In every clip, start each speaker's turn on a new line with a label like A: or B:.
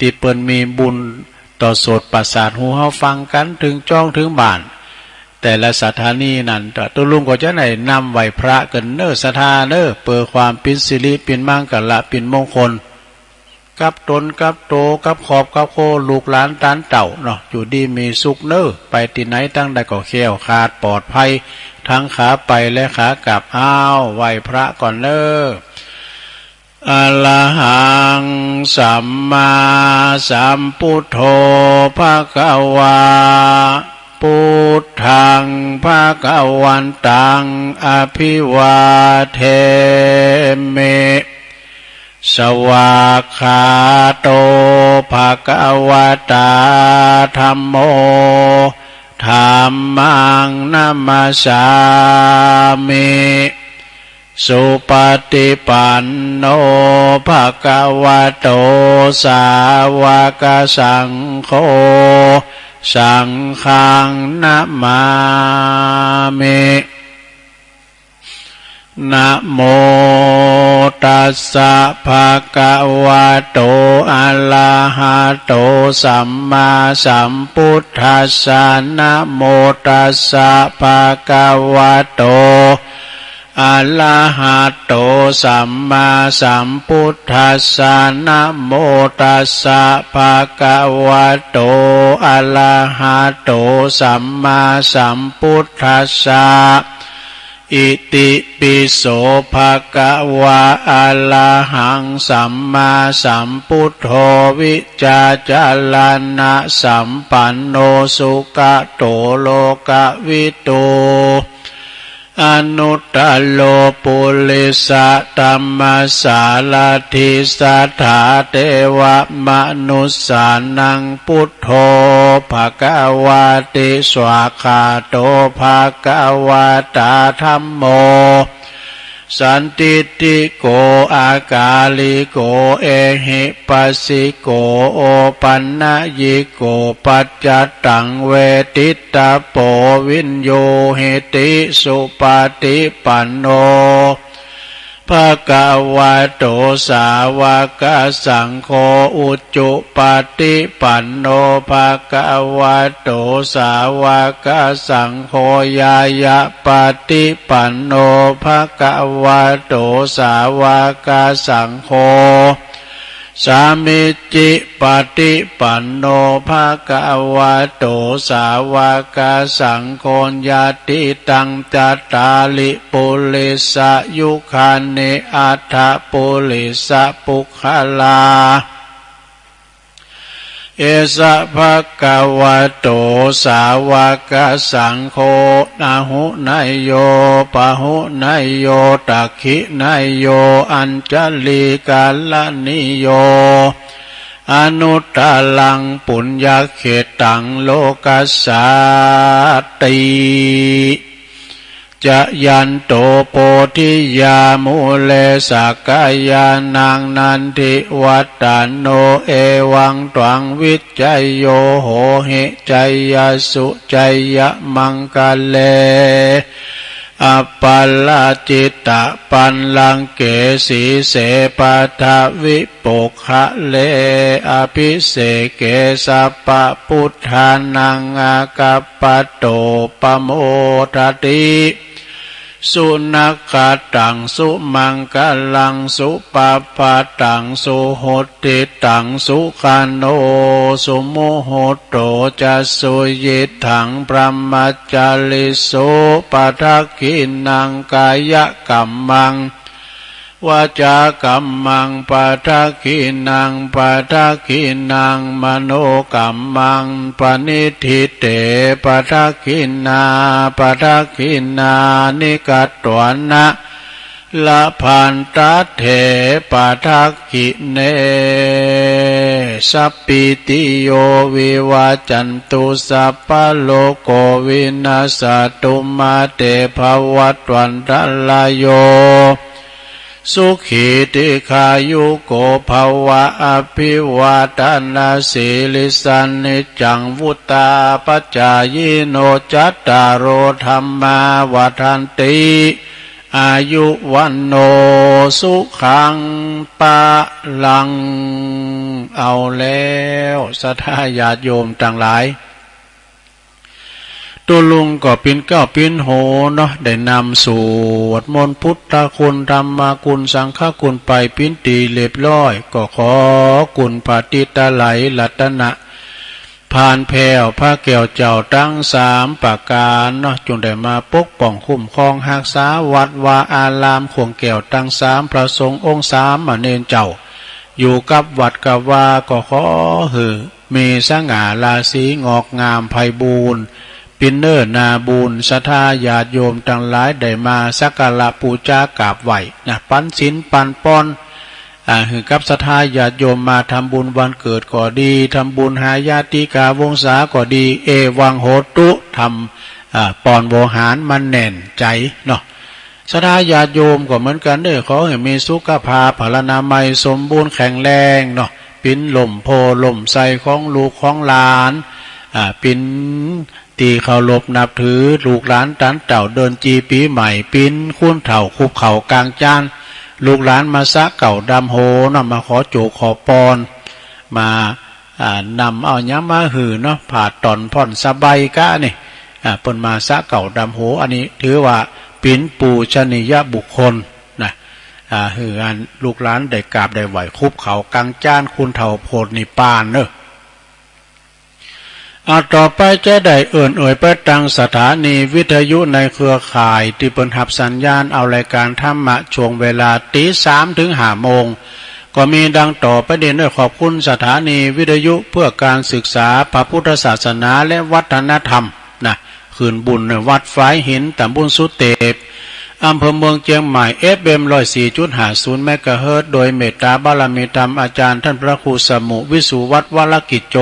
A: ที่เปิ้นมีบุญต่อโสตประสาทหูเฮาฟังกันถึงจ้องถึงบ้านแต่ละสถานีนั่นตัวลุงก็จะไหนนำไหวพระกันเน้อศรัทธาเน้อเปิดความปินสิริปินมังกละปินมงคลกับตนกับโตกับขอบกับโคลูกหลานตานเต่าเนาะอยู่ดีมีสุขเน้อไปที่ไหนตั้งใดก็แคล้วคลาดปลอดภัยทั้งขาไปและขากลับไหวพระก่อนเน้ออะระหังสัมมาสัมพุทโธภควาพุทธังภวันตังอภิวาเทมิสวากขาโตภควตาธัมโมธัมมังนัมมัสสามิสุปฏิปันโนภควโตสาวกสังโฆสังฆังนะมามินะโมตัสสะภะคะวะโตอะระหะโตสัมมาสัมพุทธัสสะนะโมตัสสะภะคะวะโตอะระหะโตสัมมาสัมพุทธัสสะนะโมตัสสะภะคะวะโตอะระหะโตสัมมาสัมพุทธัสสะอิติปิโสภะคะวะอะระหังสัมมาสัมพุทโธวิจาจารณะสัมปันโนสุขโตโลกวิทูอนุตตโลปุริสธัมมสารถิสัทธาเทวมนุสสานังพุทโธภควาติสวากขาโตภควตาธัมโมสันติติโกอากาลิโกเอหิปัสสิโกโอปันนยิโกปัจจตังเวทิตาโปวินโยหิติสุปฏิปันโนภะคะวะโตสาวกสังโฆอุจจุปฏิปันโนภะคะวะโตสาวกสังโฆยายะปฏิปันโนภะคะวะโตสาวกสังโฆสามิจิปฏิปันโนภะคะวะโตสาวกสังโฆญาติตังจัตตาลิปุริสยุคานิอัฏฐปุริสปุคคลาเอสะภะคะวะโตสาวกสังโฆนะหุนายโยปะหุนายโยตักขินายโยอัญจลิกาลนิโยอนุตตลังปุญญเขตังโลกัสสาติจะยันโตโพธิยามุเลสักกายานังนันทิวัตตานโนเอวังตวังวิจัยโยโหหิจัยยสุจัยยมังกะเลอัปปลาจิตตะปันลังเกสีเสปัทวิปุคะเลอภิเสเกสัพพพุทธานังอากัปปโตปโมทติสุนัขขตังสุมังกลังสุปปะตังสุโหติตังสุขันโนสุโมโหโตจะสุยิถังพระมัจจลิสุปัทกินังกายกัมมังวาจากัมมังปัทกินังปัทกินังมโนกัมมังปณิทิเตปัทกินาปัทกินานิกัตตวนะละพันตัตเถปัทกิเนสัพพิติโยวิวาจันตุสัพพโลกโควินาสตุมาเตภวัตวันตลายโยสุขีติขายุโกภวะอภิวาทนาสีลิสันนิจังวุตาปัจจายโนจัตตารโอธัมมาวัฏันติ อายุวันโนสุขังปะลังเอาแล้วศรัทธาญาติโยมต่างหลายตัวลุงก็เป็นเก้าเป็นโหเนาะได้นำสวดมนต์พุทธคุณธรรมคุณสังฆคุณไปปิ้นตีเรียบร้อยก็ขอคุณปฏิตไหลรัตนะผ่านแผ่วพระแก้วเจ้าตั้งสามประการเนาะจงได้มาปกป้องคุ้มครองรักษาวัดวาอารามขวงแก้วตั้งสามพระสงฆ์องค์สามเณรเจ้าอยู่กับวัดกับวาก็ขอมีสง่าราศีงอกงามไพบูรณ์ปินเนอร์นาบูญศรัทธาญาติโยมทั้งหลายได้มาสักการะปูชากราบไหว้นะปันศีลปันป้อนกับศรัทธาญาติโยมมาทำบุญวันเกิดก็ดีทำบุญหาญาติกาวงศาก็ดีเอวังโหตุทำปอนโวหารมันแน่นใจเนาะศรัทธาญาติโยมก็เหมือนกันเด้อขอให้มีสุขภาพพลานามัยสมบูรณ์แข็งแรงเนาะปิ้นหล่มโพหล่มใสของลูกของหลานปิ้นตีเคารพนับถือลูกหลานตันเต่าเดินจีปีใหม่ปิ้นคุ้นเถ่าคุบเข่ากลางจานลูกหลานมาซะเก่าดำโหนมาขอโจขอปอนมานำเอาย้ำมาหือเนาะผ่าตอนผ่อนสบายกะนี่เปิ่นมาซะเก่าดำโหอันนี้ถือว่าปิ้นปูชนียบุคคลนะหืออันลูกหลานได้กราบได้ไหวคุบเขากลางจานคุณเถ่าโพดนิปานเนอะต่อไปจะได้เอ่ยไปตั้งสถานีวิทยุในเครือข่ายที่เปิดหับสัญญาณเอารายการธรรมะช่วงเวลาตี 3 ถึง 5 โมงก็มีดังต่อไปเด่นด้วยขอบคุณสถานีวิทยุเพื่อการศึกษาพระพุทธศาสนาและวัฒนธรรมนะคืนบุญในวัดฝายหินตำบลสุเตปอำเภอเมืองเชียงใหม่ FM 104.50 เมกะเฮิรตซ์โดยเมตตาบารมีธรรมอาจารย์ท่านพระครูสมุวิสุวัฒน์วรกิจโจ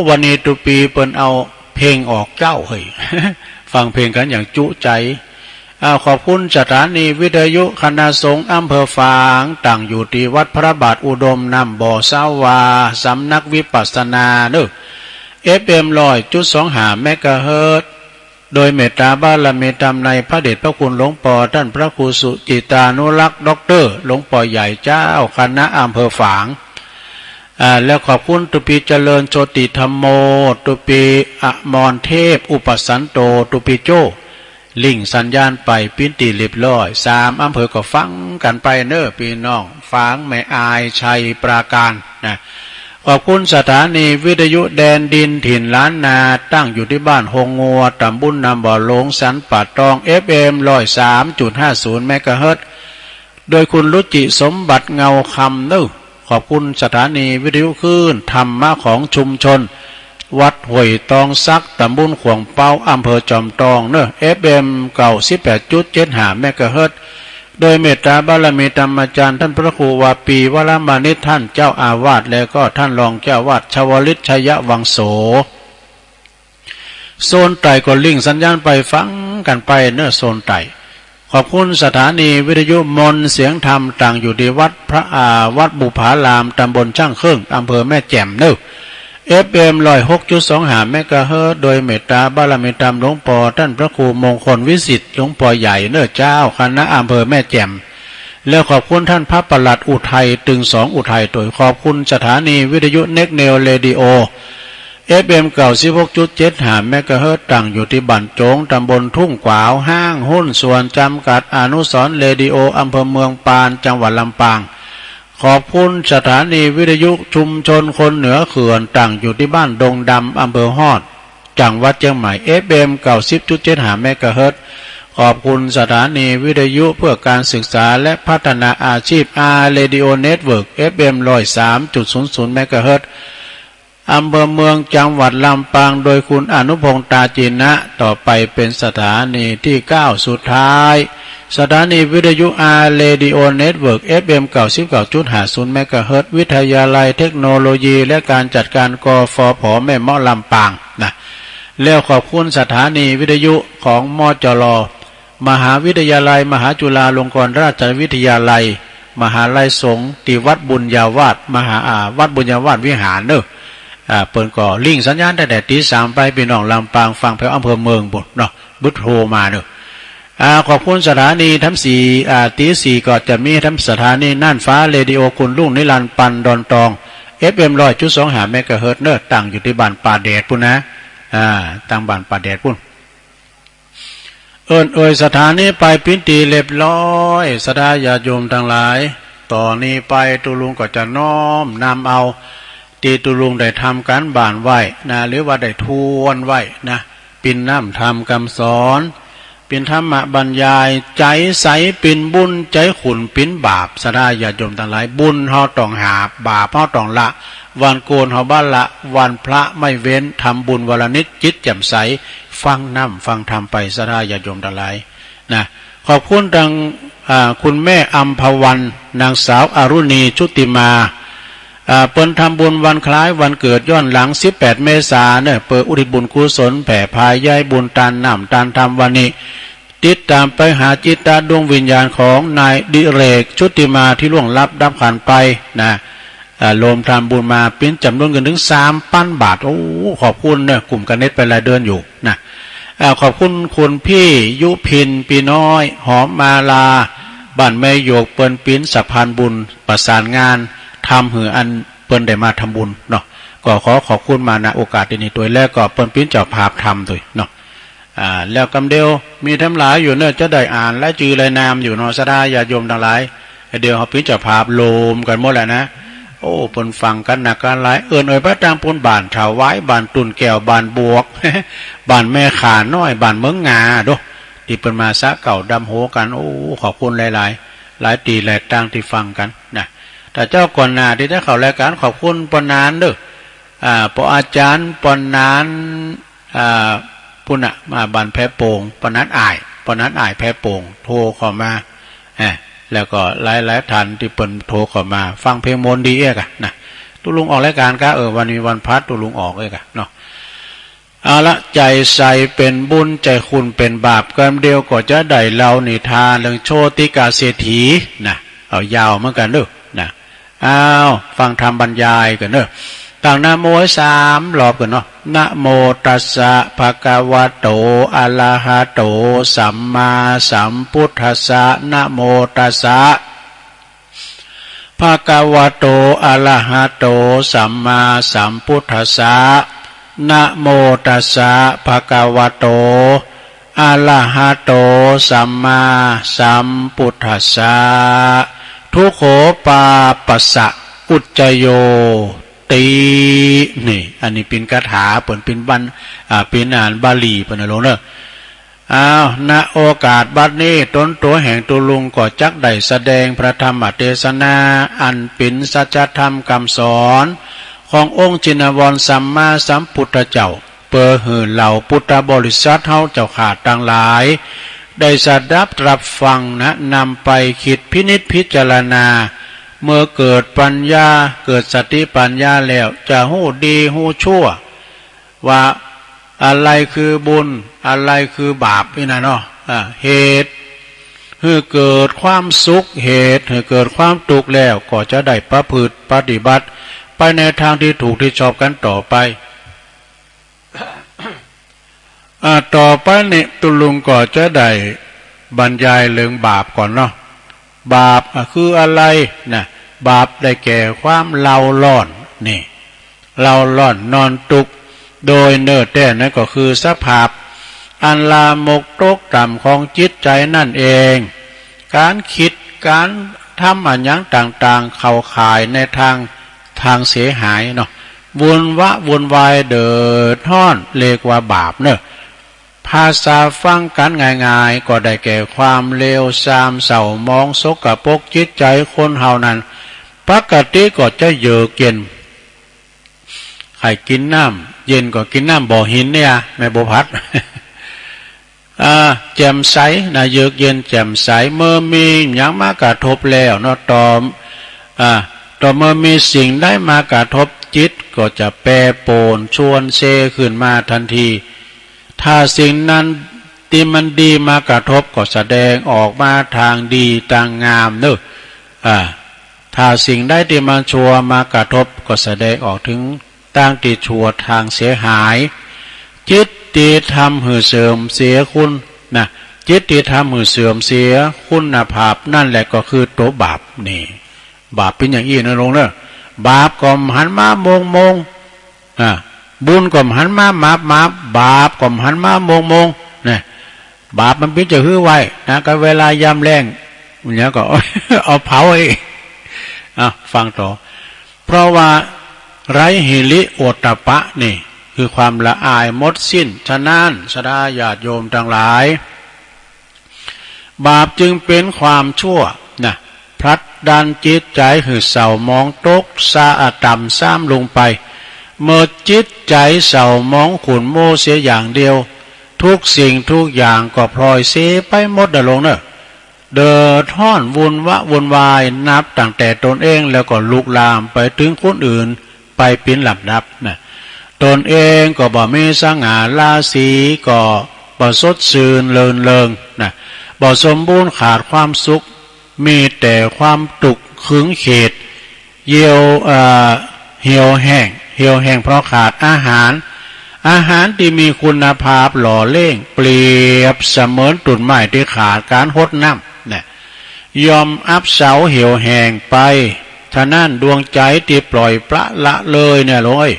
A: วันนี้ตุปีเปิ้นเอาเพลงออกเจ้าเฮ้ย ฟังเพลงกันอย่างจุใจขอบคุณสถานีวิทยุคณะสงฆ์อำเภอฝางตั้งอยู่ที่วัดพระบาทอุดมนำบ่อสาวาสำนักวิปัสสนาเด้อ FM 100.25 เมกะเฮิรตซ์โดยเมตตาบารมีธรรมในพระเดชพระคุณหลวงปู่ท่านพระครูสุจิตานุรักษ์ด็อกเตอร์หลวงปู่ใหญ่เจ้าคณะอำเภอฝางแล้วขอบคุณตุปีเจริญโชติธรรมโมตุปีอมรเทพอุปสันโตตุปีโจลิงสัญญาณไปปิ้นตีเรียบร้อย3อำเภอก็ฟังกันไปเน้อพี่น้องฝางแม่อายชัยปราการนะขอบคุณสถานีวิทยุแดนดินถิ่นล้านนาตั้งอยู่ที่บ้านหงงัวตำบลนำบ่อหลงสันป่าตอง FM 103.50 เมกะเฮิรตซ์โดยคุณรุจิสมบัติเงาคำเน้อขอบคุณสถานีวิทยุคลื่นธรรมะของชุมชนวัดห้วยตองซักตำบลขวงเปาอำเภอจอมทองเนอะ FM 98.75 เมกะเฮิรตซ์โดยเมตตาบารมีธรรมอาจารย์ท่านพระครูวาปีวรมานิท่านเจ้าอาวาสและก็ท่านรองเจ้าวาดชวลิตชัยวังโสโซนไต่ก็ลิงสัญญาณไปฟังกันไปเนอะโซนไต่ขอบคุณสถานีวิทยุมนเสียงธรรมต่างอยู่ที่วัดบุภารามตำบลช่างเครื่องอำเภอแม่แจ่มเนอะ FM 106.25 เมกะเฮิรตซ์โดยเมตตาบารมีธรรมหลวงพ่อท่านพระครูมงคลวิสิทธิ์หลวงพ่อใหญ่เนอะเจ้าคณะอำเภอแม่แจ่มแล้วขอบคุณท่านพระปลัดอุทัยตึง2อุทัยโดยขอบคุณสถานีวิทยุเน็กเนลเรดิโอFM 96.75 เมกะเฮิรตซ์ตั้งอยู่ที่บ้านโจงตำบลทุ่งกวาวห้างหุ้นส่วนจำกัดอนุสรณ์เรดิโออำเภอเมืองปานจังหวัดลำปางขอบคุณสถานีวิทยุชุมชนคนเหนือเขื่อนตั้งอยู่ที่บ้านดงดำอำเภอฮอดจังหวัดเชียงใหม่ FM 90.75 เมกะเฮิรตซ์ขอบคุณสถานีวิทยุเพื่อการศึกษาและพัฒนาอาชีพ Radio Network FM 103.00 เมกะเฮิรตซ์อำเภอเมืองจังหวัดลำปางโดยคุณอนุพงษ์ตาจีนะต่อไปเป็นสถานีที่9สุดท้ายสถานีวิทยุRadio Network FM 99.50 เมกะเฮิรตซ์วิทยาลัยเทคโนโลยีและการจัดการกฟผ.แม่เมาะลำปางนะแล้วขอบคุณสถานีวิทยุของมจร.มหาวิทยาลัยมหาจุฬาลงกรณราชวิทยาลัยมหาลัยสงฆ์ที่วัดบุญญาวาสวัดบุญญาวาสวิหารเนอะเปิดก่อลิงสัญญาณแต่ตี 3ไปพี่น้องลำปางฟังแถวอำเภอเมืองบุตรเนาะบุตรโทรมาเนอะ ขอบคุณสถานีทั้งตีสี่ก็จะมีทั้งสถานีน่านฟ้าเรดิโอคุณลุงนิรันดร์ปันดอนตอง FM 100.25 เมกะเฮิรตซ์เนอตั้งอยู่ที่บ้านป่าแดดปุ่นนะตั้งบ้านป่าแดดปุ่นสถานีไปปิ้นตีเรียบร้อยสดาญาโยมทั้งหลายต่อนนี้ไปตุลุงก็จะน้อมนำเอาตีตุลุงได้ทำการบ้านไหวนะหรือว่าได้ทวนไหวนะปินน้ำทำคำสอนปินธรรมบรรยายใจใสปินบุญใจขุนปินบาปสดาญาโยมทั้งหลายบุญเฮาต้องหาบาปเฮาต้องละวันโกนเฮาบ้านละวันพระไม่เว้นทำบุญวันละนิดจิตแจ่มใสฟังน้ำฟังธรรมไปสดาญาโยมทั้งหลายนะขอบคุณทางคุณแม่อัมพวันนางสาวอรุณีชุติมาเปิ้นทำบุญวันคล้ายวันเกิดย้อนหลัง18 เมษายนเนี่ยเปิดอุทิศบุญกุศลแผ่พายย้ายบุญตานน้ำตานธรรมวันนี้ติดตามไปหาจิตตาดวงวิญญาณของนายดิเรกชุติมาที่ล่วงลับดับขันไปนะรวมทำบุญมาเป็นจำนวนเงินถึง3,000 บาทโอ้ขอบคุณเนี่ยกลุ่มกันเน็ตไปรายเดือนอยู่นะขอบคุณคุณพี่ยุพินปีน้อยหอมมาลาบ้านแม่โยกเปิ้นปิ้นสะพานบุญประสานงานทำหืออันเปิ้นได้มาทำบุญเนาะก็ขอบคุณมาณโอกาสนี้ตัวแรกก็เปิ้นปิ้นเจ้าภาพทำตัวเนาะแล้วกำเดียวมีทั้งหลายอยู่เนี่ยจะได้อ่านและจือรายนามอยู่เนาะสดาญาโยมทั้งหลายเดี๋ยวเขาปิ้นเจ้าภาพโลมกันหมดแหละนะโอ้ปนฟังกันหนักกันหลายพระตามปนบ้านถาวายบ้านตุนแก้วบ้านบวก บ้านแม่ขาน้อยบ้านเมืองงาดูที่เป็นมาซะเก่าดำโหกันโอ้ขอบคุณหลายตีหลายต่างที่ฟังกันนะแต่เจ้าก่อนหน้าที่ได้เข้ารายการขอบคุณปนานเด้อปอาจารย์ปนานปุ่นมาบ้านแพโป่งปนัดอ่ายแพโป่งโทรเข้ามาแล้วก็หลายท่านที่เปิ่นโทรเข้ามาฟังเพลงมนต์ดีเอกนะตุลุงออกรายการก็วันนี้วันพัดตุลุงออกเอกเนาะเอาละใจใสเป็นบุญใจคุณเป็นบาปกันเดียวก็จะได้เล่านิทานเรื่องโชติกาเศรษฐีนะเอายาวเหมือนกันเด้อนะฟังธรรมบรรยายกันเด้อต่างนะโม3 รอบกันเนาะนะโมตัสสะภะคะวะโตอะระหะโตสัมมาสัมพุทธัสสะนะโมตัสสะภะคะวะโตอะระหะโตสัมมาสัมพุทธัสสะนะโมตัสสะภะคะวะโตอะระหะโตสัมมาสัมพุทธัสสะทุกโขปาปัสสะอุจจโยตีนี่อันนี้เป็นคาถาเปิ่นเป็นเป็นอ่านบาลีเปิ่นนะลงเด้อณโอกาสบัดนี้ตนตัวแห่งตุลุงก็จักได้แสดงพระธรรมเทศนาอันเป็นสัจธรรมคำสอนขององค์จินวรสัมมาสัมพุทธเจ้าเปิดหื่นเหล่าพุทธบริษัทเฮาเจ้าขาดต่างหลายได้สดับรับฟังนะนำไปคิดพินิจพิจารณาเมื่อเกิดปัญญาเกิดสติปัญญาแล้วจะหู้ดีหู้ชั่วว่าอะไรคือบุญอะไรคือบาปนี่นะเนาะเหตุให้เกิดความสุขเหตุให้เกิดความทุกข์แล้วก็จะได้ประพฤติปฏิบัติไปในทางที่ถูกที่ชอบกันต่อไป ต่อไปนี่ตุลุงก็จะได้บรรยายเรื่องบาปก่อนเนาะบาปคืออะไรนะบาปได้แก่ความเล่าร้อนนี่เล่าร้อนนอนตุกโดยเนื้อแท้นั่นก็คือสภาพอันลามกตกต่ำของจิตใจนั่นเองการคิดการทำอันยังต่างๆเข้าข่ายในทางเสียหายเนาะวุ่นวายเดือดร้อนเรียกว่าบาปเนอะภาษาฟังกันง่ายๆก็ได้แก่ความเลวทรามเศร้ามองสกปรกจิตใจคนเฮานั้นปกติก็จะเยือกเย็นใครกินน้ำเย็นก็กินน้ำบ่อหินเนี่ยแม่บัวพัด แจ่มใสนะเยือกเย็นแจ่มใสเมื่อมีอย่างมากระทบแล้วเนาะต่อเมื่อมีสิ่งได้มากระทบจิตก็จะแปรโปรนชวนเซขึ้นมาทันทีถ้าสิ่งนั้นที่มันดีมากระทบก็แสดงออกมาทางดีทางงามเนอะถ้าสิ่งได้ที่มันชั่วมากระทบก็แสดงออกถึงทางที่ชั่วทางเสียหายจิตที่ทำให้เสื่อมเสียคุณนะ จิตที่ทำมือเสื่อมเสียคุณภาพนั่นแหละก็คือตัวบาปนี่บาปเป็นอย่างอี้นะลงเนอะบาปก็หันมามงบุญก็หันมามาบาปก็หันมามงเนี่ยบาปมันเป็นจะหื้อไว้นะก็เวลายามแรงเนี่ยก็ เอาเผาไอ้ฟังต่อเพราะว่าไรหิริโอตตัปปะนี่คือความละอายหมดสิ้นฉะนั้นสดาญาติโยมทั้งหลายบาปจึงเป็นความชั่วนะพลัดดันจิตใจหือเศร้ามองตกซาต่ำซ้ำลงไปเมื่อจิตใจเศร้ามองขุ่นโมเสียอย่างเดียวทุกสิ่งทุกอย่างก็พลอยเสียไปหมดลงเนอะเดือดร้อนวุ่นวายนับตั้งแต่ตนเองแล้วก็ลุกลามไปถึงคนอื่นไปเป็นลำดับนะตนเองก็บ่มีสง่าราศีก็บ่สดชื่นเลินเริงนะบ่สมบูรณ์ขาดความสุขมีแต่ความตุกขึงเขตเหี่ยวแห้งเพราะขาดอาหารที่มีคุณภาพหล่อเล่งเปรียบเสมือนต้นไม้ที่ขาดการรดน้ำเนี่ยยอมอับเฉาเหี่ยวแห้งไปฉะนั้นดวงใจที่ปล่อยปละละเลยเนี่ยเลย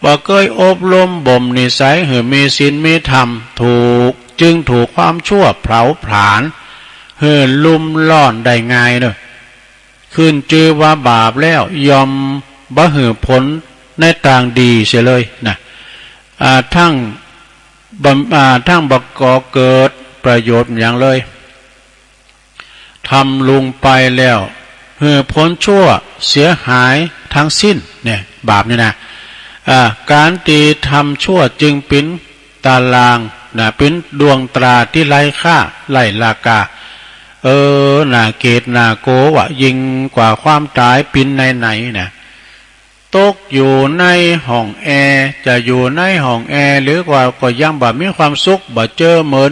A: บ่เคยอบรมบ่มนิสัยให้มีศีลมีธรรมจึงถูกความชั่วเผาผลาญเหินลุ่มล่อนได้ง่ายเนอะขึ้นชื่อว่าบาปแล้วยอมบ่หือผลในทางดีเสียเลยนะทั้งบ่ก่อเกิดประโยชน์อย่างเลยทำลงไปแล้วเหือผลชั่วเสียหายทั้งสิ้นเนี่ยบาปนี่นะการตีทำชั่วจึงเป็นตารางนะเป็นดวงตราที่ไร้ค่าไร้ราคาน่าเกตน่าโกวะยิ่งกว่าความตายปินไหนนะตกอยู่ในห้องแอร์จะอยู่ในห้องแอร์หรือว่าก็ยังบ่มีความสุขบ่เจอเหมือน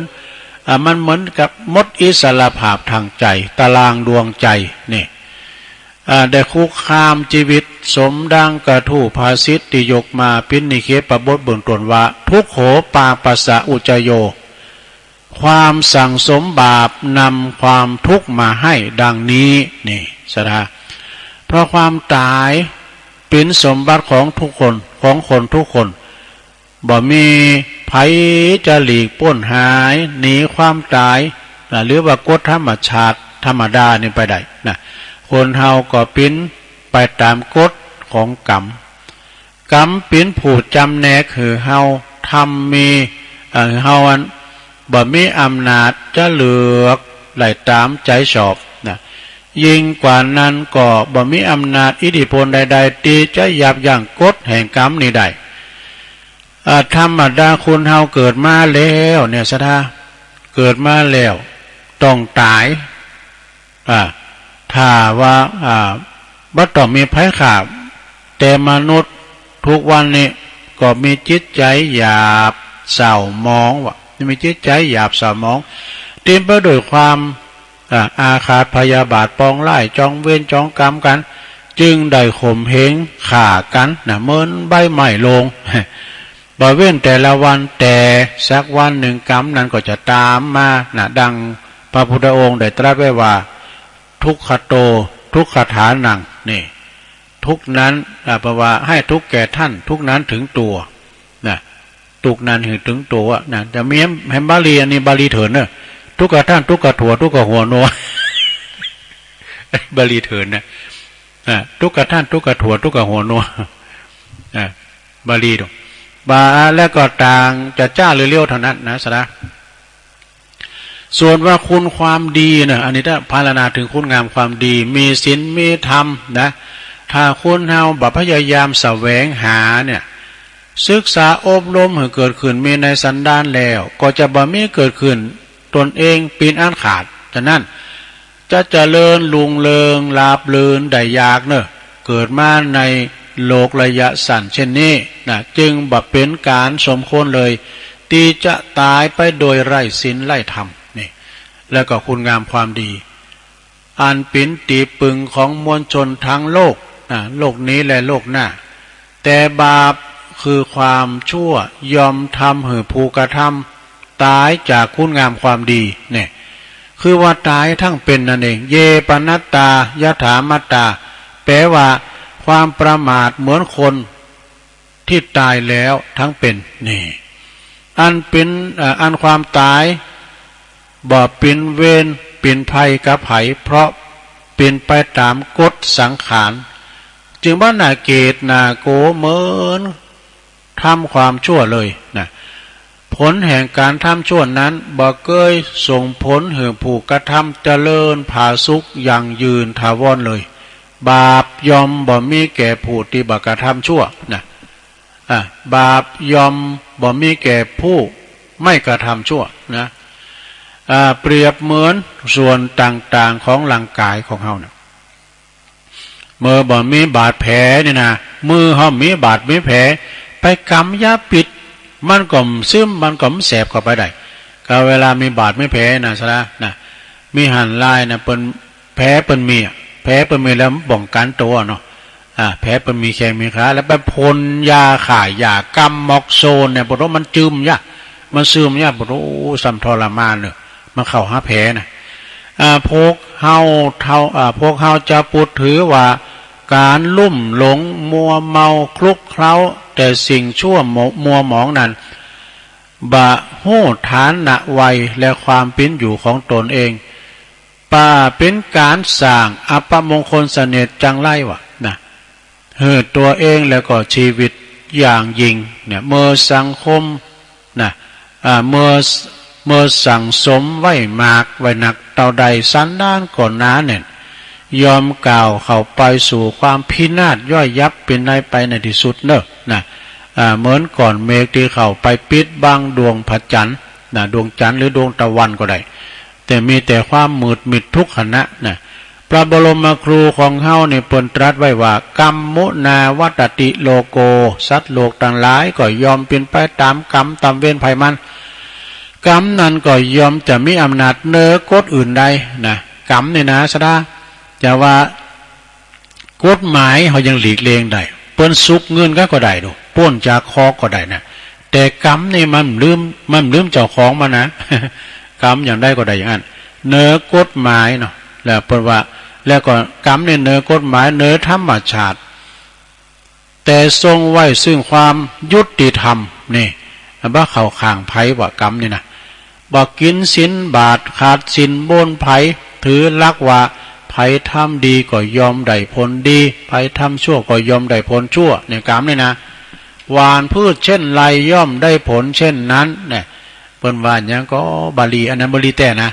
A: มันเหมือนกับมดอิสระภาพทางใจตารางดวงใจนี่ได้คุกคามชีวิตสมดังกระทู้ภาษิตที่ยกมาปินิเคปบทเบื้องต้นว่าทุกโขปาปัสสะอุจโยความสั่งสมบาปนำความทุกข์มาให้ดังนี้นี่สดาเพราะความตายเป็นสมบัติของทุกคนของคนทุกคนบ่มีไผจะหลีกพ้นหายหนีความตายหรือว่ากฎธรรมชาติธรรมดานี่ไปได้นะคนเฮาก็เป็นไปตามกฎของกรรมเป็นผู้จำแนกคือเฮาทำมีเฮาอันบ่มีอำนาจจะเลือกไหลตามใจชอบนะยิ่งกว่านั้นก็บ่มีอำนาจอิทธิพลใดๆที่จะยับยั้งกฎแห่งกรรมนี้ได้ธรรมดาคนเฮาเกิดมาแล้วเนี่ยสถาเกิดมาแล้วต้องตายถ้าว่าบ่ต้องมีภัยขาบแต่มนุษย์ทุกวันนี้ก็มีจิตใจหยาบเศร้ามองว่ามีจิตใจหยาบเศร้ามองเต็มไปด้วยความอาฆาตพยาบาทปองไล่จองเวรจองกรรมกันจึงได้ข่มเหงฆ่ากันนะเหมือนใบไม้ลงบ่เว้นแต่ละวันแต่สักวันหนึ่งกรรมนั้นก็จะตามมานะดังพระพุทธองค์ได้ตรัสไว้ว่าทุกขโตทุกขฐานังนี่ทุกนั้นแปลว่าให้ทุกแก่ท่านทุกนั้นถึงตัวนะทุกนั้นถึงตัวนะจะมีแฮมบาลีอันนี้บาลีเถินเนอะทุกขท่านทุกขถั่วทุกขหัวนัวบาลีเถินนะทุกขท่านทุกขถั่วทุกขหัวนัวบาลีตรงบาแล้วก็ต่างจะจ้าหรือเลี้ยวเท่านั้นนะสระส่วนว่าคุณความดีนะอันนี้ถ้าพารณาถึงคุณงามความดีมีศีลมีธรรมนะถ้าคุณเฮาบ่พยายามแสวงหาเนี่ยศึกษาอบรมให้เกิดขึ้นมีในสันดานแล้วก็จะบ่มีเกิดขึ้นตนเองปีนอันขาดฉะนั้นจะเจริญลุงเริงลาบลื่นได้ยากเนอะเกิดมาในโลกระยะสั้นเช่นนี้นะจึงบ่เป็นการสมควรเลยที่จะตายไปโดยไร้ศีลไร้ธรรมนี่แล้วก็คุณงามความดีอันเป็นตีปึงของมวลชนทั้งโลกโลกนี้และโลกหน้าแต่บาปคือความชั่วยอมทำให้ผู้กระทำ ตายจากคุณงามความดีเนี่ยคือว่าตายทั้งเป็นนั่นเองเยปนัตตายถามัตตาแปลว่าความประมาทเหมือนคนที่ตายแล้วทั้งเป็นนี่อันเป็นอันความตายบ่เป็นเวรเป็นภัยกับไผเพราะเป็นไปตามกฎสังขารจึงว่านาเกตนาโกเหมือนทำความชั่วเลยนะผลแห่งการทำชั่วนั้นบ่เคยส่งผลให้ผู้กระทำเจริญผาสุขอย่างยืนถาวรเลยบาปยอมบ่มีแก่ผู้ที่บ่กระทำชั่วนะบาปยอมบ่มีแก่ผู้ไม่กระทำชั่วนะเปรียบเหมือนส่วนต่างๆของร่างกายของเฮานะเมื่อบ่มีบาดแผลนี่นะมือเฮามีบาดมีแผลไปกำยาปิดมันก็ซึมมันก็แสบเข้าไปได้ก็เวลามีบาดมีแผลนะซะนะมีหั่นลายนะเปิ้นแผลเปิ้นมีแผลเปิ้นมีแล้วป้องกันตัวเนาะแผลเปิ้นมีแข้งมีขาแล้วไปพ่นยาข่ายยากำมอกโซนเนี่ยบ่รู้มันจึมยะมันซึมยะบ่รู้ซ้ำทรมานเด้อมันเข้าหาแผลนะพวกเฮาจะพูดถือว่าการลุ่มหลงมัวเมาคลุกเคล้าแต่สิ่งชั่วมัวหมองนั้นบะหู้ฐานะวัยและความเป็นอยู่ของตนเองป่าเป็นการสร้างอัปมงคลเสน่ห์จังไรวะนะตัวเองแล้วก็ชีวิตอย่างยิ่งเนี่ยเมื่อสังคมนะเมื่อสั่งสมไว้มากไว้หนักเต่าใดสันดานก่อนหน้าเนี่ยยอมกล่าวเข้าไปสู่ความพินาศย่อยยับเป็นไปในที่สุดเนอะนะเหมือนก่อนเมฆที่เข้าไปปิดบังดวงพระจันทร์นะดวงจันทร์หรือดวงตะวันก็ได้แต่มีแต่ความมืดมิดทุกขณะนะพระบรมครูของเฮาเนี่ยเปิ้นตรัสไว้ว่ากรรมมุนาวัตติโลโกสัตว์โลกต่างหลายก็ยอมเป็นไปตามกรรมตามเวรภัยมันกรรมนั้นก็ยอมจะมีอำนาจเหนือกฎอื่นใดนะกรรมเนี่ยนะซะจะว่ากฎหมายเขายังหลีกเลี่ยงได้เปิ้นซุกเงินก็ได้ดูป้นจากคอก็ได้นะแต่กรรมนี่มันลืมเจ้าของมานะกรรมอย่างได้ก็ได้อย่างนั้นเหนือกฎหมายเนาะแล้วเปิ้นว่าแล้วก็กรรมเนี่ยเหนือกฎหมายเหนือธรรมชาติแต่ทรงไว้ซึ่งความยุติธรรมนี่บ่เข้าข้างไผว่ากรรมนี่นะบ่กินศีลบาทขาดศีลบนไผถือลักว่าไผทำดีก็ยอมได้ผลดีไผทำชั่วก็ยอมได้ผลชั่วเนี่ยกรรมนี่นะหวานพืชเช่นไรย่อมได้ผลเช่นนั้นเนี่ยเปิ้นว่าหยังก็บาลีอันนั้นบาลีแต่นะ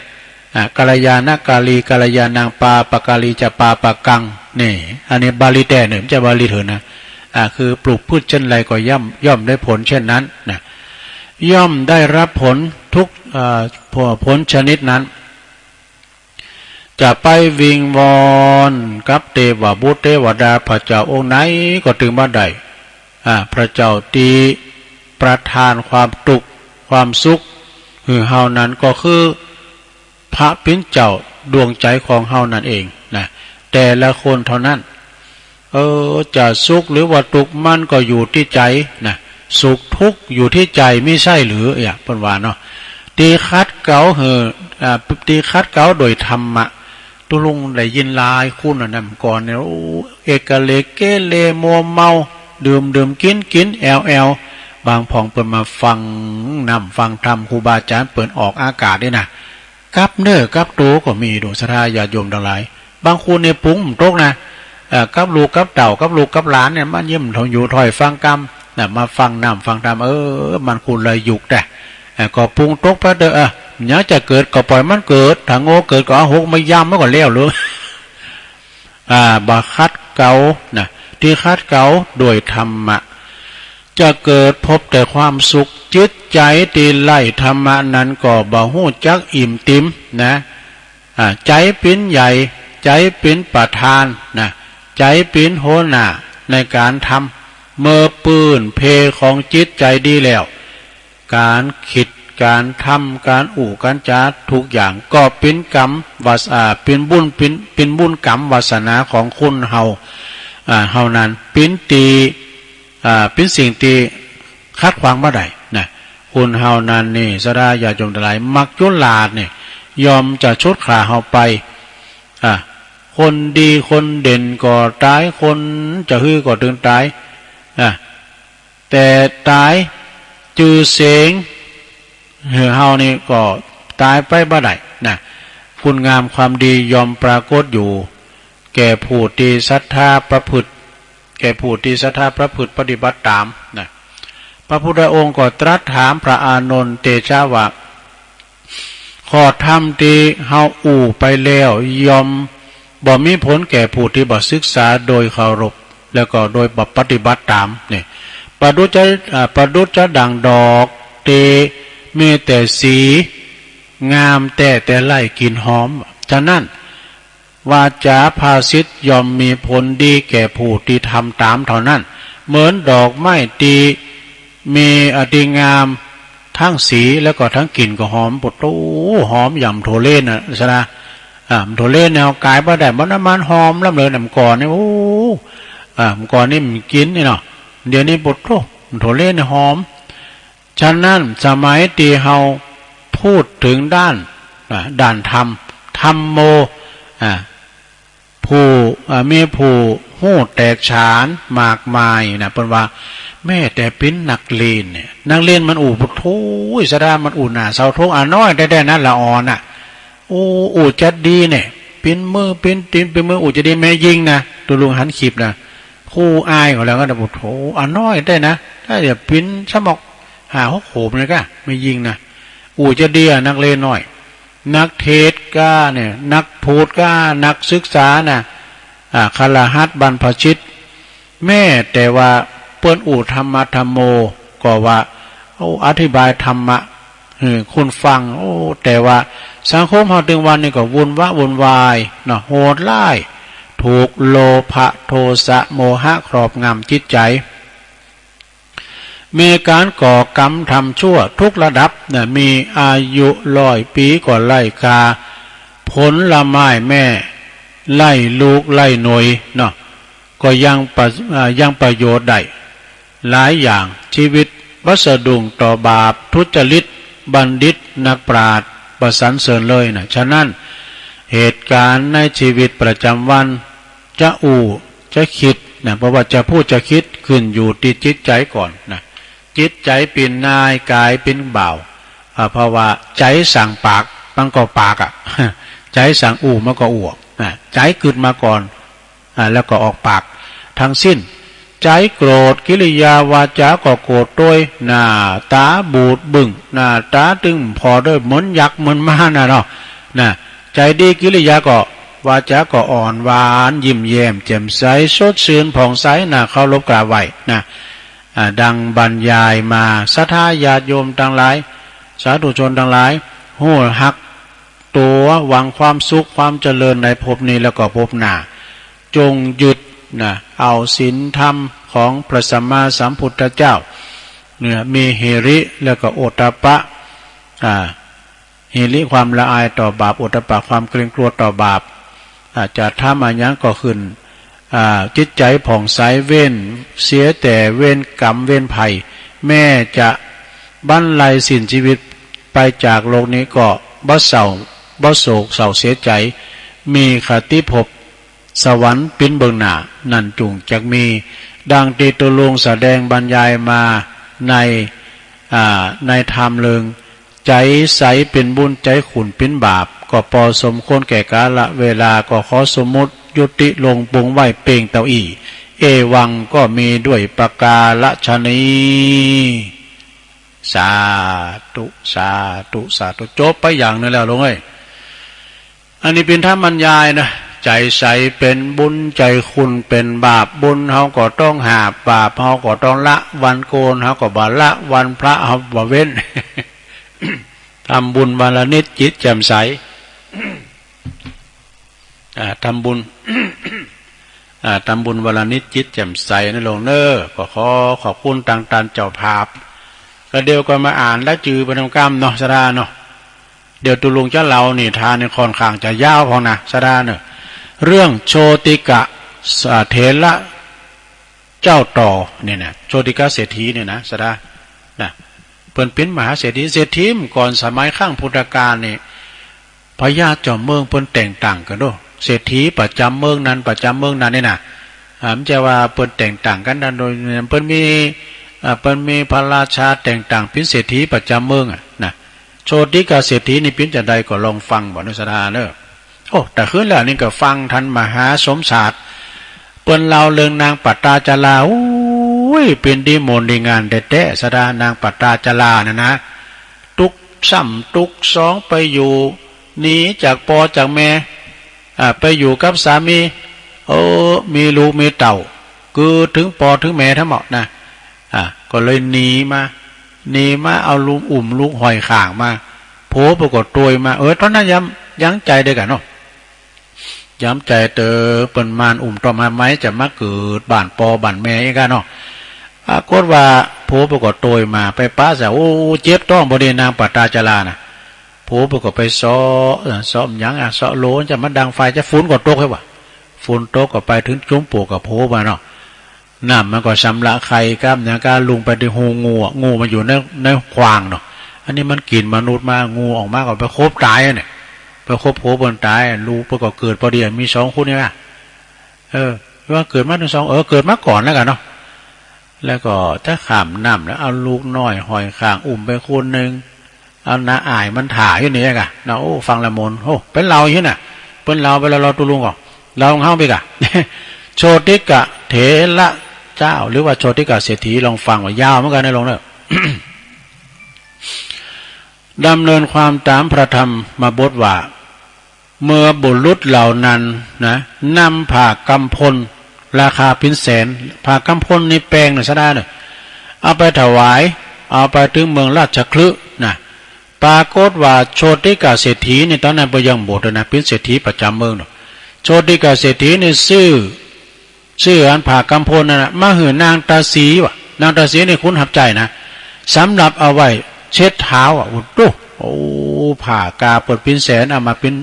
A: กัลยาณกาลีกัลยาณังปาปกาลีจะปาปกังนี่อันนี้บาลีแต่เนี่ยจะบาลีเถอะนะคือปลูกพืชเช่นไรก็ย่อมได้ผลเช่นนั้นนะย่อมได้รับผลทุกผลชนิดนั้นจะไปวิงวอนกับเทวบุตรเทวดาพระเจ้าองค์ไหนก็ถึงบ้านใดพระเจ้าตีประทานความตุกความสุขคือเฮานั้นก็คือพระเป็นเจ้าดวงใจของเฮานั่นเองนะแต่ละคนเท่านั้นจะสุขหรือว่าทุกข์มันก็อยู่ที่ใจนะสุขทุกข์อยู่ที่ใจไม่ใช่หรือเปิ้นว่าเนาะตีคัดเก๋าตีคัดเก๋าโดยธรรมะตุลุงได้ยินลายคุณอันนั้นก่อนเนี่ยเอกเลเกเลมัวเมาดื่มกินแอลบางพองเปิดมาฟังนำฟังธรรมครูบาอาจารย์เปิดออกอากาศด้วยนะกับเนื้อกับตัวก็มีดูศรัทธาญาติโยมทั้งหลายบางคนเนี่ยปุ้งตกนะกับลูกกับเต่ากับลูกกับหลานเนี่ยมันยิ้มทองอยู่ถอยฟังกรรมนะมาฟังนำฟังธรรมมันคุณเลยยุกแต่ก็ปุ้งตกไปเด้อเนี่ยจะเกิดก็ปล่อยมันเกิดถ้าโง่เกิดก็เอาหกไม่ย้ำมันก็เลี้ยวเลยบาคัดเก่านะที่คัดเก่าโดยธรรมะจะเกิดพบแต่ความสุขจิตใจตีไล่ธรรมะนั้นก็บ่ฮู้จักอิ่มติมนะใจเป็นใหญ่ใจเป็นประธานนะใจเป็นโหน่าในการทำเมื่อปืนเพของจิตใจดีแล้วการคิดการทำการการจาทุกอย่างก็เป็นกรรมเป็นบุญกรรมวาสนาของคุณเฮานั้นเป็นสิ่งที่คัดขวางบ่ได้นะค คุณเฮานั้นนี่สดาอย่าจมทลายมักยุลาดเนี่ยยอมจะชุดขาเฮาไปคนดีคนเด่นก็ตายคนจะฮื้อก็ถึงตายแต่ตายจือเสงเฮานี่ก็ตายไปบ่ได้นะคุณงามความดียอมปรากฏอยู่แก่ผู้ที่ศรัทธาประพฤติแก่ผู้ที่ศรัทธาประพฤติปฏิบัติตามนะพระพุทธองค์ก็ตรัสถามพระอานนท์เตชะว่าข้อธรรมที่เฮาอู่ไปแล้วยอมบ่มีผลแก่ผู้ที่บ่ศึกษาโดยเคารพแล้วก็โดยบ่ปฏิบัติตามนี่ประดุจจะดังดอกเตมีแต่สีงามแต่ไล่กลิ่นหอมฉะนั้นวาจาภาษิตย่อมมีผลดีแก่ผู้ที่ทำตามเท่านั้นเหมือนดอกไม้ที่มีอดีงามทั้งสีแล้วก็ทั้งกลิ่นก็หอมปดโอ้หอมย่ำโถเล่นนะใช่ไหมโถเล่นแนวกายบ่ได้บ่น้ำมันหอมล้ำเลยน้ำก่อนนี่โอ้น้ำก่อนนี่มันกินนี่เนาะเดี๋ยวนี้ปดโถเล่นหอมฉะนั้นสมัยที่เฮาพูดถึงด้านธรรมธรรมโมผู้มีผู้หู้แตกฉานมากมายนะเป็นว่าแม่แต่ปิ้นนักเรียนเนี่ยนักเรียนมันอู่พุทโธสดามันอู่หน้าเสาทุกน้อยได้นั้นละอ่อนอู่จัดดีเนี่ยปิ้นมือปิ้นตีนปิ้นมืออู่จะดีแม่ยิงนะตัวลุงหันขีบนะคู่อายของเราก็จะพุทโธน้อยได้นะถ้าเดี๋ยวปิ้นสมอกหาหัวโขมเลยก็ไม่ยิงนะอู่จะดีนักเรียนน้อยนักเทศก้าเนี่ยนักพูดก้านักศึกษานะคลาหัตบรรพชิตแม่แต่ว่าเปิ้นอู่ธรรมะธรรมโมก็ว่าอธิบายธรรมะคุณฟังแต่ว่าสังคมเฮาถึงวันนี้ก็วุ่นวายเนาะโหดร้ายถูกโลภะโทสะโมหะครอบงำจิตใจมีการก่อกรรมทำชั่วทุกระดับนะมีอายุ100 ปีกว่าไล่กาผลละไม้แม่ไล่ลูกไล่หน่วยเนาะก็ยังประโยชน์ได้หลายอย่างชีวิตวัสดุงต่อบาปทุจริตบัณฑิตนักปราชญ์ประสรรเสริญเลยนะฉะนั้นเหตุการณ์ในชีวิตประจำวันจะจะคิดนะเพราะว่าจะพูดจะคิดขึ้นอยู่ที่จิตใจก่อนนะจิตใจเป็นนายกายเป็นบ่าวเพราะว่าใจสั่งปากมันก็ปากใจสั่งมันก็ใจกึดมาก่อนแล้วก็ออกปากทั้งสิ้นใจโกรธกิริยาวาจาก็โกรธด้วยหน้าตาบูดบึ้งหน้าตาตึงพอด้วยเหมือนยักษ์เหมือนม้านะเนาะใจดีกิริยาก็วาจาก็อ่อนหวานยิ้มแย้มแจ่มใสสดชื่นผ่องใสเคารพกราบไหว้ดังบรรยายมาศรัทธาญาติโยมทั้งหลายสาธุชนทั้งหลายหู้ฮักตัวหวังความสุขความเจริญในภพนี้แล้วก็ภพหน้าจงหยุดเอาศีลธรรมของพระสัมมาสัมพุทธเจ้ามีหิริแล้วก็โอตตัปปะหิริความละอายต่อบาปโอตตัปปะความเกรงกลัวต่อบาปจะทำอะไรยังก็ขึ้นจิตใจผ่องใสเว้นเสียแต่เว้นกรรมเว้นภัยแม่จะบรรลัยสิ้นชีวิตไปจากโลกนี้ก็บ่เศร้าบ่โศกเศร้าเสียใจมีคติภพสวรรค์ปิ้นเบื้องหน้านั่นจุงจักมีดังที่ตุลุงแสดงบรรยายมาในธรรมเลิงใจใสเป็นบุญใจขุ่นเป็นบาปก็พอสมควรแก่กาลเวลาก็ขอสมมุติยุติลงปรุงไว้เป่งเต้าอี้เอวังก็มีด้วยประกาศนี้สาธุสาธุสาธุจบไปอย่างนึงแล้วลงเอ้ยอันนี้เป็นธรรมบรรยายนะใจใสเป็นบุญใจคุณเป็นบาปบุญเฮาก็ต้องหาบาปเฮาก็ต้องละวันโกนเฮาก็บ่ละวันพระเฮาบ่เว้น ทำบุญวันละนิดจิตแจ่มใส ทำบุญ ทำบุญวันละนิดจิตแจ่มใสนะหลวงเนอก็ขอบคุณต่างตันเจ้าภาพก็เดี๋ยวก็มาอ่านและจือไปทำกรรมเนาะสดาเนาะเดี๋ยวตุลุงเจ้าเรานี่ทานในค่อนข้างจะยาวพอนะสดาเนาะเรื่องโชติกะเถระเจ้าต่อเนี่ยนะโชติกะเศรษฐีเนี่ยนะสดานะ เปิ้นเป็นมหาเศรษฐีก่อนสมัยข้างพุทธกาลนี่พญาจอมเมืองเปิ้นแต่งต่างกันด้วยเศรษฐีประจำเมืองนั้นประจำเมืองนั้นนี่นะมันจะว่าเปิ้นแต่งต่างกันโดยเปิ้นมีพระราชาแต่งต่างเป็นเศรษฐีประจำเมืองนะโชติกาเศรษฐีนี่เป็นจะใดก็ลองฟังบ่นุสดาเด้อโอ้แต่คืนแล้วนี่ก็ฟังท่านมหาสมศาสตร์เปิ้นเล่าเรื่องนางปัตตาจาราเป็นดีมนดีงานแท้ๆสดานางปัตตาจารานะตุกซ้ำตุกสองไปอยู่หนีจากพ่อจากแม่ไปอยู่กับสามีมีลูกมีเต่าคือถึงพ่อถึงแม่ทั้งหมดนะก็เลยหนีมาเอาลูกลูกหอยข่างมาโผปรากฏตัวมาตอนนั้นยั้งใจได้กันเนาะย้ำใจเตอเปิ้นมานต่อมาไหมจะมาเกิดบ้านปอบ้านแม่อีกกันเนาะปรากฏว่าโผปรากฏตัวมาไปป้าซะเจ็บต้องบ่ได้นางปัตตาจารานะโผปรากฏไปซ้อมหยังซ้อโลจะมาดังไฟจะฝุ่นก็ตกให้ว่าฝุ่นตกก็ไปถึงจุ้มปลูกกับโผมาเนาะน้ำมันก็ชำระไข่ครับเนี่ยการลุงไปที่หูงูมันอยู่ในขวางเนาะอันนี้มันกินมนุษย์มางูออกมาก็ไปคบตายเนี่ยไปคบโผบนตายลูกก็เกิดพอดีมีสองคนเนี่ยว่าเกิดมาถึงสองเกิดมาก่อนแล้วกันเนาะแล้วก็ถ้าขามน้ำแล้วเอาลูกน้อยหอยข่างไปคนหนึ่งเอาหน้าอายมันถ่ายอยู่นี่ไงเนาะฟังละมนเป็นเราอยู่น่ะเป็นเราไปเราตุลุงก่อนเราเข้าไปกะโชติกะเถระเจ้าหรือว่าโชติกะเศรษฐีลองฟังว่ายาวเหมือนกันนะลงเนอะ ดำเนินความตามพระธรรมมาบทว่าเมื่อบุรุษเหล่านั้นนะนำผ้ากำพลราคาเป็นแสนผ้ากำพลนี่แปลงหน่อยซะได้เลยเอาไปถวายเอาไปถึงเมืองราชคฤห์นะปรากฏว่าโชติกาเศรษฐีในตอนนั้นไปยังโบสถ์นะเป็นเศรษฐีประจำเมืองเนาะโชติกาเศรษฐีนี่ซื้ออันผ้ากำพลนะมาหือนางตาสีวะนางตาสีนี่คุณหับใจนะสำหรับเอาไว้เช็ดเท้าผ่ากาเปิดปิ้นแสนเอามาปิ้น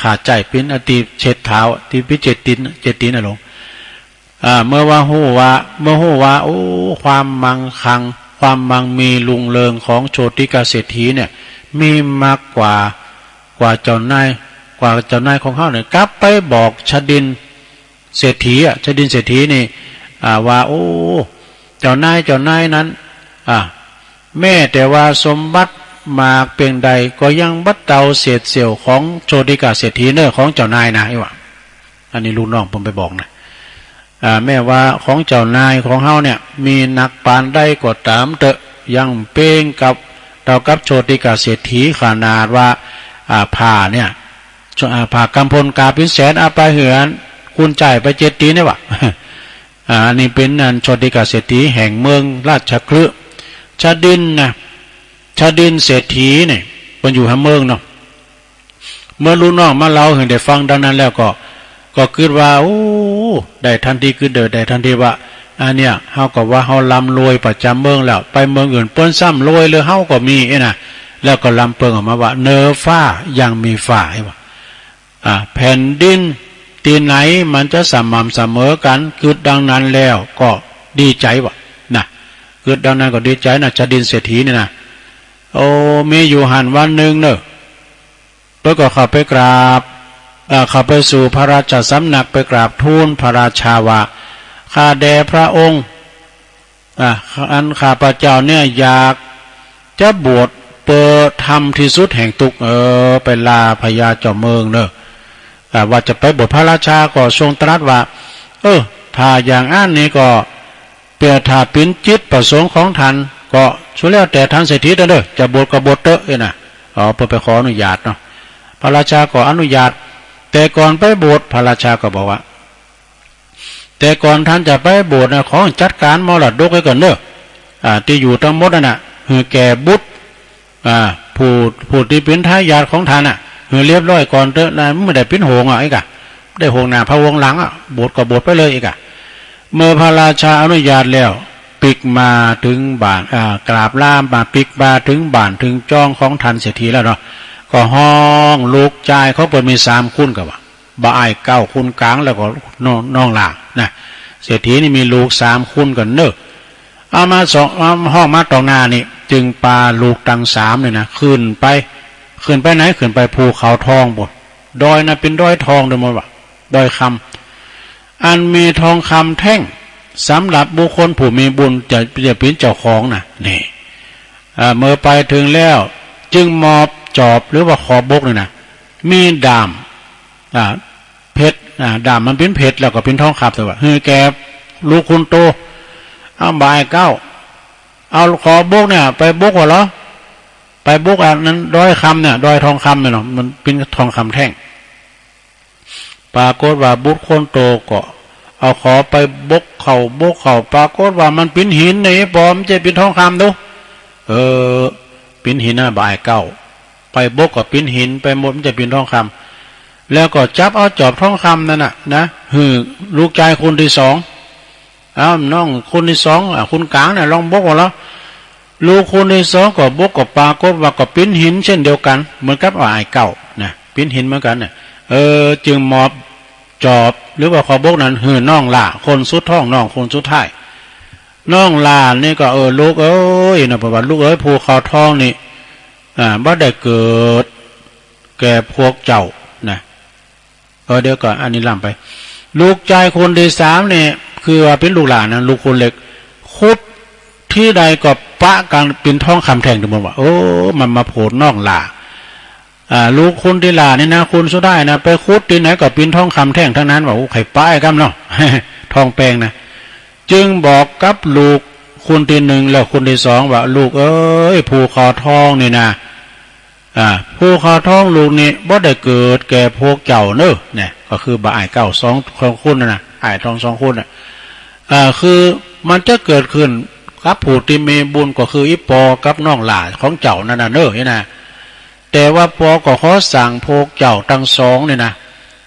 A: ขาดใจปิ้นอติเช็ดเท้าตีพิเจตินนะลงเมื่อฮู้ว่าความมั่งคั่งความมั่งมีลุงเริงของโชติกาเศรษฐีเนี่ยมีมากกว่าเจ้านายของเขาเนี่ยกลับไปบอกชดินเศรษฐีชดินเศรษฐีนี่ว่าเจ้านายนั้นแม่แต่ว่าสมบัติมาเพียงใดก็ยังบัดเตาเศษเสี่ยวของโชติกาเศรษฐีเนอของเจ้านายนะไอ้วะอันนี้ลูกน้องผมไปบอกนะแม่ว่าของเจ้านายของเฮาเนี่ยมีนักปานได้ก็ตามเตอะยังเป้งกับโชติกาเศรษฐีขนาดว่าผ่าเนี่ยผ่ากำพลกาพิแสนไปเหือนคุณจ่ายไป7 ตีนี่วะอันนี้เป็นโชติกาเศรษฐีแห่งเมืองราชคฤห์ชดินเศรษฐีเนี่ยมันอยู่หัวเมืองเนาะเมื่อรู้น้องมาเล่าเห็นได้ฟังดังนั้นแล้วก็คิดว่าได้ทันทีคือได้ทันทีว่าอันเนี้ยเฮาก็ว่าเฮาลำรวยประจำเมืองแล้วไปเมืองอื่นเปิ้นซ้ำรวยเลยเฮาก็มีนะแล้วก็ลำเปิงออกมาว่าเนอฟ้ายังมีฝ่ายว่าแผ่นดินที่ไหนมันจะสม่ำเสมอกันคือดังนั้นแล้วก็ดีใจว่านะคือดังนั้นก็ดีใจนะชดินเศรษฐีนี่นะมีอยู่หันวันหนึ่งเนอะเพื่อก็เข้าไปกราบเข้าไปสู่พระราชสำนักไปกราบทูลพระราชาว่าข้าแด่พระองค์อันข้าพระเจ้าเนี่ยอยากจะบวชเปิดธรรมที่สุดแห่งทุกข์ไปลาพญาเจ้าเมืองเนอะว่าจะไปบวชพระราชาก็ทรงตรัสว่าถ้าอย่างอันนี้ก็เปียถ้าเป็นจิตประสงค์ของท่านก็ช่วยแล้วแต่ท่านเศรษฐีเด้อจะบวชก็บวชเถอะนะเพื่อไปขออนุญาตเนาะพระราชาก็อนุญาตแต่ก่อนไปบวชพระราชาก็บอกว่าแต่ก่อนท่านจะไปบวชนะขอจัดการมรดกไว้ก่อนเด้อที่อยู่ทั้งหมดน่ะคือแก่บุตรผู้ที่เป็นทายาทของท่านน่ะคือเรียบร้อยก่อนเถอะนะไม่ได้เป็นโหงไอ้กะได้โหงหน้าพระวงหลังบวชก็บวชไปเลยอีกเมื่อพระราชาอนุญาตแล้วปิกมาถึงบ้านกราบลามาปิกมาถึงบ้านถึงจ้องของท่านเศรษฐีแล้วเนาะก็ห้องลูกชายเขาเปิดมี3 คุณกับว่าบ่าย9 คุณกลางแล้วก็น้องหลางนะเศรษฐีนี่มีลูก3 คุณกันเนอะ เอามาสองห้องมาตองนานี่จึงปลาลูกตังสามเลยนะขึ้นไปไหนขึ้นไปภูเขาทองบ่ดอยนะเป็นดอยทองเดิมว่าดอยคำอันมีทองคำแท่งสำหรับบุคคลผู้มีบุญจะเป็นเจ้าของนะนี่เมื่อไปถึงแล้วจึงมอบจอบหรือว่าขอบกเลยนะมีดามเพชรดามมันเป็นเพชรแล้วก็เป็นทองคำแต่ว่าเฮ้ยแกลูกคุณโตเอาบายเก้าเอาขอบกเนี่ยไปบกว่าเหรอไปบกอันนั้นดอยคำเนี่ยดอยทองคำเนี่ยเนาะมันเป็นทองคำแท่งปรากฏว่าบุตรคนโตก็เอาขอไปบกเข่าปรากฏว่ามันเป็นหินนี่ปอมจะเป็นทองคำดูเป็นหินน่ะบายเก้าไปบกกับเป็นหินไปหมดมันจะเป็นทองคำแล้วก็จับเอาจอบทองคำนั่นน่ะนะลูกชายคนที่สองน้องคนที่สองคุณกลางเนี่ยลองบกว่าแล้วลูกคนที่สองก็บกกับปลาก็ว่าก็ปิ้นหินเช่นเดียวกันเหมือนกับไอ้เก่านะปิ้นหินเหมือนกันเนี่ยจึงมอบจอบหรือว่าขอบกนั้นน้องล่าคนสุดท้องน้องคนสุดท้ายน้องล่านี่ก็ลูกนะประวัติลูกภูเขาทองนี่บ่ได้เกิดแก่พวกเจ้านะเดี๋ยวก่อนอันนี้ล่ำไปลูกชายคนที่สามเนี่ยคือว่าเป็นลูกหลานนะลูกคนเล็กคุดที่ใดก็ปะกันเป็นท้องคำแท่งถึงบอกว่ามันมาโผล่นอกหล่าลูกคนที่หล่านี่นะคุณสุดได้นะไปคุดที่ไหนก็เป็นท้องคำแท่งทั้งนั้นว่าไข่ป้ายกันเนาะ ทองแปลงนะจึงบอกกับลูกคนที่หนึ่งแล้วคนที่สองว่าลูกภูเขาทองนี่นะภูเขาทองลูกนี่บ่ได้เกิดแก่พวกเจ้าเนอะเนี่ยก็คือบ่ายเก้าสองคนนะไอ้ทองสองคนคือมันจะเกิดขึ้นกับผู้ที่มีบุญก็คืออีปอกับน้องหล่าของเจ้านั่นน่ะเนอะนี่นะแต่ว่าปอก็ขอสั่งพวกเจ้าทั้งสองนี่นะ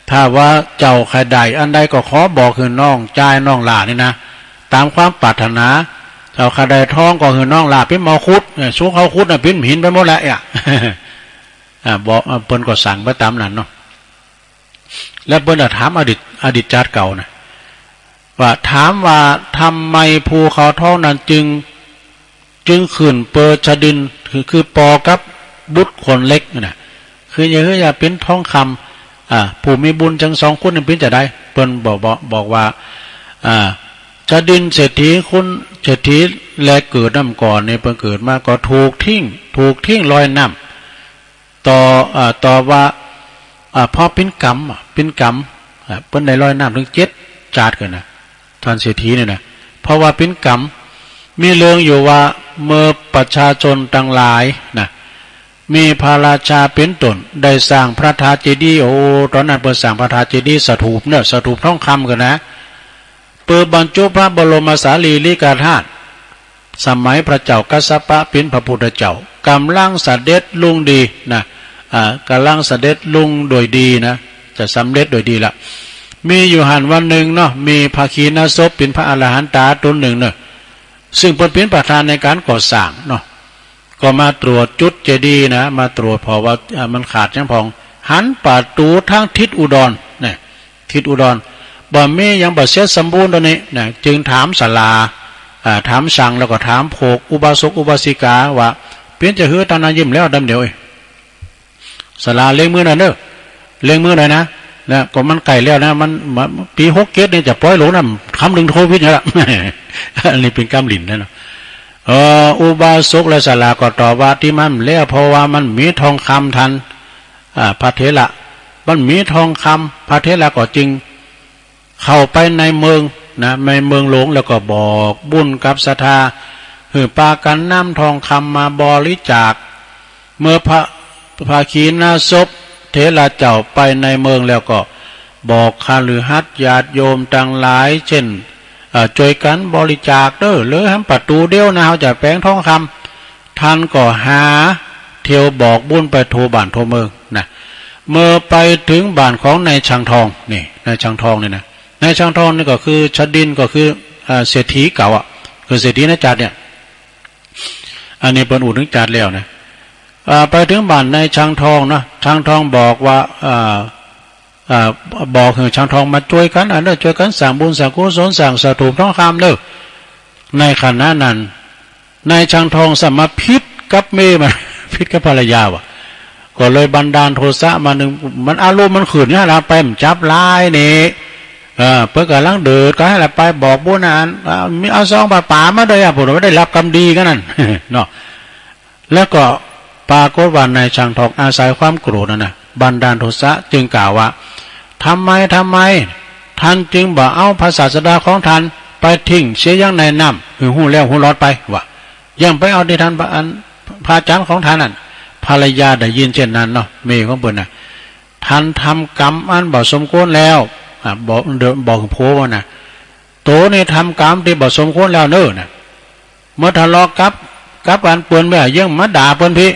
A: ถ้าว่าเจ้าใครใดอันใดก็ขอบอกคือน้องใจน้องหล่านี่นะตามความปรารถนาเจ้าใครใดท้องก็คือน้องหล่าเป็นเมาคุดสู้เขาคุดน่ะเป็นหินไปหมดแล้วบอกเปิ้นก็สั่งไปตามนั้นเนาะแล้วเปิ้นถามอดีตชาติเก่านะว่าถามว่าทำไมภูเขาทองนั้นจึงขึ้นเปอร์ชดินคือปอกับบุตรคนเล็กนะคืออย่าเป็นทองคำผู้มีบุญจังสองคนเป็นจะได้เปิ้นบอกว่าชดินเศรษฐีคุณเศรษฐีแลเกิดน้ำก่อนเนี่ยเพิ่งเกิดมาก็ถูกทิ้งลอยน้ำต่อว่าพอเป็นกรรมเปิ้นได้ลอยน้ำถึง7 จาดกันนะท่านเศรษฐีเนี่ยนะเพราะว่าเป็นกรรมมีเรื่องอยู่ว่าเมื่อประชาชนต่างหลายนะมีพระราชาเป็นต้นได้สร้างพระธาตุเจดีย์ตอนนั้นเปิดสร้างพระธาตุเจดีย์สถูปเนี่ยสถูปทองคำกันนะเปิดบรรจุพระบรมสารีริกธาตุสมัยพระเจ้ากัสสปะเป็นพระพุทธเจ้ากำลังเสด็จลุงดีนะกำลังเสด็จลุงโดยดีนะจะสำเร็จโดยดีละมีอยู่หันวันหนึ่งเนาะมีภาคีนศพเป็นพระอรหันตาตนหนึ่งเนาะซึ่งเป็นประธานในการก่อสร้างเนาะก็มาตรวจจุดเจดีย์นะมาตรวจพอว่ามันขาดจังพองหันประตูทางทิศอุดรเนี่ยทิศอุดรบ่มียังบ่เสร็จสมบูรณ์ตอนนี้นะจึงถามศาลาถามสั่งแล้วก็ถามโภกอุบาสกอุบาสิกาว่าเปลี่ยนจะฮื้อตานายิ้มแล้วดำเดียวศาลาเลี้ยงมือน่ะเนอะเลี้ยงมือหน่อยนะก็มันไก่แล้วนะมันปี67เนี่ยจะปล่อยหลงนะคำหนึ่งโทวิทย์นี่แหละอันนี้เป็นกำหลินนะเนาะอุบาสกและศาลาก็ตอบว่าที่มันแล้วเพราะว่ามันมีทองคำทันพระเถระมันมีทองคำพระเถระก็จึงเข้าไปในเมืองนะในเมืองหลวงแล้วก็บอกบุญกับศรัทธาปากันนำทองคำมาบริจาคเมื่อพระภาคีนศพเถระเจ้าไปในเมืองแล้วก็บอกคฤหัสถ์ญาติโยมทั้งหลายเช่นช่วยกันบริจาคเด้อหรือทำประตูเดียวนะเขาจะแปลงทองคำท่านก็หาเที่ยวบอกบุญไปโทบ้านโทเมืองนะเมื่อไปถึงบ้านของนายช่างทองนี่นายช่างทองนี่นะนายช่างทองนี่ก็คือชดินก็คือเศรษฐีเก่าคือเศรษฐีนจัดเนี่ยอันนี้เป็นอุดถึงจัดแล้วนะไปถึงบ้านนายช่างทองนะช่างทองบอกว่าบอกให้ช่างทองมาช่วยกันช่วยกันสร้างบุญสร้างกุศลสร้างสถูปทองคำเด้อ ในขณะนั้นนายช่างทองสมาพิษกับเมย์มันพิษกับภรรยาวะก็เลยบันดาลโทสะมาหนึ่งมันอารมณ์มันขืนเนี่ยเราไปมันจับลายนี่เพื่อกำลังเดือดก็ให้เราไปบอกบุญนานมีเอาซองป่ามาเลยผมไม่ได้รับกรรมดีกันนั่นเนาะแล้วก็ปรากฏว่านายช่างทองอาศัยความโกรธนะบันดาลโทสะจึงกล่าวว่าทำไมท่านจึงบอกเอาพระศาสดาของท่านไปทิ้งเสียยังในน้ำหูแล้วหูร้อนไปวะยังไปเอาที่ท่านพระอาจารย์ของท่านนั่นภรรยาได้ยินเช่นนั้นเนาะเมย์ของเปิ้ลน่ะท่านทำกรรมอันบ่สมควรแล้วบอกโพว่านะโตนี่ทำกรรมที่บ่สมควรแล้วเน้อน่ะเมื่อทะเลาะกับการเปิ้นไปยังมาด่าเปิ้นพี่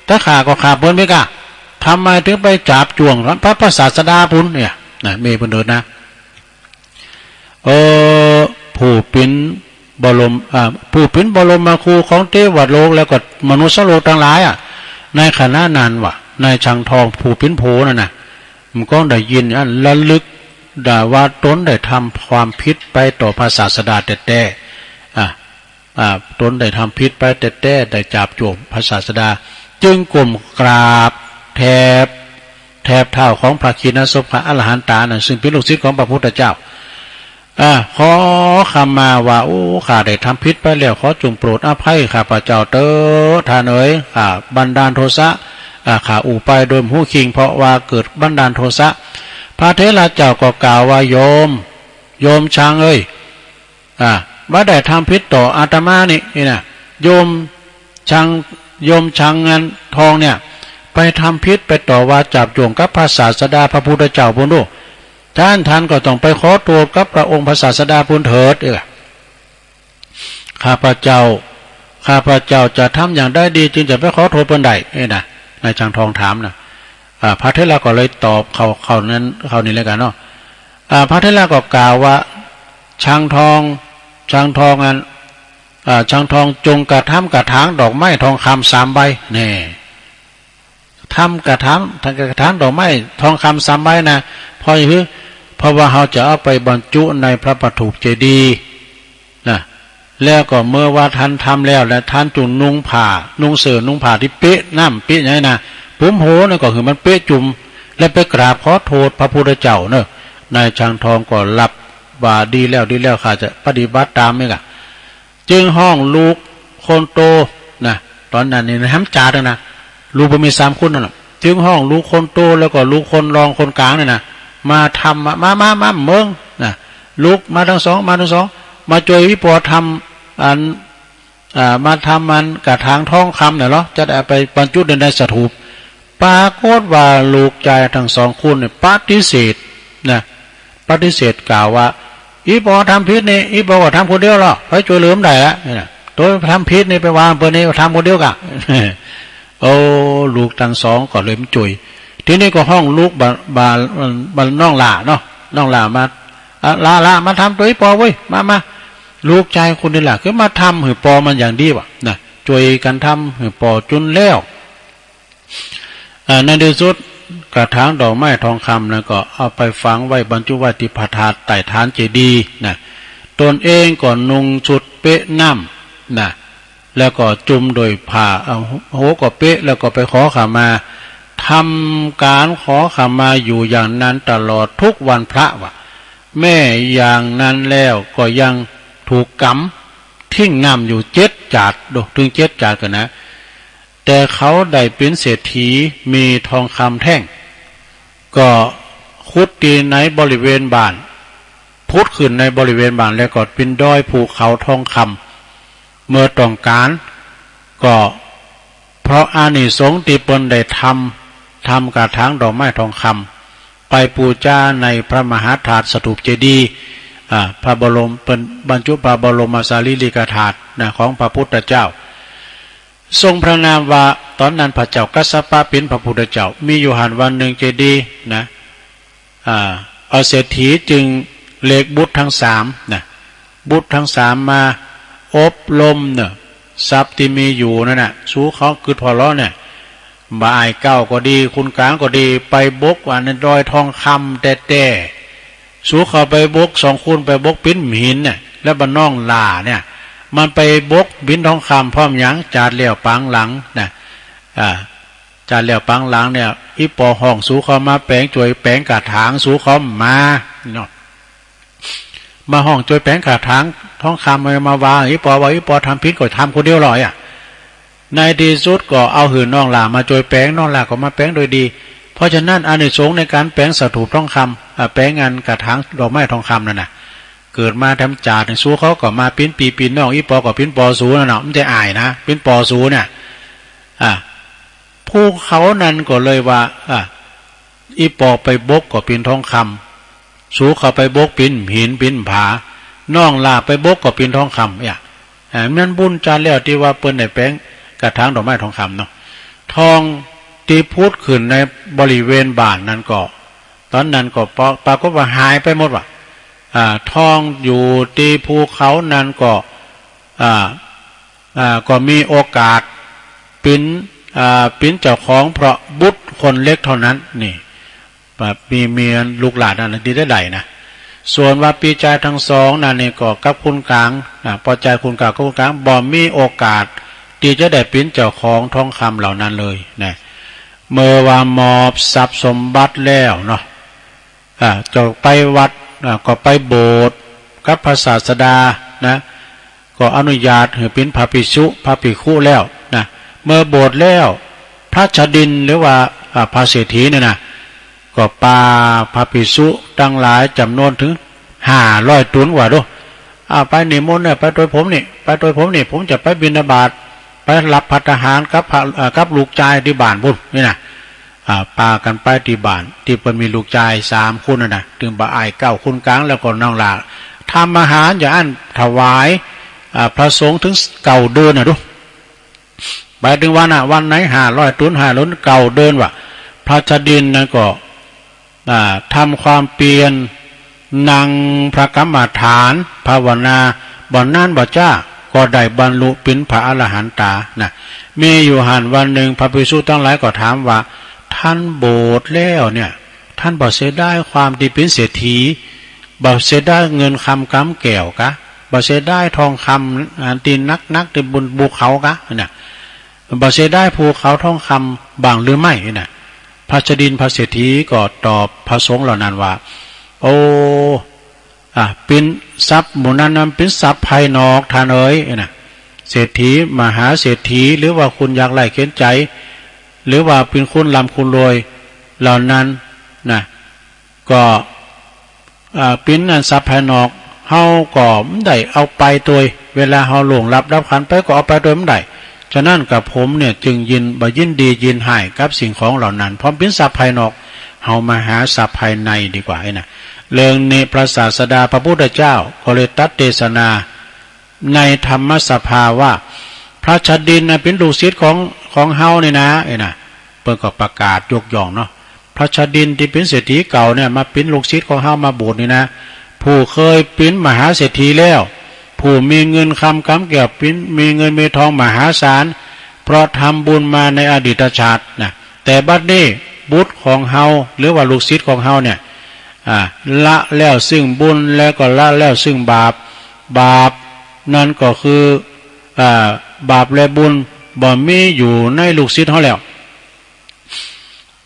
A: ถ้าขาก็ขาเปิ้นพี่กะทำไมถึงไปจับจ่วงพระศาสดาพุนเนี่ยนะเมย์เปิ้นเดินนะผู้เป็นบรมมาครูของเทวโลกแล้วก็มนุษย์โลกทั้งหลายในขณะนั้นว่ะนายช่างทองผู้เป็นโผนั่นน่ะมันก็ได้ยินอันระลึกด่าว่าตนได้ทำความผิดไปต่อพระศาสดาแต่ตนได้ทำผิดไปแต่ได้จับจ่วงพระศาสดาจึงก้มกราบแทบเท้าของพระขีณาสพพระอรหันตาน่ะซึ่งเป็นลูกศิษย์ของพระพุทธเจ้าขอคำมาว่าโอ้ข้าได้ทำผิดไปแล้วขอจงโปรดอภัยข้าพระเจ้าเถิดท่านเอ๋ยข้าบันดาลโทสะข้าอู่ไปโดยหูคิงเพราะว่าเกิดบันดาลโทสะพระเถระเจ้าก็กล่าวว่าโยมช่างเอ้ยว่าได้ทำผิดต่ออาตมานี่นะโยมช่างงานทองเนี่ยไปทำผิดไปต่อว่าจับจ่วงกับพระศาสดาพระพุทธเจ้าพุทธท่านก็ต้องไปขอตัวกับพระองค์พระศาสดาพุทธเถิดข้าพเจ้าจะทำอย่างได้ดีจึงจะไปขอโทษเพิ่นได้นะนายช่างทองถามนะพระเถระก็เลยตอบเขานี่เลยกันเนาะพระเถระก็กล่าวว่าช่างทองนั้นช่างทองจงกระทำกระถางดอกไม้ทองคำ3 ใบนี่ทำกระถางดอกไม้ทองคำ3 ใบนะเพราะว่าเขาจะเอาไปบรรจุในพระปฐูปเจดีย์นะแล้วก็เมื่อว่าท่านทำแล้วและท่านจุ่มนุ่งผ้าที่เป๊ะน้ำเป๊ะไงนะปุ้มโหนี่ก็คือมันเป๊ะจุ่มแล้วไปกราบขอโทษพระพุทธเจ้าเนอะนายช่างทองก็รับว่าดีแล้วข้าจะปฏิบัติตามนี่กะจึงห้องลูกคนโตนะตอนนั้นนี่ห้ามจ่าด้วยนะลูกมี3 คนนั่นแหละจึงห้องลูกคนโตแล้วก็ลูกคนรองคนกลางเนี่ยนะมาทำมาเมืองนะลูกมาทั้งสองมาช่วยวิปอทำอันมาทำมันกระถางทองคำเนี่ยเหรอจะได้ไปบรรจุในสถูปปรากฏว่าลูกชายทั้ง2 คนเนี่ยปฏิเสธกล่าวว่าอีปอทำผิดนี่อีปอก็ทำคนเดียวหรอไปช่วยเหลือได้ละเนี่ยตัวทำผิดนี่ไปวางเพื่อนนี่ทำคนเดียวกะโอ้ลูกทั้ง2ก็เลยมันจุยทีนี้ก็ห้องลูกบาน้องหล่าเนาะน้องหล่ามาลามาทำตัวอีปอเว้ยมาลูกชายคนนี้แหละคือมาทำหือปอมันอย่างดีวะนะช่วยกันทำหือปอจุนแล้วในที่สุดกระถางดอกไม้ทองคำนะก็เอาไปฝังไว้บรรจุไว้ที่พระธาตุใต้ฐานเจดีย์นะตนเองก็นุ่งชุดเป๊ะน้ำนะแล้วก็จุ่มโดยผ้าโหก็เป๊ะแล้วก็ไปขอขมาทำการขอขมาอยู่อย่างนั้นตลอดทุกวันพระวะแม่อย่างนั้นแล้วก็ยังถูกกำทิ้งน้ำอยู่7 จาดถึง7 จาดกันนะแต่เขาได้เป็นเศรษฐีมีทองคำแท่งก็ขุดดินในบริเวณบ้านพุดขึ้นในบริเวณบ้านแล้วก็เป็นดอยภูเขาทองคำเมื่อต้องการก็เพราะอานิสงส์ที่เปิ้นได้ทำกระถางดอกไม้ทองคำไปบูชาในพระมหาธาตุสถูปเจดีย์พระบรมเป็นบรรจุพระบรมสารีริกธาตุของพระพุทธเจ้าทรงพระนามว่าตอนนั้นพระเจ้ากัสสปะเป็นพระพุทธเจ้ามีอยู่หันวันหนึ่งเจดีย์นะเอาเศรษฐีจึงเรียกบุตรทั้ง3นะบุตรทั้ง3มาอบรมเนี่ยทรัพย์ที่มีอยู่นั่นน่ะสู้เขาคือพอล้อเนี่ยบ่ายเก้าก็ดีคุณกลางก็ดีไปบกว่าในดอยทองคำแต่สู้เขาไปบก2 คนไปบกปิ้นหินเนี่ยแล้วบ้านน้องลาเนี่ย มันไปบกบินทองคำพร้อมหยังจาดเลี้ยวปังหลังนะจาดเลี้ยวปังหลังเนี่ยอีปอห้องสูเขามาแปลงจวยแปลงกระถางสูเขามาเนาะมาห้องจวยแปลงกระถางทองคำมาวางอีปอว่าอีปอทำพิษก็ทำคนเดียวลอยในที่สุดก็เอาหืนน้องหลามาจวยแปลงน้องหลาก็มาแปลงโดยดีเพราะฉะนั้นอานิสงส์ในการแปลงสถูปทองคำแปลงงานกระถางดอกไม้ทองคำนั่นน่ะเกิดมาทำจ่าถึงสู้เขาก็มาปิ้นปีปิ้นน้องอีปอก็ปิ้นปอสูนั่นเนาะมันจะอายนะปิ้นปอสูเนี่ยผู้เขานั้นก็เลยว่าอีปอไปบกก็ปิ้นทองคำสูเขาไปบกปิ้นหินปิ้นผาน้องลาไปบกก็ปิ้นทองคำเนี่ยนั่นบุญจานแล้วที่ว่าเปิ้นได้แปลงกระถางดอกไม้ทองคำเนาะทองที่พูดขึ้นในบริเวณบ้านนั้นก็ตอนนั้นก็ปรากฏว่าหายไปหมดว่ะทองอยู่ที่ภูเขานั้นก็มีโอกาสปิ้นเจ้าของเพราะบุตรคนเล็กเท่านั้นนี่มีเมียลูกหลานนั้นดีได้ไหลนะส่วนว่าปีใจทั้งสองนั่นนี่ก็กับคุณกลางพอใจคุณกลางกับคุณกลางบ่มีโอกาสที่จะได้ปิ้นเจ้าของทองคำเหล่านั้นเลยนะเมื่อว่ามอบทรัพย์สมบัติแล้วเนาะจะไปวัดก็ไปโบสถ์กับพระศาสดานะก็อนุญาตให้เป็นพระภิกษุพระภิกขุแล้วนะเมื่อโบสถ์แล้วพระชดินหรือว่าพระเศรษฐีเนี่ยนะก็ปาพระภิกษุตั้งหลายจำนวนถึง500 ตุนกว่าด้วยไปนิมนต์เนี่ยไปโดยผมนี่ไปโดยผมนี่ผมจะไปบิณฑบาตไปรับภัตตาหารกับลูกชายที่บ้านพุ่นนี่นะปากันไปที่บ้านที่เพิ่นมีลูกชาย3 คนนะถึงบ่อาย9 คนกลางแล้วก็น้องหลาทำอาหารอย่าอันถวายพระสงฆ์ถึง9 เดือนนะดูไปถึงวันไหน500 ตุน5 ตุน9 เดือนว่ะพระชดินนั้นก็ทำความเปลี่ยนนั่งพระกรรมฐานภาวนาบ่นั่นบ่จ้าก็ได้บรรลุเป็นพระอรหันตานะมีอยู่หันวันหนึ่งพระภิกษุทั้งหลายก็ถามว่าท่านโบสถ์แล้วเนี่ยท่านบ่เสียได้ความดีเป็นเศรษฐีบ่เสียได้เงินคำกำแก้วกะบ่เสียได้ทองคำตีนักที่บนภูเขากะเนี่ยบ่เสียได้ภูเขาทองคำบางหรือไม่เนี่ยพระชดินพระเศรษฐีก็ตอบพระสงฆ์เหล่านั้นว่าโอ้เป็นทรัพย์หมู่นั้นเป็นทรัพย์ภายนอกท่านเอ๋ยนะเศรษฐีมหาเศรษฐีหรือว่าคุณอยากไล่เข็นใจหรือว่าเป็นคุณลำคุณรวยเหล่านั้นนะก็เป็นอันทรัพย์ภายนอกเฮาก็ไม่ได้เอาไปตัวเวลาเฮาหลงรับขันไปก็เอาไปโดยไม่ได้ฉะนั้นกับผมเนี่ยจึงยินดียินให้กับสิ่งของเหล่านั้นพร้อมเป็นทรัพย์ภายนอกเฮามาหาทรัพย์ภายในดีกว่านะเรื่องนี้พระศาสดาพระพุทธเจ้าก็เลยตัดเทศนาในธรรมสภาว่าพระชดินเป็นลูกศิษย์ของเฮาเนี่ยนะเพิ่นก็ประกาศยกย่องเนาะพระชดินที่เป็นเศรษฐีเก่าเนี่ยมาเป็นลูกศิษย์ของเฮามาบวชนี่นะผู้เคยเป็นมหาเศรษฐีแล้วผู้มีเงินคำกำแก้วมีเงินมีทองมหาศาลเพราะทำบุญมาในอดีตชาตินะแต่บัดนี้บุตรของเฮาหรือว่าลูกศิษย์ของเฮาเนี่ยละแล้วซึ่งบุญแล้วก็ละแล้วซึ่งบาปนั่นก็คือบาปและบุญบ่มีอยู่ในลูกศิษย์เขาแล้ว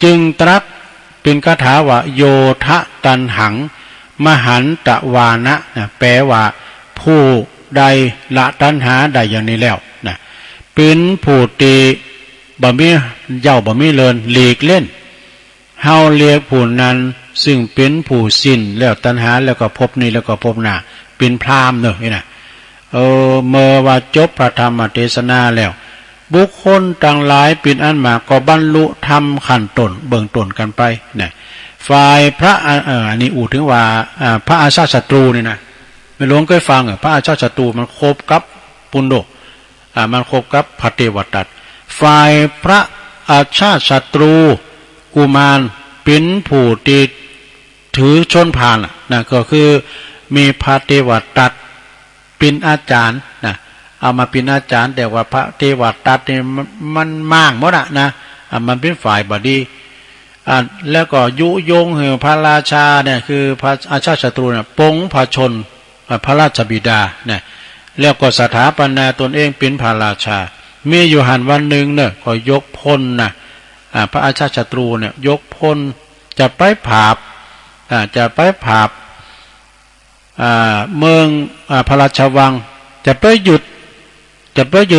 A: จึงตรัสเป็นคาถาว่าโยทะตันหังมหันตวานะแปลว่าผู้ใดละตัณหาได้อย่างนี้แล้วนะเป็นผู้ตีบ่มีเย้าบ่มีเลินหลีกเล่นเฮาเรียกผู้นั้นซึ่งเป็นผู้สิ้นแล้วตัณหาแล้วก็พบนี้แล้วก็พบหน้าเป็นพราหมณ์เนอะนี่นะเมื่อว่าจบพระธรรมเทศนาแล้วบุคคลต่างหลายเป็นอันมากก็บรรลุธรรมขั้นต้นเบื้องต้นกันไปเนี่ยฝ่ายพระอันนี้อู่ถึงว่าพระอาชาติศัตรูนี่นะไม่หลวงเคยฟังพระอาชาติศัตรูมันคบกับปุณโญมันคบกับพระเทวทัตฝ่ายพระอาชาติศัตรูกุมารเป็นผู้ที่ถือชนผ่านนะก็คือมีพระเทวทัตเป็นอาจารย์นะเอามาเป็นอาจารย์แต่ว่าพระเทวทัตนี่มันมั่างหมดนะมันเป็นฝ่ายบดีแล้วก็ยุยงให้พระราชาเนี่ยคือพระอาชาติศัตรูเนี่ยปงพระชนพระราชบิดาเนี่ย แล้วก็สถาปนาตนเองเป็นพระราชามีอยู่หันวันหนึ่งเนี่ยก็ยกพลนะพระอาชาศัตรูเนี่ยยกพลจะไปผาบเมืองพระราชวังจะไปหยุ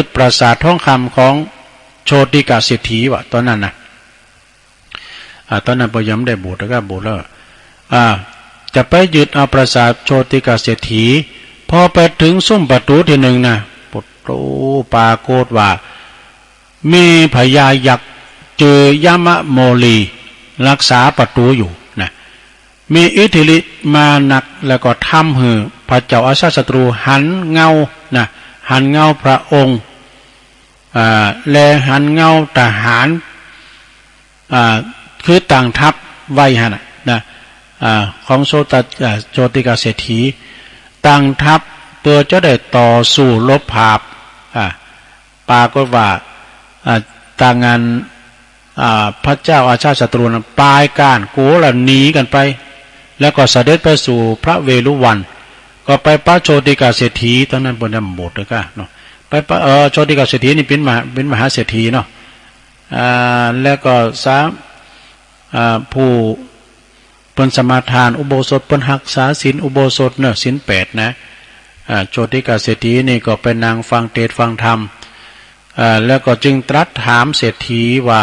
A: ดปราสาททองคำของโชติกาเศรษฐีวะตอนนั้นนะตอนนั้นพยายามได้บวชแล้วก็บวชแล้วจะไปยึดเอาปราสาทโชติกาเศรษฐีพอไปถึงซุ้มประตูที่หนึ่งนะปุตโตปาโกฏว่ามีพญายักษ์เจอยามะโมลีรักษาประตูอยู่นะมีอิทธิฤทธิ์มาหนักแล้วก็ทำให้พระเจ้าอาชาศัตรูหันเงานะหันเงาพระองค์และหันเงาทหารคือต่างทัพไว้ฮะนะของโชติกาเศรษฐีต่างทัพเพื่อจะได้ต่อสู้รบผาบปาก็ว่าต่างงานพระเจ้าอาชาศัตรูนั้นปลายก้านโกละหนีกันไปแล้วก็เสด็จไปสู่พระเวฬุวันก็ไปพระโชติกาเศรษฐีตอนนั้นบนดำบทเลยก็เนาะไปโชติกาเศรษฐีนี่เป็นมหาเศรษฐีเนาะแล้วก็ผู้เป็นสมาทานอุโบสถเป็นหักษาศีลอุโบสถเนี่ยศีล8นะโชติกาเศรษฐีนี่ก็เป็นนางฟังเทศน์ฟังธรรมแล้วก็จึงตรัสถามเศรษฐีว่า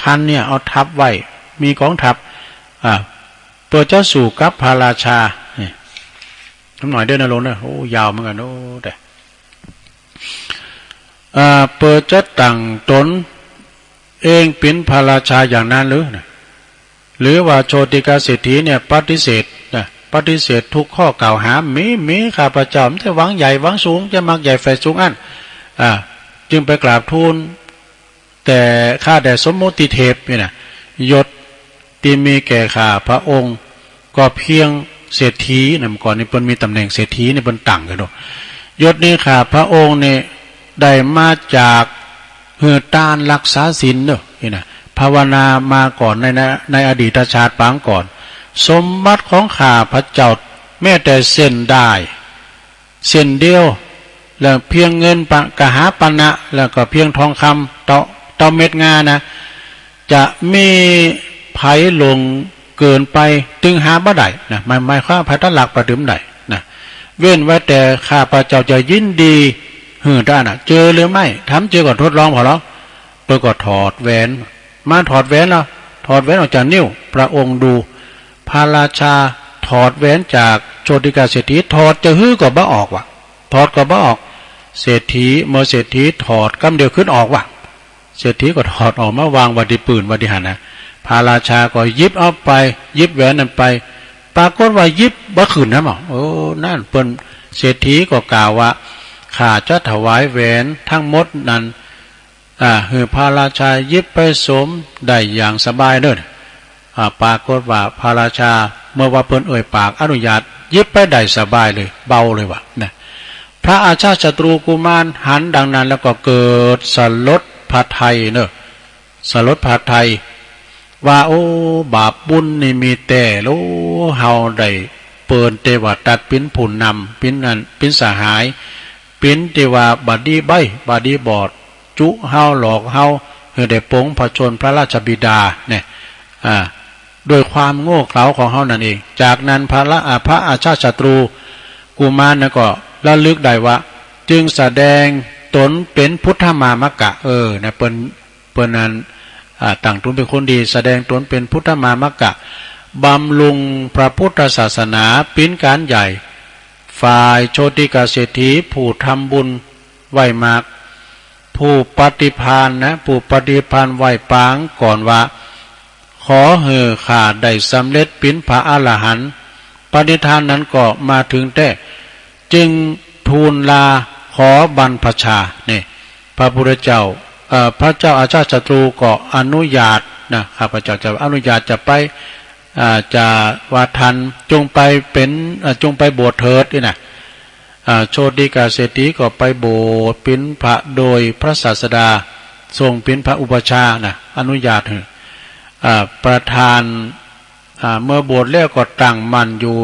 A: ท่านเนี่ยเอาทัพไว้มีกองทัพเพื่อจะสู่กับพระราชาน้ำหน่อยเดินลงนะโอ้ยาวเหมือนกันโอ้แต่เพื่อจะตั้งตนเองเป็นพระราชาอย่างนั้นหรือว่าโชติกาเศรษฐีเนี่ยปฏิเสธทุกข้อกล่าวหามีข้าพเจ้าจะหวังใหญ่หวังสูงจะมักใหญ่ไฟสูงอันจึงไปกราบทูลแต่ข้าแต่สมมุติเทพนี่นะยศที่มีแก่ข้าพระองค์ก็เพียงเศรษฐีนะก่อนนี่เพิ่นมีตำแหน่งเศรษฐีนี่เพิ่นตั้งกันด้วยยศนี้ข้าพระองค์เนี่ยได้มาจากเฮือต้านรักษาศีลเนอะนี่นะภาวนามาก่อนในอดีตชาติปางก่อนสมบัติของข้าพระเจ้าแม้แต่เส้นได้เส้นเดียวแล้วเพียงเงินกหาปณะแล้วก็เพียงทองคำต่อเม็ดงานะจะมีไผลงเกินไปจึงหาบ่ได้นะไม่ข้าพระตหลักประดึมได้นะเว้นไว้แต่ข้าพระเจ้าจะยินดีได้นะเจอหรือไม่ทำเจอก่อนทดลองพอแล้วเปิดก็ถอดแหวนมาถอดแหวนแล้วถอดแหวนออกจากนิ้วพระองค์ดูพระราชาถอดแหวนจากโชติกาเศรษฐีถอดจะก็บ่ออกว่ะถอดก็บ่ออกเศรษฐีเมื่อเศรษฐีถอดกำเดียวขึ้นออกว่ะเศรษฐีก็ถอดออกมาวางไว้ที่ปืนไว้ที่หันนะพระราชาก็ยิบเอาไปยิบแหวนนั้นไปปรากฏว่ายิบบ่ขึ้นนะหมอโอ้นั่นเปิ้นเศรษฐีก็กล่าวว่าข้าจะถวายแหวนทั้งหมดนั้นคือพระราชายิบไปสมได้อย่างสบายเด้อปรากฏว่าพระราชาเมื่อว่าเพิ่นเอ่ยปากอนุญาตยิบไปได้สบายเลยเบาเลยว่ะนะพระอาชาศัตรูกุมารหันดังนั้นแล้วก็เกิดสลดพระทัยเนอะสลดพระทัยว่าโอ้บาปบุญนี่มีแต่โอ้เฮาได้เปินเทวตัดปิ้นผุนนำปิ้นนั้นปิ้นสหายปิ้นเทวาบดีใบบดีบอดจุเฮาหลอกเฮาเฮือได้ปงผชนพระราชบิดาเนี่ยโดยความโง่เขลาของเฮานั่นเองจากนั้นพระอาชาศัตรูกุมารนะก็ระลึกได้ว่าจึงแสดงตนเป็นพุทธมามกะนะเปิ้นนั้นตั้งตนเป็นคนดีแสดงตนเป็นพุทธมามกะบำรุงพระพุทธศาสนาปิ้นการใหญ่ฝ่ายโชติกาเศรษฐีผู้ทำบุญไหวมากผู้ปฏิภาณนะผู้ปฏิภาณไหวปางก่อนว่าขอข้าได้สำเร็จเป็นพระอรหันต์ปณิธานนั้นก็มาถึงแต่จึงทูลลาขอบรรพชาเนี่ยพระพุทธเจ้าพระเจ้าอาชาศัตรูก็อนุญาตนะข้าพเจ้าจะอนุญาตจะไปจะว่าทันจงไปบวชเถิดนี่นะโชติกาเศรษฐีก็ไปโบสถ์เป็นพระโดยพระศาสดาทรงเป็นพระอุปชานะอนุญาตประธานเมื่อบวชแล้วก็ตั้งมั่นอยู่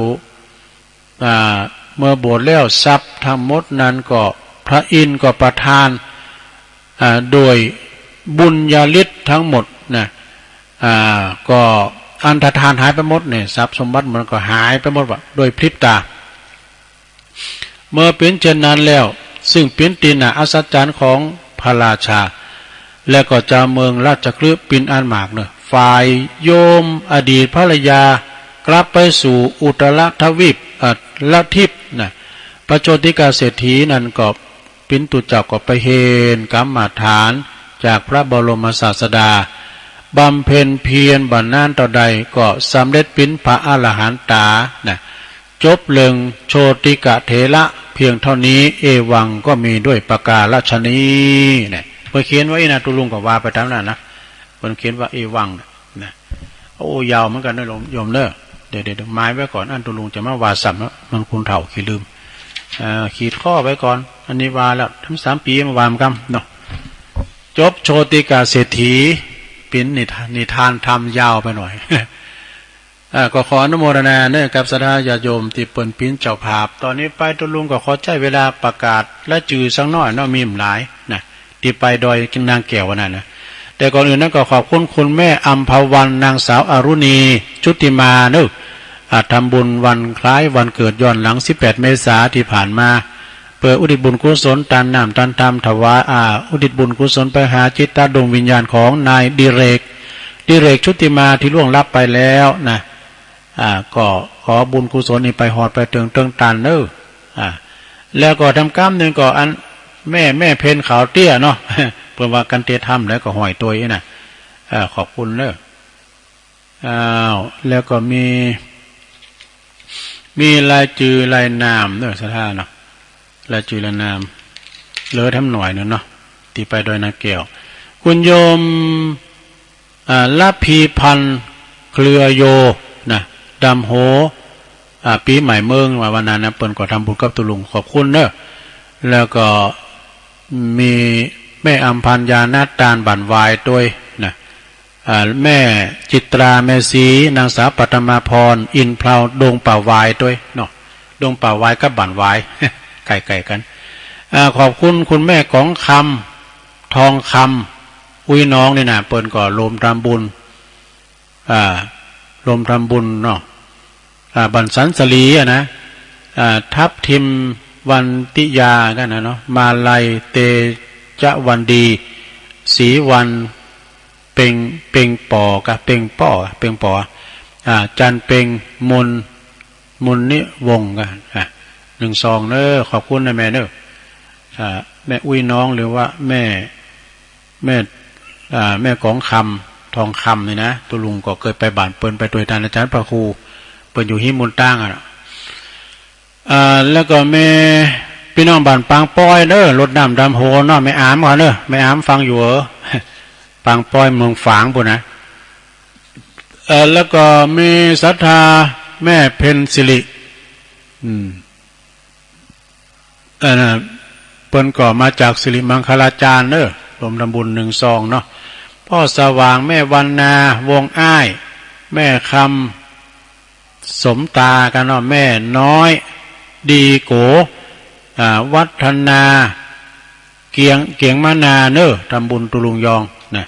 A: เมื่อบวชแล้วทรัพย์ทั้งหมดนั้นก็พระอินทร์ก็ประทานโดยบุญญาฤทธิ์ทั้งหมดนะก็อันธทานหายไปหมดเนี่ยทรัพย์สมบัติมันก็หายไปหมดว่าโดยพริบตาเมื่อเป็นเช่นนั้นแล้วซึ่งเป็นตีนอัศจรรย์ของพระราชาและก็เจ้าเมืองราชคฤห์ปินอันมากเนี่ยฝ่ายโยมอดีตภรรยากลับไปสู่อุตรทวีปละทิพนะพระโชติกาเศรษฐีนั้นก็ปินตุเจ้าก็ไปเห็นกรรมฐานจากพระบรมศาสดาบำเพ็ญเพียรบรรนานต่อใดก็สำเร็จเป็นพระอรหันตานะจบเรื่องโชติกะเถระเพียงเท่านี้เอวังก็มีด้วยประกาศชนี้เนี่ยเพิ่นเขียนไว้นะตุลุงก็ว่าไปตามนั้นนะเพิ่นเขียนว่าเอวังนะโอ้ยาวเหมือนกันนะโยมเด้อเดี๋ยวหมายไว้ก่อนอันตุลุงจะมาว่าซ้ำมันคุณเฒ่าขี้ลืมขีดข้อไว้ก่อนอันนี้ว่าแล้วทั้ง3 ปีมาวามกันเนาะจบโชติกาเศรษฐีปิ้นนิทานทำยาวไปหน่อยก็ขออนุโมทนาเนี่ยกับศรัทธาญาติโยมที่เปิ้นปิ้นเจ้าภาพตอนนี้ไปตุลุงก็ขอใช้เวลาประกาศและจื่อสักหน่อยเนาะมีหลายนะที่ไปดอยกินนางแก้วนั่นนะแต่ก่อนอื่นนั้นก็ขอบคุณคุณแม่อัมพวันนางสาวอรุณีชุติมาเนอะทำบุญวันคล้ายวันเกิดย้อนหลัง18 เมษายนที่ผ่านมาเปิดอุทิศบุญกุศลตานน้ำตานธรรมถวายอุทิศบุญกุศลไปหาจิตตดวงวิญญาณของนายดิเรกชุติมาที่ล่วงลับไปแล้วนะก็ขอบุญกุศลนี้ไปหอดไปเติงตานเนอะแล้วก็ทำกรรมหนึ่งก็อันแม่เพนขาวเตี้ยเนาะเพื่อว่ากันเตทำแล้วก็ห่อยตัวนี่นะขอบคุณเนอะแล้วก็มีรายจือรายนามเนอะสถานเนาะรายจือรายนามเลอทำหน่อยเนาะที่ไปโดยนาแก้วคุณโยมละพีพันธ์เครือโยนะดำโหปีใหม่เมืองวันนั้นนะเปิ้นก็ทำบุญกับตุลุงขอบคุณเนอะแล้วก็มีแม่อัมพันยานาตานบั่นวายด้วยนะแม่จิตราแม่ศรีนางสาวปัตมาพรอินเพลาดงป่าวายด้วยเนาะดงป่าวายกับบั่นวาย ไก่กันขอบคุณคุณแม่ของคำทองคำอุ้ยน้องนี่นะเปิ้นก็รวมทำบุญรวมทำบุญเนาะบันสันสลีนะทับทิมวันติยากันนะเนาะมาลัยเตจวันดีศรีวันเป่งปอกับเป่งปอจันเป่งมุนนิวงกัน1 ซองเนอะขอบคุณนะแม่เนอะแม่อุ้ยน้องหรือว่าแม่ของคำทองคำนี่นะตุลุงก็เคยไปบ้านเปิ้นไปโดยท่านอาจารย์พระครูเปิ้นอยู่หิมุนตั้งแล้วก็แม่พี่น้องบ้านปางป้อยเด้อรถน้ำดำโหเนาะแม่อามก่อนเด้อแม่อามฟังอยู่ปางป้อยเมืองฝางปุ่นนะแล้วก็มีศรัทธาแม่เพ็ญสิริเปิ้นก็มาจากสิริมังคลาจารย์เด้อรวมทำบุญ1 ซองเนาะพ่อสว่างแม่วันนาวงอ้ายแม่คำสมตากันเนาะแม่น้อยดีโกวัฒนาเกียงมะนาเนอะทำบุญตุลุงยองนะ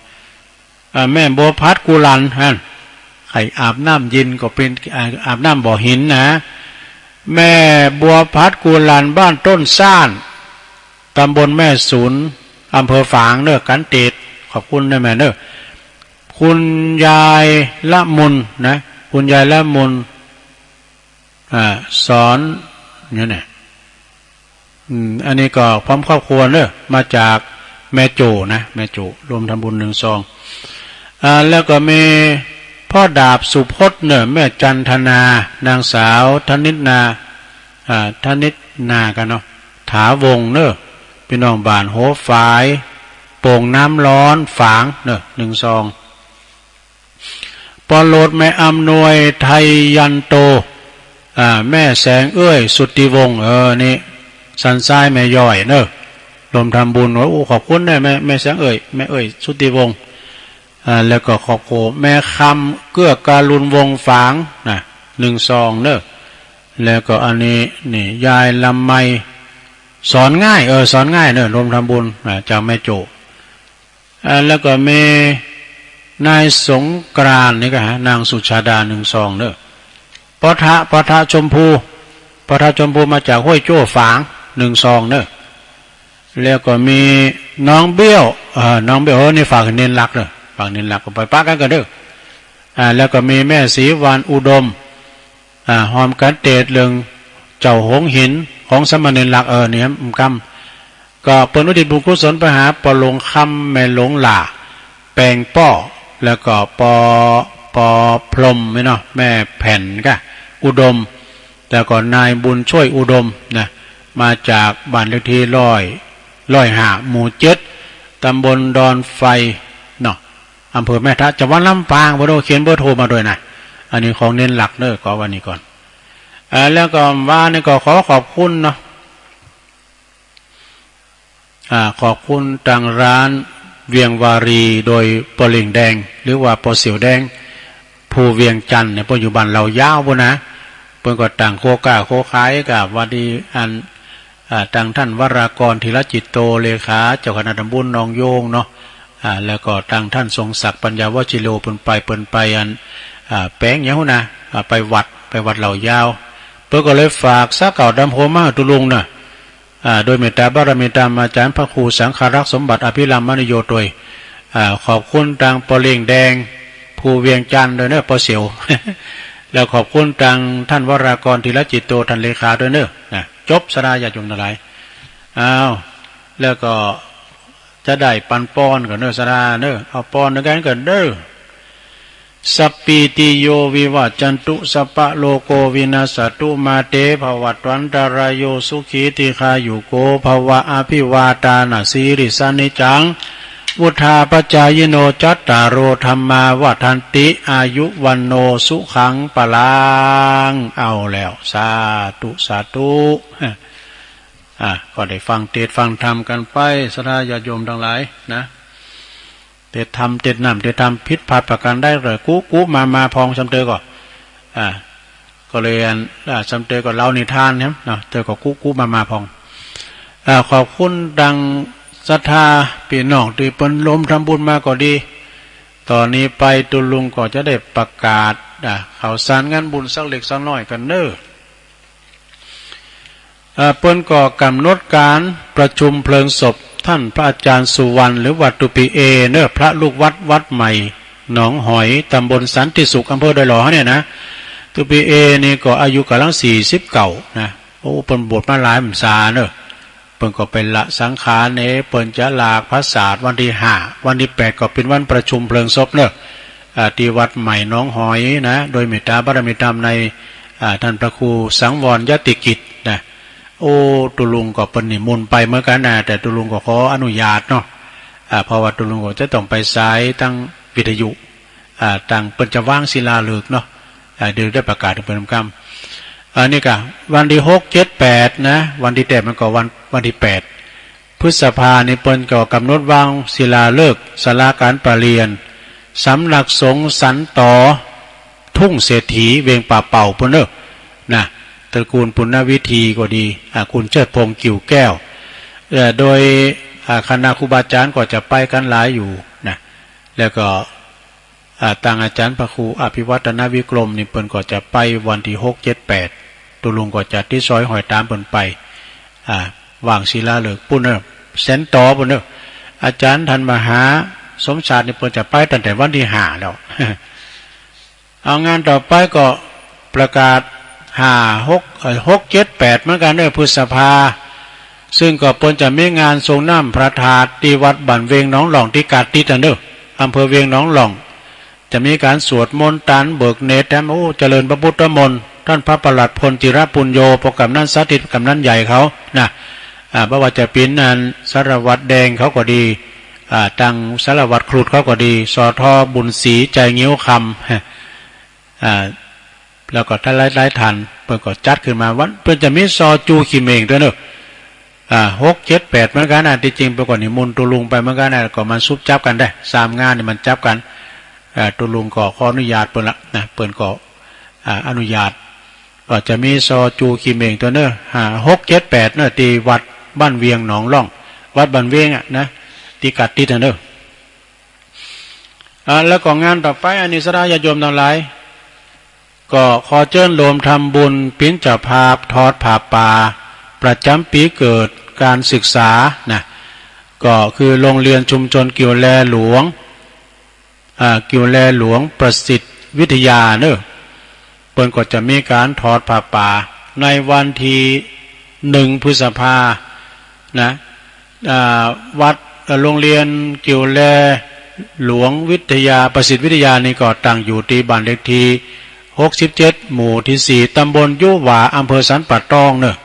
A: แม่บัวพัดกุลันฮะไข่อาบน้ำยินก็เป็นอาบน้ำบ่อหินนะแม่บัวพัดกุลันบ้านต้นซ่านตำบลแม่ศูนย์อำเภอฝางเนอะกันเตดขอบคุณนะแม่เนอะคุณยายละมุนนะคุณยายละมุนสอนเนี่ยนะอันนี้ก็พร้อมครอบครัวเนอะมาจากแม่โจนะแม่โจรวมทำบุญ1 ซองแล้วก็มีพ่อดาบสุพจน์เนอะแม่จันทนานางสาวธนิตนากันเนาะถาวงเนอะพี่น้องบ้านโหฝายโป่งน้ำร้อนฝางเนอะ1 ซองปอโลดแม่อำนวยไทยยันโตแม่แสงเอ้ยสุทธิวงศ์นี่สันทรายแม่ย่อยเนอะรวมทำบุญโอ้ขอบคุณนะแม่แสงเอ้ยแม่เอ้ยสุทธิวงศ์แล้วก็ขอบคุณแม่คำเกื้อการุณวงฝางนะ1 ซองเนอะ แล้วก็อันนี้นี่ยายลำไมสอนง่ายสอนง่ายเนอะรวมทำบุญจากแม่โจแล้วก็มีนายสงกรานต์นี่ก็ฮะนางสุชาดา12เนอะปทะชมพูมาจากห้วยโจ้ฝาง12เนอะแล้วก็มีน้องเบี้ยวนี่ฝากเน้นรักเนอะฝากเน้นรักก็ไปปักกันเด้อแล้วก็มีแม่ศรีวานอุดมหอมกันเตดเรื่องเจ้าหงหินของสมณเณรหลักเนี่ยกำก็เปิ้นอุทิศบุญกุศลไปหาปอหลงคำแม่หลงหล่าแปลงป้อแล้วก็ปอพรมเนาะแม่แผ่นก็อุดมแล้วก็นายบุญช่วยอุดมนะมาจากบ้านเลขที่105หมู่7ตำบลดอนไฟเนาะอำเภอแม่ทะจังหวัดลำปางบ่ได้เขียนเบอร์โทรมาด้วยนะอันนี้ของเน้นหลักเด้อก็วันนี้ก่อนแล้วก็ว่านี่ก็ขอบคุณเนาะขอบคุณทางร้านเวียงวารีโดยปอลิงแดงหรือว่าปอเสี่ยวแดงผู้เวียงจันทร์เนี่ยปัจจุบันเรายาวพุ่นนะเพิ่นก็ต่างโคก้าโคขายกับวัดีอันต่างท่านวรากรธีรจิตโตเลขาเจ้าคณะตำบลหนองโยงเนาะแล้วก็ต่างท่านทรงศักดิ์ปัญญาวชิโลเพิ่นไปอันแป้งอย่างนั้นนะไปวัดเหล่ายาวเพื่อก็เลยฝากซะเก่าดำโหมาตุลุงนะโดยเมตตาบารมีตามอาจารย์พระครูสังฆรักษ์สมบัติอภิรามมณิโยโดยขอบคุณทางปอเลียงแดงภูเวียงจันทร์โดยเนอปอเสียว แล้วขอบคุณทางท่านวรากรธีรจิตโตท่านเลขาโดยเนอจบสดาญาติโยมทั้งหลายแล้วก็จะได้ปันป้อนกันเนอสดาเนอเอาป้อนกันกันเนอสัพพิติโยวิวัจจันตุสัพพะโลโกวินาศตุมาเตภวัตวันตรายโยสุขีติคายุโกภวะอภิวาตานาสีริสานิจังวุธาปจายโนจัตตารโอธรรมาวัฏันติอายุวันโนสุขังปลังเอาแล้วสาธุก็ได้ฟังเทศฟังธรรมกันไปสาธุญาติโยมทั้งหลายนะเตทำเตนำเตทำพิษผัดประกันได้เลยกู้มาพองจำเตอก็ก็เลยจำเตอก็เล่านิทานเนี่ยเนาะเตอก็กู้มาพองขอบคุณดังศรัทธาพี่น้องที่เปิ้นล้มทำบุญมาก็ดีตอนนี้ไปตุลุงก็จะได้ประกาศข่าวสารงานบุญสักเล็กสักน้อยกันเนอเปิ้นก็กำหนดการประชุมเพลิงศพท่านพระอาจารย์สุวรรณหรือวัดตุปีเอเนอพระลูกวัดใหม่หนองหอยตำบลสันติสุขอำเภอดอยหล่อเนี่ยนะตุปีเอนี่ก็อายุกำลัง40เก่านะโอ้เปิ้นบวชมาหลายพรรษาเนอเปิ้นก็เป็นละสังขารเนเปิ้นจะลากพระศาสตร์วันที่5วันที่8ก็เป็นวันประชุมเพลิงศพเนอที่วัดใหม่หนองหอยนะโดยเมตตาบารมีธรรมในท่านพระครูสังวรยติกิจนะโอ้ตุลุงก็เป็นนิมนต์ไปเมื่อกันนะแต่ตุลุงก็ขออนุญาตเนาะเพราะว่าตุลุงก็จะต้องไปสายตั้งวิทยุตั้งเปิ้นจะว่างศิลาฤกษ์เนาะเดี๋ยวได้ประกาศเป็นคำนี่ก็วันที่6 7 8นะวันที่8มันก็วันที่8พฤษภาคมนี่เปิ้นก็กำหนดวางศิลาฤกษ์ศาลาการประเรียนสำนักสงฆ์สันต่อทุ่งเศรษฐีเวียงป่าเป่าเปิ้นเด้อนะตระกูลปุณณวิธีก็ดีคุณเชิดพงษ์กิ่วแก้วโดยคณะครูบาอาจารย์ก็จะไปกันหลายอยู่นะแล้วก็ต่างอาจารย์พระครูอภิวัตนวิกรมนี่เปิ้นก็จะไปวันที่6 7 8ตุลุงก็จะที่ซอยหอยตามเปิ้นไปวางศิลาฤกษ์ปุ่นเนอเซนต่อปุ่นเนออาจารย์ท่านมหาสมชาตินี่เปิ้นจะไปตั้งแต่วันที่5แล้ว เอางานต่อไปก็ประกาศ6 7 8เหมือนกันเด้อพฤษภาซึ่งก็เปิ้นจะมีงานทรงน้ำพระธาตุที่วัดบ้านเวียงหนองหล่องที่กาดติดเด้ออำเภอเวียงหนองหล่องจะมีการสวดมนต์ตันเบิกเนตรแถมเจริญพระพุทธมนต์ท่านพระประหลัดพลจิรปุญโญประกำนันสถิตกำนันใหญ่เขานะบ่ว่าจะเป็นนันสารวัตรแดงเขาก็ดีตังสารวัตรครุฑเขาก็ดีสทบุญศรีใจเงี้ยวคำแล้วก็ท่านไล่ทันเพื่อก็จัดขึ้นมาวันเพื่อจะมีซอจูขีเมงด้วยเนอะ6 7 8เหมือนกันที่จริงไปก่อนนิมนต์ตุลุงไปเหมือนกันก็มันซุบจับกันได้3งานนี่มันจับกันตุลุงก็ขออนุญาตเปิ้นละนะเปิ้นก็อนุญาต ก็จะมีซอจูคิเมงตัวเนอ6 7 8เนอตีวัดบ้านเวียงหนองล่องวัดบ้านเวียงนะตีกัดติดเนอแล้วก็งานต่อไปอันนี้สระญาติโยมทั้งหลายก็ขอเชิญรวมทำบุญปิ้นเจ้าภาพทอดผ้าป่าประจำปีเกิดการศึกษานะก็คือโรงเรียนชุมชนเกี่ยวแลหลวงเกี่ยวแลหลวงประสิทธิ์วิทยาเนอะเปิ้นก็จะมีการทอดผ้าป่าในวันที่1 พฤษภานะวัดโรงเรียนเกี่ยวแลหลวงวิทยาประสิทธิ์วิทยานี่ก็ตั้งอยู่ที่บ้านเลขที่67 หมู่ที่4ตำบลยุหวาอำเภอสันป่าตองเนอะ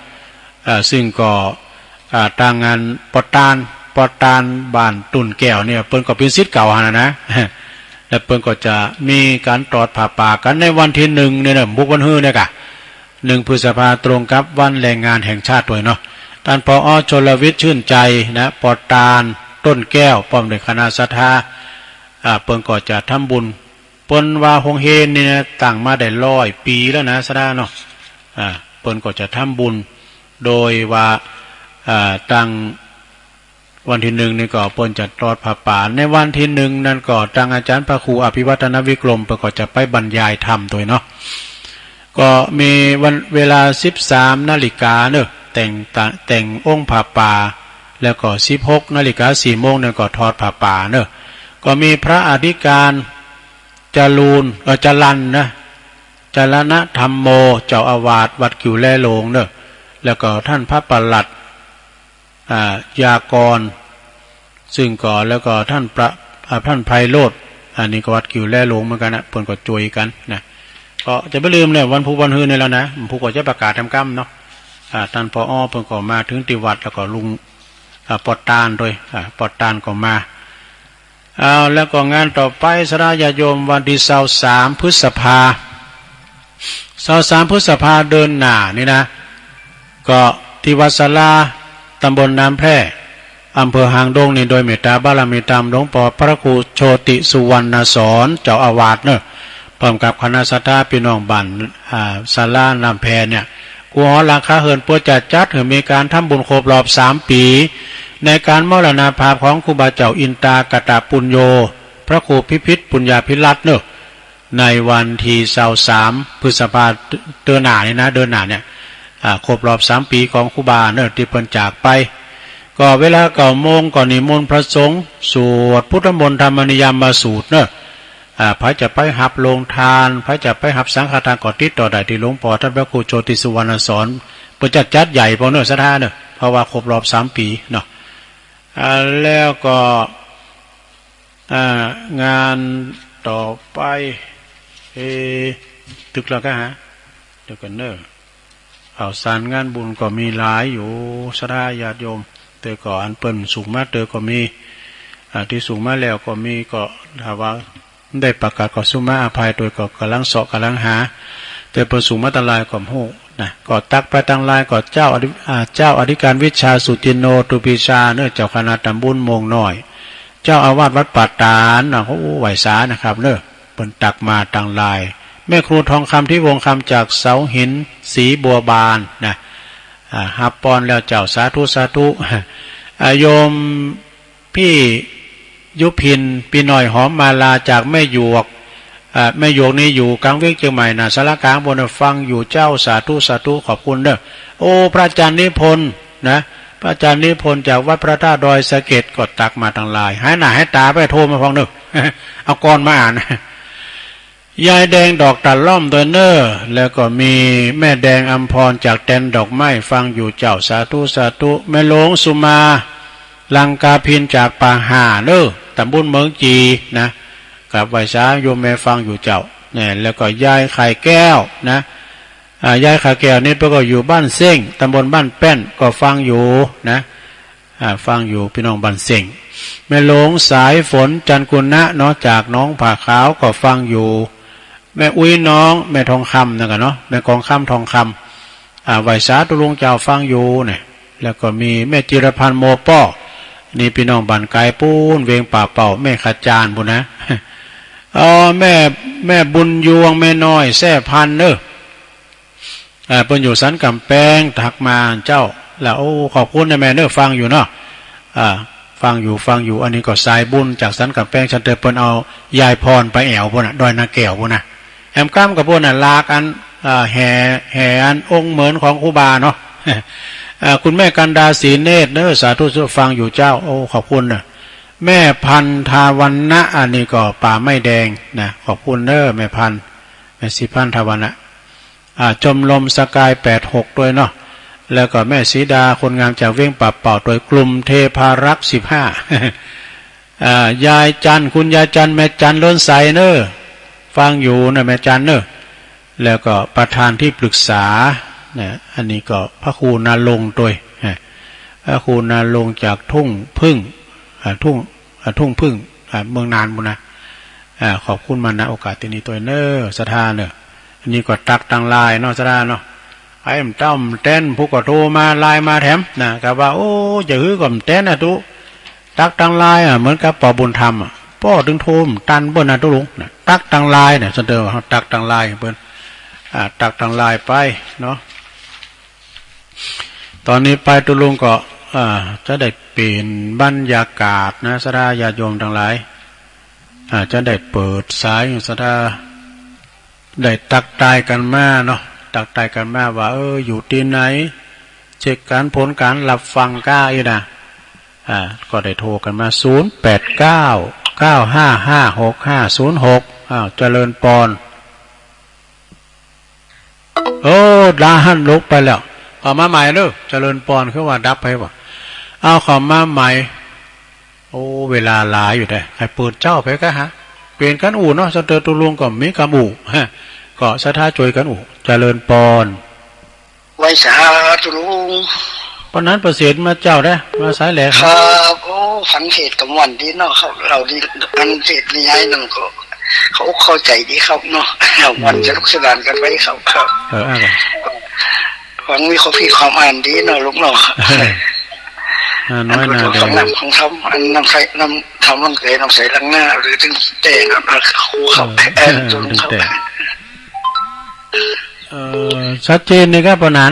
A: ซึ่งก็ต่างงานปอตานบ้านตุ่นแก้วเนี่ยเปิ้นก็เป็นศิษย์เก่านะแล้วเปิ้นก็จะมีการตอดผ้าป่ากันในวันที่1เนี่ยนะบุกวันฮื้อเนี่ยกะ1 พฤษภาตรงกับวันแรงงานแห่งชาติด้วยเนาะท่านผอ.ชลวิทย์ชื่นใจนะปอตานต้นแก้วป้อมด้วยคณะศรัทธาเปิ้นก็จะทำบุญเปิ้นว่าโฮงเฮนนี่นะตั้งมาได้100 ปีแล้วนะซะเนาะเปิ้นก็จะทำบุญโดยว่าตั้งวันที่1นี่ก็เปิ้นจะทอดผ้าป่าในวันที่1นั่นก็ทางอาจารย์พระครูอภิวัฒนวิกรมเปิ้นก็จะไปบรรยายธรรมด้วยเนาะก็มีวันเวลา 13 นาฬิกาเนอะแต่งองค์ผ้าป่าแล้วก็ 16 นาฬิกา 4 โมงนั่นก็ทอดผ้าป่าเนอะก็มีพระอธิการจรัญนะจรณธรรมโมเจ้าอาวาสวัดกิวแลโลงเนอะแล้วก็ท่านพระปลัดยากรซึ่งก็แล้วก็ท่านไพโรจน์อันนี้ก็วัดกิวแลโลงเหมือนกันนะเพิ่นก็ช่วยกันนะก็จะไม่ลืมเนี่ยวันพุธวันฮื้อนี่แล้วนะผู้ก็จะประกาศทำกรรมเนาะท่านผอ.เพิ่นก็มาถึงที่วัดแล้วก็ลุงปอตานด้วยปอตานก็มาแล้วก็งานต่อไปสระญาติโยมวันที่23 พฤษภา23 พฤษภาเดินหน้านี่นะก็ที่วัดศาลาตำบลน้ำแพร่อำเภอหางดงนี่โดยเมตตาบารมีตามหลวงพ่อพระครูโชติสุวรรณสอนเจ้าอาวาสเนอะพร้อมกับคณะศรัทธาพี่น้องบ้านศาลาน้ำแพร่เนี่ยกูหอราคาเฮินปัวจัดมีการทำบุญครบรอบ3 ปีในการมรณภาพของครูบาเจ้าอินตากตปุญโญพระครูพิพิธปุญญาภิรัตน์เนอะในวันที่23 พฤษภาเดือนหน้านี่นะเดือนหน้าเนี่ยครบรอบ3 ปีของครูบาเนอะที่เพิ่นจากไปก็เวลา9 โมงก่อนนิมนต์พระสงฆ์สวดพุทธมนต์ธรรมนิยามมาสูตรเนอะพระจะไปหับโรงทานพระจะไปหับสังฆทานก่อนติดต่อได้ที่หลวงพ่อท่านพระครูโชติสุวรรณสอนเปิดจัดใหญ่พอเนอะศรัทธาเนอะเพราะว่าครบรอบ3 ปีเนาะแล้วก็งานต่อไปตึกแล้วก็เดี๋ยวกันเนอะข่าวสารงานบุญก็มีหลายอยู่ศรัทธาญาติโยมเตอก่ออันเปิ้นสูงมาเตอก็มีที่สูงมาแล้วก็มีก็ถ้าว่าได้ประกาศก็สุมาอภัยโดยก็กำลังเสาะกำลังหาแต่ประสูงมาตลายก็โหนะก็ตักไปตังลายก็เจ้าอธิการวิชาสุติโนตุปิชาเนื้อเจ้าคณะตำบลโมงน้อยเจ้าอาวาสวัดป่าตาลนะเขาไหวสานะครับเนื้อเปิ้นตักมาตังลายแม่ครูทองคำที่วงคำจากเสาหินสีบัวบานนะฮับปอนแล้วเจ้าสาธุโยมพี่ยุพินปีหน่อยหอมมาลาจากแม่หยวกนี่อยู่กลางเวียงเชียงใหม่นะสารกลางบนฟังอยู่เจ้าสาธุขอบคุณเด้อโอ้พระอาจารย์นิพนธ์นะพระอาจารย์นิพนธ์จากวัดพระธาตุดอยสะเก็ดก็ตักมาทางลายหายหน้าให้ตาไปโทรมาฟังเด้อเอาก่อนมาอ่านยายแดงดอกตัดล่อมตัวเนอร์แล้วก็มีแม่แดงอัมพรจากแตนดอกไม้ฟังอยู่เจ้าสาธุแม่หลวงสุมาลังกาพินจากป่าห่าเนอตำบลเมืองจีนะกับไหวสาโยมแม่ฟังอยู่เจ้าเนี่ยแล้วก็ยายไข่แก้วนะยายไข่แก้วนี่ก็อยู่บ้านเส้งตำบลบ้านแป้นก็ฟังอยู่นะฟังอยู่พี่น้องบ้านเส้งแม่หลวงสายฝนจันกุณะเนาะจากน้องผ่าขาวก็ฟังอยู่แม่อุ้ยน้องแม่ทองคำนะกันเนาะแม่กองคำทองคำไหวสาตุลุงเจ้าฟังอยู่เนี่ยแล้วก็มีแม่จิรพันธ์โมป้อนี่พี่น้องบ้านไก่ปูนเวียงป่าเป่าแม่ขจารบุญนะแม่บุญยวงแม่น้อยแซ่พันเนอะ เปิ้นอยู่สันกำแพงถักมาเจ้าแล้วโอ้ขอบคุณนะแม่เน้อฟังอยู่เนาะฟังอยู่อันนี้ก็สายบุญจากสันกำแพงฉันเตเปิ้นเอายายพรไปแอวพุ่นน่ะดอยนาแก้วพุ่นน่ะแอมก้ามกับพุ่นน่ะลากอันแห่อันองค์เหมือนของครูบาเนาะคุณแม่กันดาศรีเนตรเน้อสาธุฟังอยู่เจ้าโอ้ขอบคุณนะแม่พันธาวันนะอันนี้ก็ป่าไม้แดงนะขอบคุณเน้อแม่พันแม่สิพันธาวันนะชมรมสกาย86ด้วยเนาะแล้วก็แม่สีดาคนงามจากเวียงป่าเป่าโดยกลุ่มเทพารักษ์15ยายจันคุณยายจันแม่จันล้นใสเน้อฟังอยู่นะแม่จันเน้อแล้วก็ประธานที่ปรึกษาเนี่ยอันนี้ก็พระครูนาลงด้วยพระครูนาลงจากทุ่งพึ่งทุ่งพึ่งเมืองนานบุญนะขอบคุณมาณโอกาสที่นี้ตัวเน้อสถานเน้ออันนี้ก็ตักตังลายเนาะสถานเนาะไอ้ต้อมเต้นผู้ก็โทรมาไลน์มาแถมนะกับว่าโอ้จะฮื้อกับเต้นนะทุตักตังลายเหมือนกับปอบุญธรรมป้อดึงโทมตันเบิ้ลนะทุลุงนะตักตังลายเนี่ยเสนอว่าตักตังลายเบิ้ลตักตังลายไปเนาะตอนนี้ไปตุลุงก็จะได้เปลี่ยนบรรยากาศนะสดาญาโยมทั้งหลายจะได้เปิดสายสดาได้ตักตายกันมาเนาะตักตายกันมาว่าอยู่ที่ไหนเช็คการผลการรับฟังก้าอีนะก็ได้โทรกันมา089955560506เจริญปอนโอ้ดาหันลุกไปแล้วเอามาใหม่เด้อเจริญปอนคือว่าดับไปวะเอาขอมาใหม่โอ้เวลาลาอยู่ได้ให้เปิดเจ้าไปก็ฮะเปลี่ยนกันอู่เนาะสเตอร์ตุลุงก็มีกำอู่ก็สะท้าจอยกันอู่เจริญปอน
B: ไว้สาธุลุง
A: ปนนั้นประเสริฐมาเจ้าได้มาสายแหลก
B: ครับโอ้ฟังเทศกับวันดีเนาะเขาเราดีอันเทศนิยายนั่นก็เขาเข้าใจดีครับเนาะวันจะลุกสลานกันไว้ครับฟังมีเขาพี่ความอ่านดีเนาะลุงเนาะ
A: น้อยนาเดียว
B: ของทำอันนำใส่นำทำลังเกยนำใส่ลังหน้าหรือถึงแต่งครูเขาจนเขา
A: ชัดเจนเลยครับปนนั้น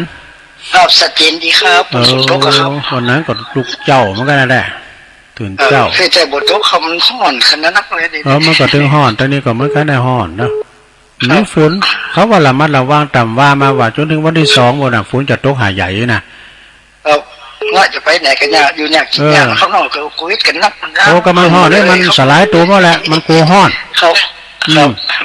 B: ครับชัดเจนดีครับสุดโตก็ครับ
A: วันนั้นก็ลูกเจ้ามันก็ได้ตื่นเจ้า
B: เคยใจบทโตคำห่อนขนาดนักเลยดิ
A: มันก็ถึงห่อนตอนนี้ก็มันก็ได้ห่อนเนาะมีฝนเขาว่าละมัดระวังต่ำว่ามาว่าจนถึงวันที่2วันน่ะฝนจะตกหาใหญ่นะ
B: ว่าจะไปไหนกันเนี่ยอยู่เนี่ยกินยาข้างนอกก็คุยกันนัก
A: โอ้ก็มันห่อนเลยมันสลายตัวมาแหละมันกลัวห่อน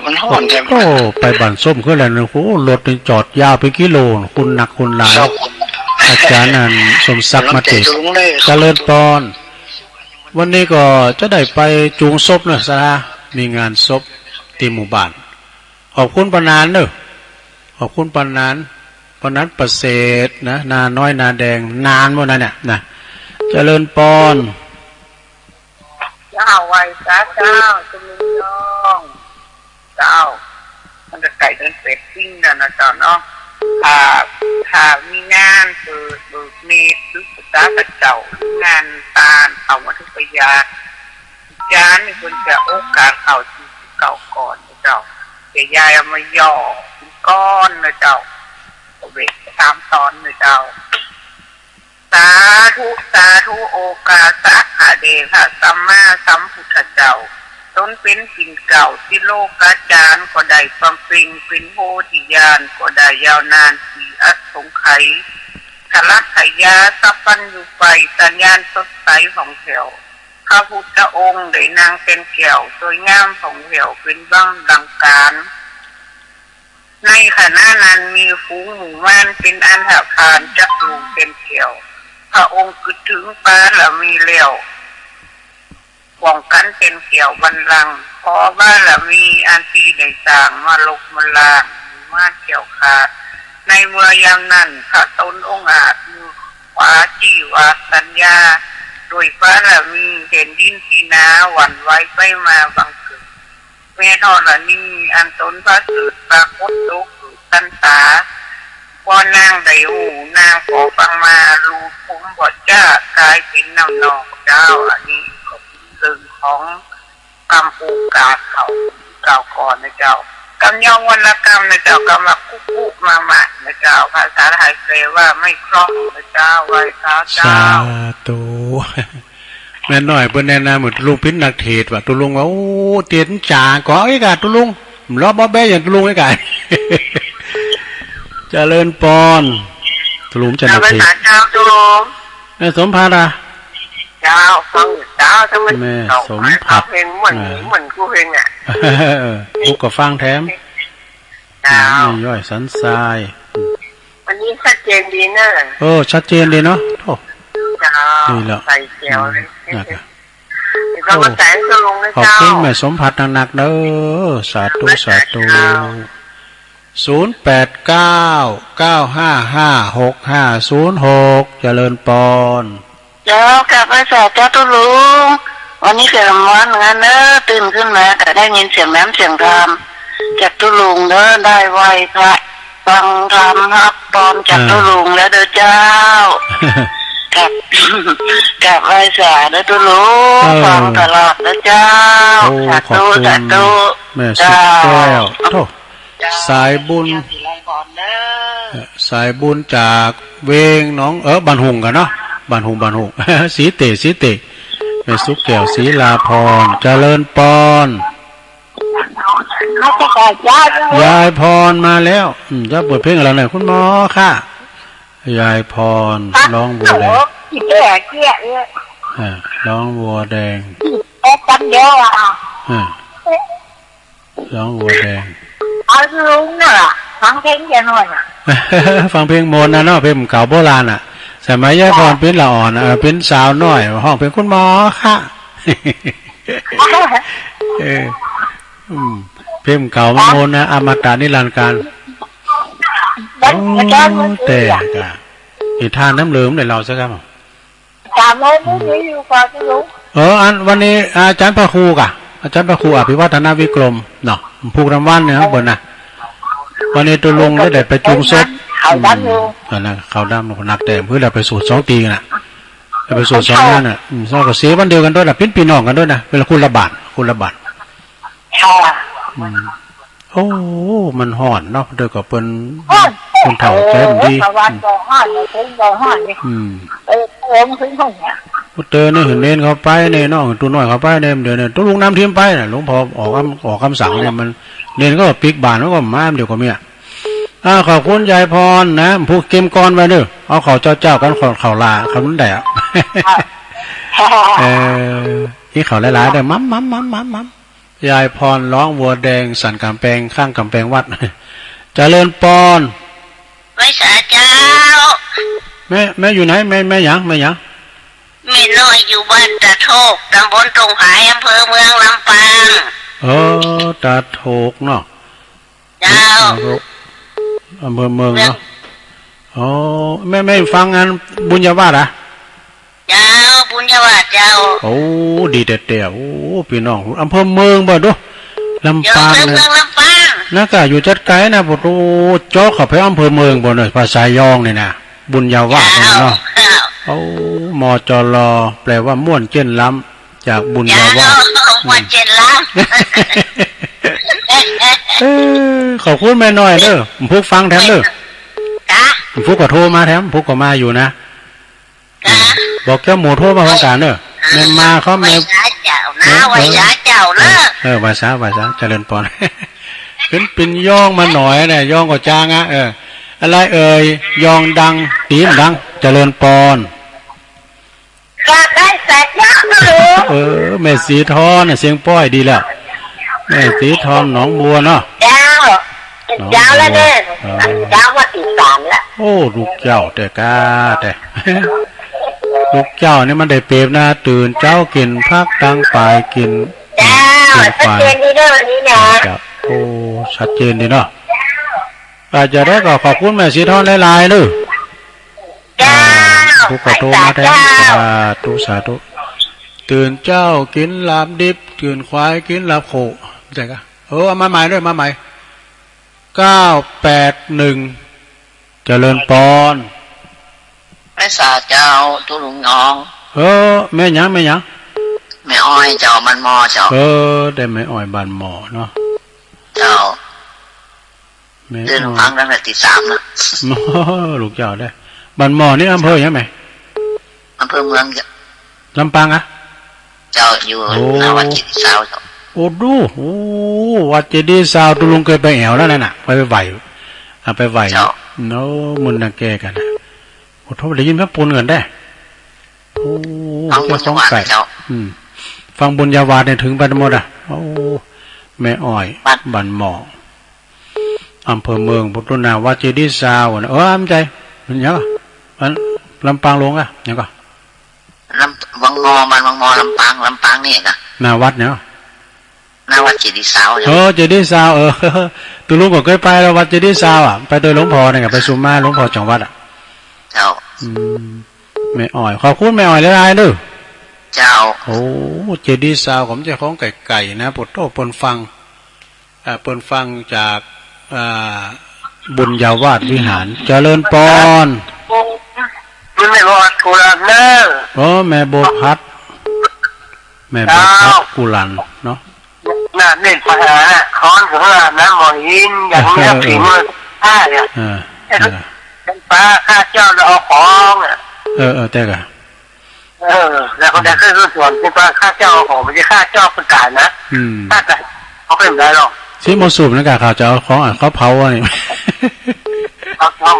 B: มันห่อนใช่ไหม
A: โอ้ไปบั่นส้มขึ้นแล้วนะโอ้รถจอดยาวไปกิโลคุณหนักคุณหลายอาจารย์นั่นสมศักดิ์มาติเจริญปอนวันนี้ก็จะได้ไปจูงศพนะสามีงานศพที่หมู่บ้านขอบคุณปนานเนอะขอบคุณปนานประเสริฐนะนาน้อยนาแดงนานหมดนะเนี่ยนะเจริญปอน
C: เจ้าไว้เจ้าจะมีน้องเจ้ามันจะไก่เดินเป็ดปิ้งนะเจ้าเนาะถ้ามีงานเปิดเมตหรือภาษาเจ้างานตาเอาวัตถุปยาจานนี่คุณจะโอกาสเอาที่เก่าก่อนเจ้าจะยายเอามาย่อก้อนนะเจ้าเวก3 ตอนนะเจ้าสาธุโอกาสะอาเดชะสัมมาสัมพุทธเจ้าต้นเป็นสิ่งเก่าที่โลกาจารย์ก็ได้ฟังเป็นโพธิญาณก็ได้ยาวนานที่อสงไขยทลักไขยาสัพพันอยู่ไปสัญญาณสดใสของแถวพระพุทธองค์ได้นางเป็นแก้วสวยงามของแถวเป็นบ้างดังการในขณะนั้นมีฝูงหมู่ม่านเป็นอันหาพานจักรูเป็นแก้วพระองค์กึดถึงปาละมีเลี้ยวป้องกันเป็นเกี่ยวบันลังเพราะว่าละมีอันตีได้สร้างมาลกมาลางมาเกี่ยวขาดในเมื่อยามนั้นพระตนองค์อาจมีขวาจีวาสัญญาโดยพระละมีเห็นดินทีนาหวั่นไหวไปมาบังเกิดแม่ทอละนี่อันตนพระสืบปรากฏโลกตันตาพอนางได้หูนางขอฟังมาลูกผมบอดจ้ากลายเป็นน้ำนองเจ้าอันนี้ก็เป็นเรื่องของกรรมโอกาสเขาเก่าก่อนนะเจ้าก ำยองวรรณกรรมนะเจ้ากำลังกุ๊กมานะเจ้าภาษาไทยแปลว่าไม่คล่องนะเจ้าไหว้พระเจ้า
A: สาธุแม่น้อยเพิ่นแนะนำหมดลุงพิษนักเทศว่าตุลุงว่าโอ้เตียนจ่าก่อไอ้กะตุลุงรอบ่แบ้อย่างตุลุงไอ้กะ เจริญปอนตุลุงจะนักเทศ
C: เจ้าตุลุง
A: แม่สมภาร
C: เจ้าฟังเจ้าทำไม
A: แม่สมผัด
C: เพลงเหมือนกูเพลงอ่ะ
A: บุกก็ฟังแถม
C: เจ้า
A: ไม่ย่อยสันทราย
C: วันนี้ชัดเจนดีเนอะ
A: โอ้ชัดเจนดีเนาะโธ่
C: เจ้า
A: นี่แหละ
C: ใส่เจียวเลย
A: นักอะ
C: ก็มาแสงตุลุงนะ
A: ขอบ
C: เจ้า
A: คุณแม่สมผัดหนักๆเด้อสาธุสาธุ0899555656เจริญปอน
D: เจ้ากลับมาสอบเจ้าตุลุงวันนี้เกิดวันงานเนอะตื่นขึ้นมาแต่ได้ยินเสียงน้ำเสียงธรรมจากตุลุงเนอะได้ไหวพระฟังธรรมครับปอมจากตุลุงแล้วเด้อเจ้ากับ กับไหวสาเด้อตุลุงฟังตลอดเด้อเจ้า
A: โอ้
D: สา
A: ขอบ
D: ธุ
A: คุณ
D: สาธุ
A: แม่สุดแก้วโธ่สายบุญ
D: สิไลก่อนเด้อ
A: สายบุญจากเวงหน้องบ้านหุงกันเนาะบ้านหุง สีเตแม่สุกแก้วศรีลาพรเจริญปอน
D: เขาจะกลับเจ้าตุลุง
A: ยายพรมาแล้วจะเปิดเพลงอะไรหน่อยคุณหมอค่ะยายพรร้องบัวแดง
D: ที่แก่เกี้ยเนี่ย
A: ร้องบัวแดง
D: แอบจำเดียวอ่ะ
A: ร้องบัวแดง
D: เอาตุลุงน่ะฟังเพลงจะหน่อยน่ะ
A: ฟังเพลงโมนนะเนาะเพลงเก่าโบราณอ่ะสมัยยายพรเป็นละอ่อนเป็นสาวน้อยห้องเป็นคุณหมอค่ะ เพลงเก่าโมนนะอมตะนิรันดร์การแต่กะอีท่าน้ำเหลืองในเราสักคำ
D: จำไว้ไม่ได้อยู่ก่อนตุลุง
A: อันวันนี้อาจารย์พระครูกะอาจารย์พระครูอภิวัฒนวิกรมเนาะผูกรางวัลเนี่ยครับบนน่ะวันนี้ตัวลงได้ไปจุงซบ
D: เขาดำอยู่
A: นั่นเขาดำหนักแต่เพื่อเราไปสูตร2 ปีน่ะไปสูตร2 งานน่ะซอก็เสียวันเดียวกันด้วยน่ะเป็นพี่น้องกันด้วยนะเป็นคุณละบาท
D: ค่ะ
A: โอ้มันห่อนเนาะเดี๋ยวก็เป็นคนเฒ่าแก่ดี
D: วันก็ห้อนเลยถึงก็ห้อนเลยเอ็มถึงห้องเนี่ย
A: เตอเนี่ยเห็นเน้นเขาไปเนี่ยน้องตัวน้อยเขาไปเนี่ยเดี๋ยวเนี่ยตัวลุงน้ำเทียมไปน่ะหลวงพ่อออกคำสั่งเนี่ยมันเน้นก็ปิกบานแล้วก็มาเดี๋ยวก็เมียขอบคุณยายพรนะผู้เก็มก้อนไว้เด้อเอาเขาเจ้ากันเขาลาเขานุ่นแดดที่เขาหลายๆเด้อมัมยายพรร้องวัวแดงสันกำแพงข้างกำแพงวัดเจริญปอน
D: ไว้สาเจ้า
A: แม่อยู่ไหนแม่หยัง
D: แม่น้อยอยู่บ้านตะโทกตำบลตรงหายอำเภอเมืองลำปาง
A: ตาโถกเนาะ
D: เจ้า
A: อำเภอเมืองเนาะแม่ฟังงานบุญญาวาส
D: เจ้าบุญญาวาสเจ้า
A: ดีแต่พี่น้องอำเภอเมืองบ่ดูลำปางนะนักอยู่จัดไกลนะบ่รู้จ่อเข้าไปอำเภอเมืองบ่หน่อยภาษายองนี่นะบุญญาวาสเนาะมจรแปลว่าม่วนเจนล้ำจากบุญญาวาส
D: ม่วนเจนล้
A: ำขอบคุณแม่น้อยเด้อผมพูกฟังแถมเด้อผมพูกก็โทรมาแถมพูกก็มาอยู่นะบอกเจ้าหมูโทรมาพร้อมกันเด้อแม่มาเขาแม่
D: ไว้สาเจ้าเด้อ
A: ภาษาเจริญปอนเป็นย่องมาหน่อยเนี่ยย่องก็จ้างอะไรยองดังตีมดังเจริญปอน
D: ก็ได้แสกยักษ์
A: แม่สีทอนเสียงป้อยดีแล้วแม่สีทอนหนองบัวเนาะ
D: เจ้าแล้วเด้อเจ้าว่าติดตามแล้ว
A: ลูกเจ้าแต่ลูกเจ้านี่มันได้เปรียบนะตื่นเจ้ากินพักตั้งปลายกิน
D: ชัดเจนดีเด้อวันนี้นะ
A: ชัดเจนดีเนาะอาจจะได้ก็ขอบคุณแม่สีทอนหลายๆเด้อผู้ขอโทษมาแทนสาธุตื่นเจ้ากินลาบดิบตื่นควายกินลาบโขใช่กะเอามาใหม่ด้วยมาใหม่981เจริญปอน
D: พระสาเจ้าตุลุงน้อง
A: แม่หยัง
D: แม่อ้อยเจ้ามันมอเจ้า
A: ได้แม่อ้อยบ้านหมอเนาะ
D: เจ้า
A: แม่
D: เดินฟังตั้งแต่ตีสามนะ
A: หมอลูกเจ้าได้บันหมอนี่อำเภอยังไง
D: อำเภอเมือง
A: ลำปางอะ
D: เจ้าอยู่หน้าวัดจิตสาวเจ้า
A: โอ้ดูโอ้วัดเจดีย์ซาวตุลุงเคยไปแอวแล้วนั่นน่ะไปไหวไปไหวเนาะมุนนังแกกันโอ้โทษได้ยินพระปูนเงินได้โอ้เจ้าของไก่ฟังบุญญาวาเนี่ยถึงไปหมดอ่ะโอ้แม่อ้อยบันหมออำเภอเมืองพุทธนาวัดเจดีย์ซาวนะอ้ำใจมันยังมันลำปางลงอ่ะยังก็
D: ลำวังงอมันวังงอลำปางนี่กะ
A: นาวัดเนาะ
D: นาวัดเจดีย์สาว
A: เจดีย์ซาวตุลุงก็เคยไปแล้ววัดเจดีย์ซาวอ่ะไปโดยหลวงพ่อเนี่ยไปสุมาหลวงพ่อจังหวัดอ่ะ
D: เจ้า
A: แม่อ้อยขอบคุณแม่อ้อยหลายๆเด้อ
D: เจ้า
A: โอ้เจดีย์ซาวผมจะของไก่นะปวดโตปนฟังจากบุญญาวาสวิหารเจริญปอน
C: แม่โบพัดกุลันเนอ
A: แม่โบพัดกุลันเนาะ
C: น่ะเน้นปัญหาฮ้อนของเราน้ำหมอหินอย่างเงี้ยฝีมือผ้าเนี่ยเป็นป้าข้าเจ้าเราเอาของ
A: แต่กะ
C: แล้วคนใดเคยรู้ส่วนเป็นป้าข้าเจ้าเอาของไม่ใช่ข้าเจ้าประกาศนะถ้าแต่เขาเป็นไรหรอก
A: ซีโมสูบนะกะข่าวจะเอาของเขาเผาอ่ะนี่
C: เขา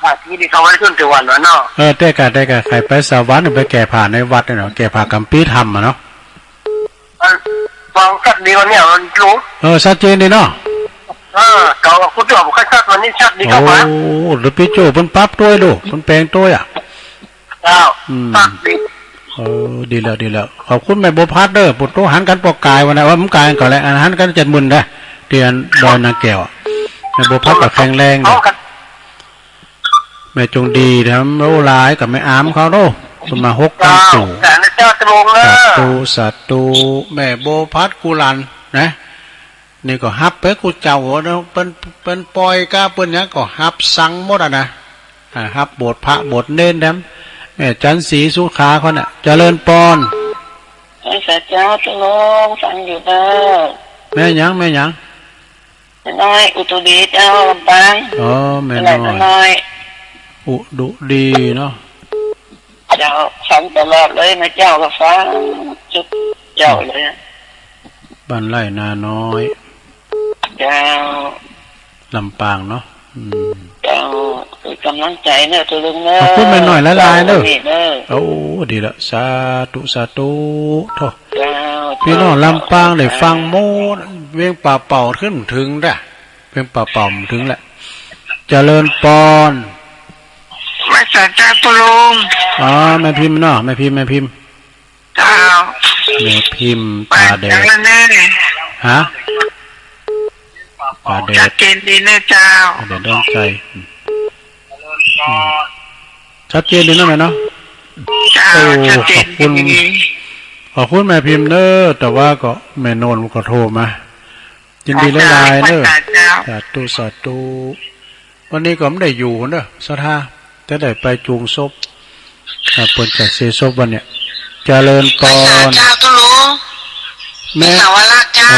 C: มาที่นี่เขาไว้ขึ้นแต่วันวันเนาะ
A: แต่กะใครไปสวรรค์ไปแก่ผ่านในวัดเนาะแก่ผ่ากัมปีธรรมอ่ะเนาะ
C: ฟังชัดดีวันนี้มันรู้
A: ชัดเจนดีเนาะ
C: เขาคุณจบค่อยชัดวันนี้ชัดดีกว่า
A: โอ้หรือพี่โจ้เพิ่นปรับตัวดูเพิ่นแปลงตัวอ่ะ
C: ชัดดี
A: ดีแล้วขอบคุณแม่โบพัดเด้อปุตโตหันกันปอกกายวันนั้นว่าผมกายก่อนแล้วหันกัน70,000ได้เตียนดอนนาแก้วแม่โบพัดก็แข็งแรงเด้อแม่จงดีทำโอ้หลายกับแม่อามเขาโตสมา6กันสู่สาธุแม่โบพัดกุลันนะนี่ก็ฮับไปกูเจ้าเนาะเป็นปล่อยกะเปิ้นหยังก็ฮับสังหมดอ่ะนะฮับโบสถ์พระโบสถ์เน้นแดมแม่จันศรีสุขาเขาน่ะเจริญปอน
D: ไอ้สัจเจ้าตุลงฟังอยู่เด้อ
A: แม่หยัง
D: น้อยอุตุดีเจ้าลำปาง
A: แม่น้อยอุดุดีเนาะ
D: เจ้าฟังตลอดเลยนะเจ้าก็ฟังจุดเจ้าเลย
A: บ้านไร่นาน้อย
D: เจ้า
A: ลำปางเนาะ
D: เจ้าคือกำลังใจเนี่ยตัวลุงเนอะ
A: พูดไปหน่อยละลายเนอะโอ้ดีละสาธุโธ่พี่น้องลำปางได้ฟังโมเวียงป่าเป่าขึ้นถึงได้เวียงป่าเป่าถึงแหละเจริญปอน
C: ไม่ใช่เจ้าตุลุง
A: แม่พิมพ์เนาะแม่พิมพ์
C: เจ้า
A: แม่พิมพ์ตาแดงฮะตาแดง
C: ชัดเจนดีนะเจ้า
A: เดี๋ยวต้องใจชัดเจนดีนะแม่เนาะขอบคุณแม่พิมพ์เนอะแต่ว่าก็แม่โนนก็โทรมายินดีหลายๆเนอะสาธุวันนี้ก็ไม่ได้อยู่เนอะสถาจะได้ไปจูงศพเปิดจัดเสียศพวันเนี้ยเจริญปอน
D: เจ้าตุลุงแม่สาวรักเจ้า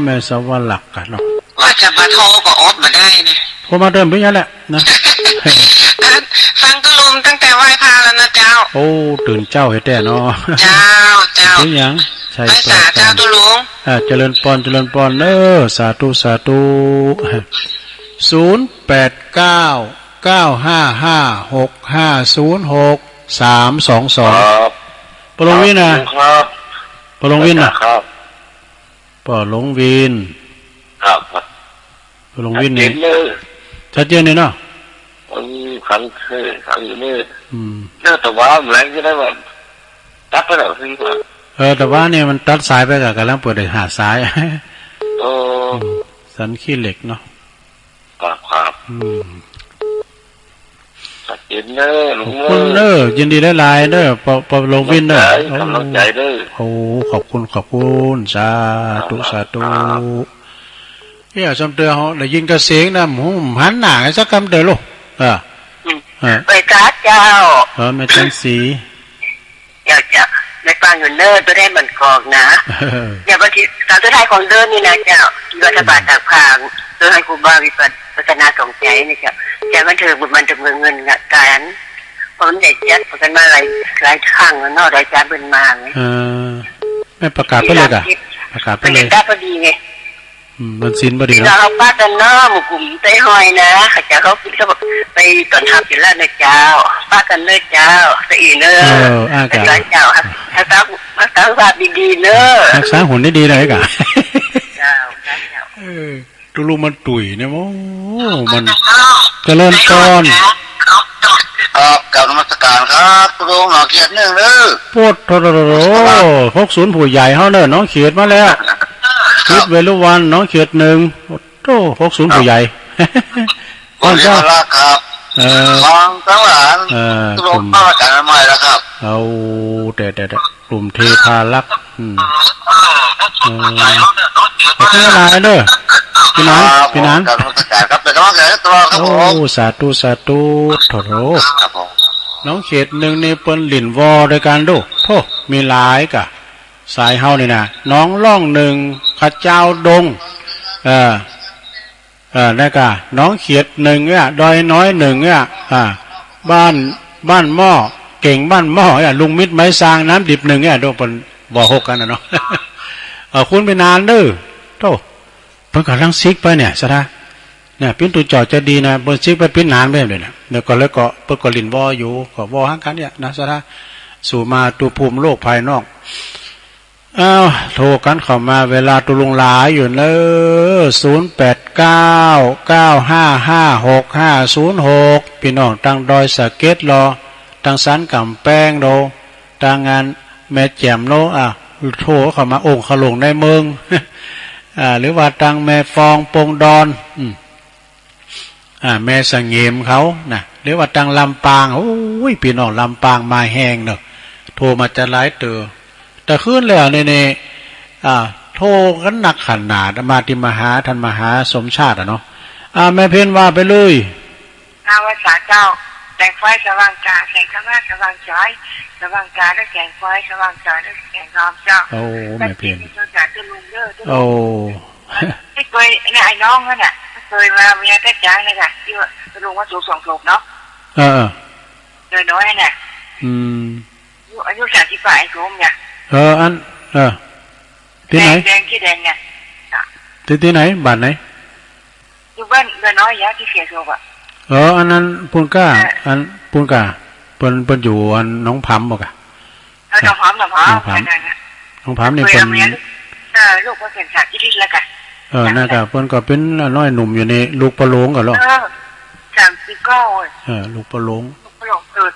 A: แม่สาวรักกันเนาะ
D: ว่าจะมาโทรก็อดมาได้เนี่ย
A: โทรมาเดิมพี่ยันแหละนะ
D: ฟังตุลุงตั้งแต่ไหว้พระแล้วนะเจ้า
A: โอ้ตื่นเจ้าเฮ็ดแต่เนาะ
D: เจ้า
A: พี่ยังใช่
D: สาเจ้าตุลุง
A: เจริญปอนเนอะสาธุ0899556506322ปลงวินนะปลงวินนะครับปลงวิน
E: ครับ
A: ปลงวินนี่ชัดเจนเลยเนาะ
E: ครั้งอยู่นี่น่าแต่ว่าแรงจะได้แบบตัดไปแล้วสิ
A: แต่ว่าเนี่ยมันตัดสายไปกับกำลังเปิดหาสายสันขี้เหล็กเนาะ
E: ครับเย็นเนอร์ลุง
A: คุณเนอร์ยินดีได้ลายเนอร์ปลงวินเนอร์
E: กำลังใจเนอร์
A: โอ้ขอบคุณสาธุเนี่ยจำเตือนเขาได้ยินกระเสียงนะหมูหันหน้าให้สักคำเดียวลูก
C: ไปจ้าเจ้า
A: แม่จันสี
C: อยากจะในปางอยู่เนอร์ตัวได้มันกองนะอย่าบางทีตอนตัวท้ายของเดินนี่นะเจ้ารัฐบาลต่างพาง
D: โดยให้ครูบาวิปัสสนาสงใจนี่จ้ะใจมันเถอะบุญมันจะเงินการเพราะมันได้จัดประกันมาหลายครั้งแล้วเนาะได้จัดเป็นมาไง
A: ไม่ประกาศไปเลยอ่ะประกาศไปเลย
D: ได้พอดีไง
A: มันสินพอดีเนาะ
D: เราป้ากันเนาะหมู่กลุ่มเต้หอยนะเขาจะเขาไปตอนทำอยู่แล้วนะเจ้าป้ากันเนอะเจ้าสะอีเนอะแต่ร้านเจ้าครับรักษาภาพดีๆเนอะ
A: รักษาหุ่นได้ดีเลยกะ
D: เจ้า
A: ตุลุมันตุ๋ยเนี่ยโอ้มันเจริญต้น
B: ครับกราบนมัสการครับตุลุงน้องเขียด1เด้อ
A: พูดโธ60ผู้ใหญ่เฮาเด้อน้องเขียดมาแล้วคิดเวลุวันน้องเขียด1โธ่60ผู้ใหญ่
B: ก่อนจะครับมองตั้งหลานตุลุงมาจากใหม่แล้วครับ
A: เอาแต่กลุ่มเทพารักษ์ขอบคุณหลายเด้อพี่น้อง
B: ครับเป็นกำลังใจให้ตัวครับผม
A: โอ้สาธุโถน้องเขต1นี่เปิ้นหลินวอด้วยกันดูโธ่มีหลายกะสายเฮานี่นะน้องล่อง1ข้าเจ้าดงนั่นกะน้องเขียด1เนี่ยดอยน้อย1เนี่ยบ้านหม้อเก่งบ้านหม้อลุงมิตรไม้ซางน้ำดิบ1เนี่ยดูเปิ้นบ่6กันนะเนาะคุณไปนานเด้อโธ่เพิ่นกำลังซิกไปเนี่ยซะนะเนี่ยปิ้นตุจอดจะดีนะเปิ้นซิกไปปิ้นนานไปเลยนะเดี๋ยวก็เลยก็เปิ้นก็ลินวออยู่ก็วอหากันเนี่ยนะซะนะสู่มาตูภูมิโลกภายนอกโทรกันเข้ามาเวลาตุลุงหลายอยู่เด้อ0899556506พี่น้องตั้งดอยสะเก็ดรอตั้งสันกำแป้งโดตั้งงานแม่แจ่มโลโทรเข้ามาองค์ขลงในเมืองหรือว่าตังแม่ฟองปงดอนแม่สังเงมเขานะหรือว่าตังลำปางโอ้ยพี่น้องลำปางมาแห้งเนอะโทรมาจะหลายเตือแต่ขึ้นแล้วเนี่ยโทรกันหนักขนาดมาติมหาท่านมหาสมชาติเนาะแม่เพ็ญว่าไปเลย
C: ว่าสาเจ้าแสงไฟสว่างกาแสงข้างหน้าสว่างใจสว่างกาและแสงไฟสว่างใจและแสงงามเจ้า
A: โอ้แม่เพ็ญ
C: โอ้ไม่เคยเนี่ยไอ้น้องนั่นน่ะเคยมาเมียแท้จ้างเลยค่ะที่ว่าลุงว่าสูง2 ศพเนาะเลยน้อยน่ะอายุ38ไอ้โสมเนี่ย
A: ที่ไหน
C: แดงที่แดงเนี่ย
A: ที่ไหนบ้านไหน
C: อยู่บ้านเลยน้อยยะที่เสียศพ
A: อันนั้นปุนก้าเปิ้นอยู่อันน้องพัมบอก
C: น้องพัมน้อง
A: พัมนี่เปิ้น
C: ลูกก็เป็นสัตว์ที่ดิแล้วกัน
A: น่ากะเปิ้นก็เป็นน้อยหนุ่มอยู่ในลูกปลาโลงก็หรอ
C: 39
A: ลูกปลาโลงเกิด